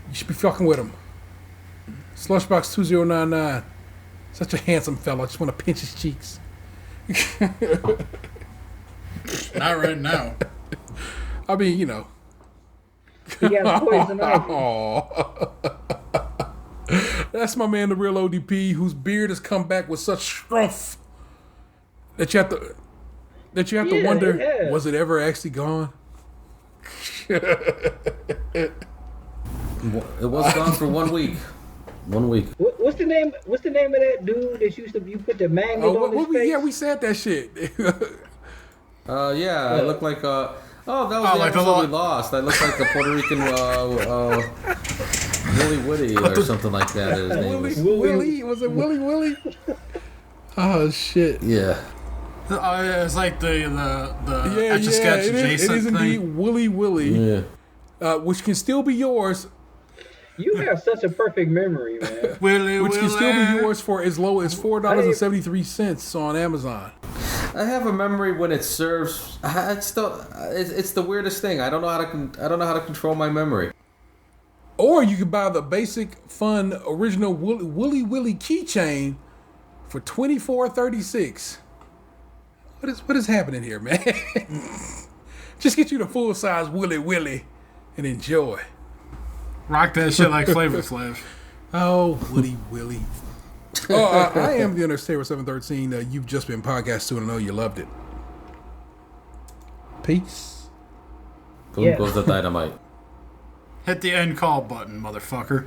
You should be fucking with him. Slushbox 2099. Such a handsome fella. I just want to pinch his cheeks. Not right now. I mean, you know. He got poison ivy. Aww. That's my man, the real ODP, whose beard has come back with such strength that you have to wonder, yeah. was it ever actually gone? It was gone for 1 week. 1 week. What's the name? What's the name of that dude that you put the magnet on his face? We said that shit. I look like that was the like episode we lost. I look like the Puerto Rican Willy Woody or something like that. His name was. Willie? Was it Willie? Oh shit. Yeah. It's like the Etch a It Sketch is adjacent indeed thing. Willie. Yeah. Which can still be yours. You have such a perfect memory, man. Which can still be yours for as low as $4.73 on Amazon. I have a memory when it serves. It's the weirdest thing. I don't know how to control my memory. Or you could buy the basic, fun, original Willy keychain for $24.36. What is happening here, man? Just get you the full size Willy and enjoy. Rock that shit like Flavor Flav. Oh, Willy. I am the Understatement 713. You've just been podcast 2 and I know you loved it. Peace. Boom goes the dynamite. Hit the end call button, motherfucker.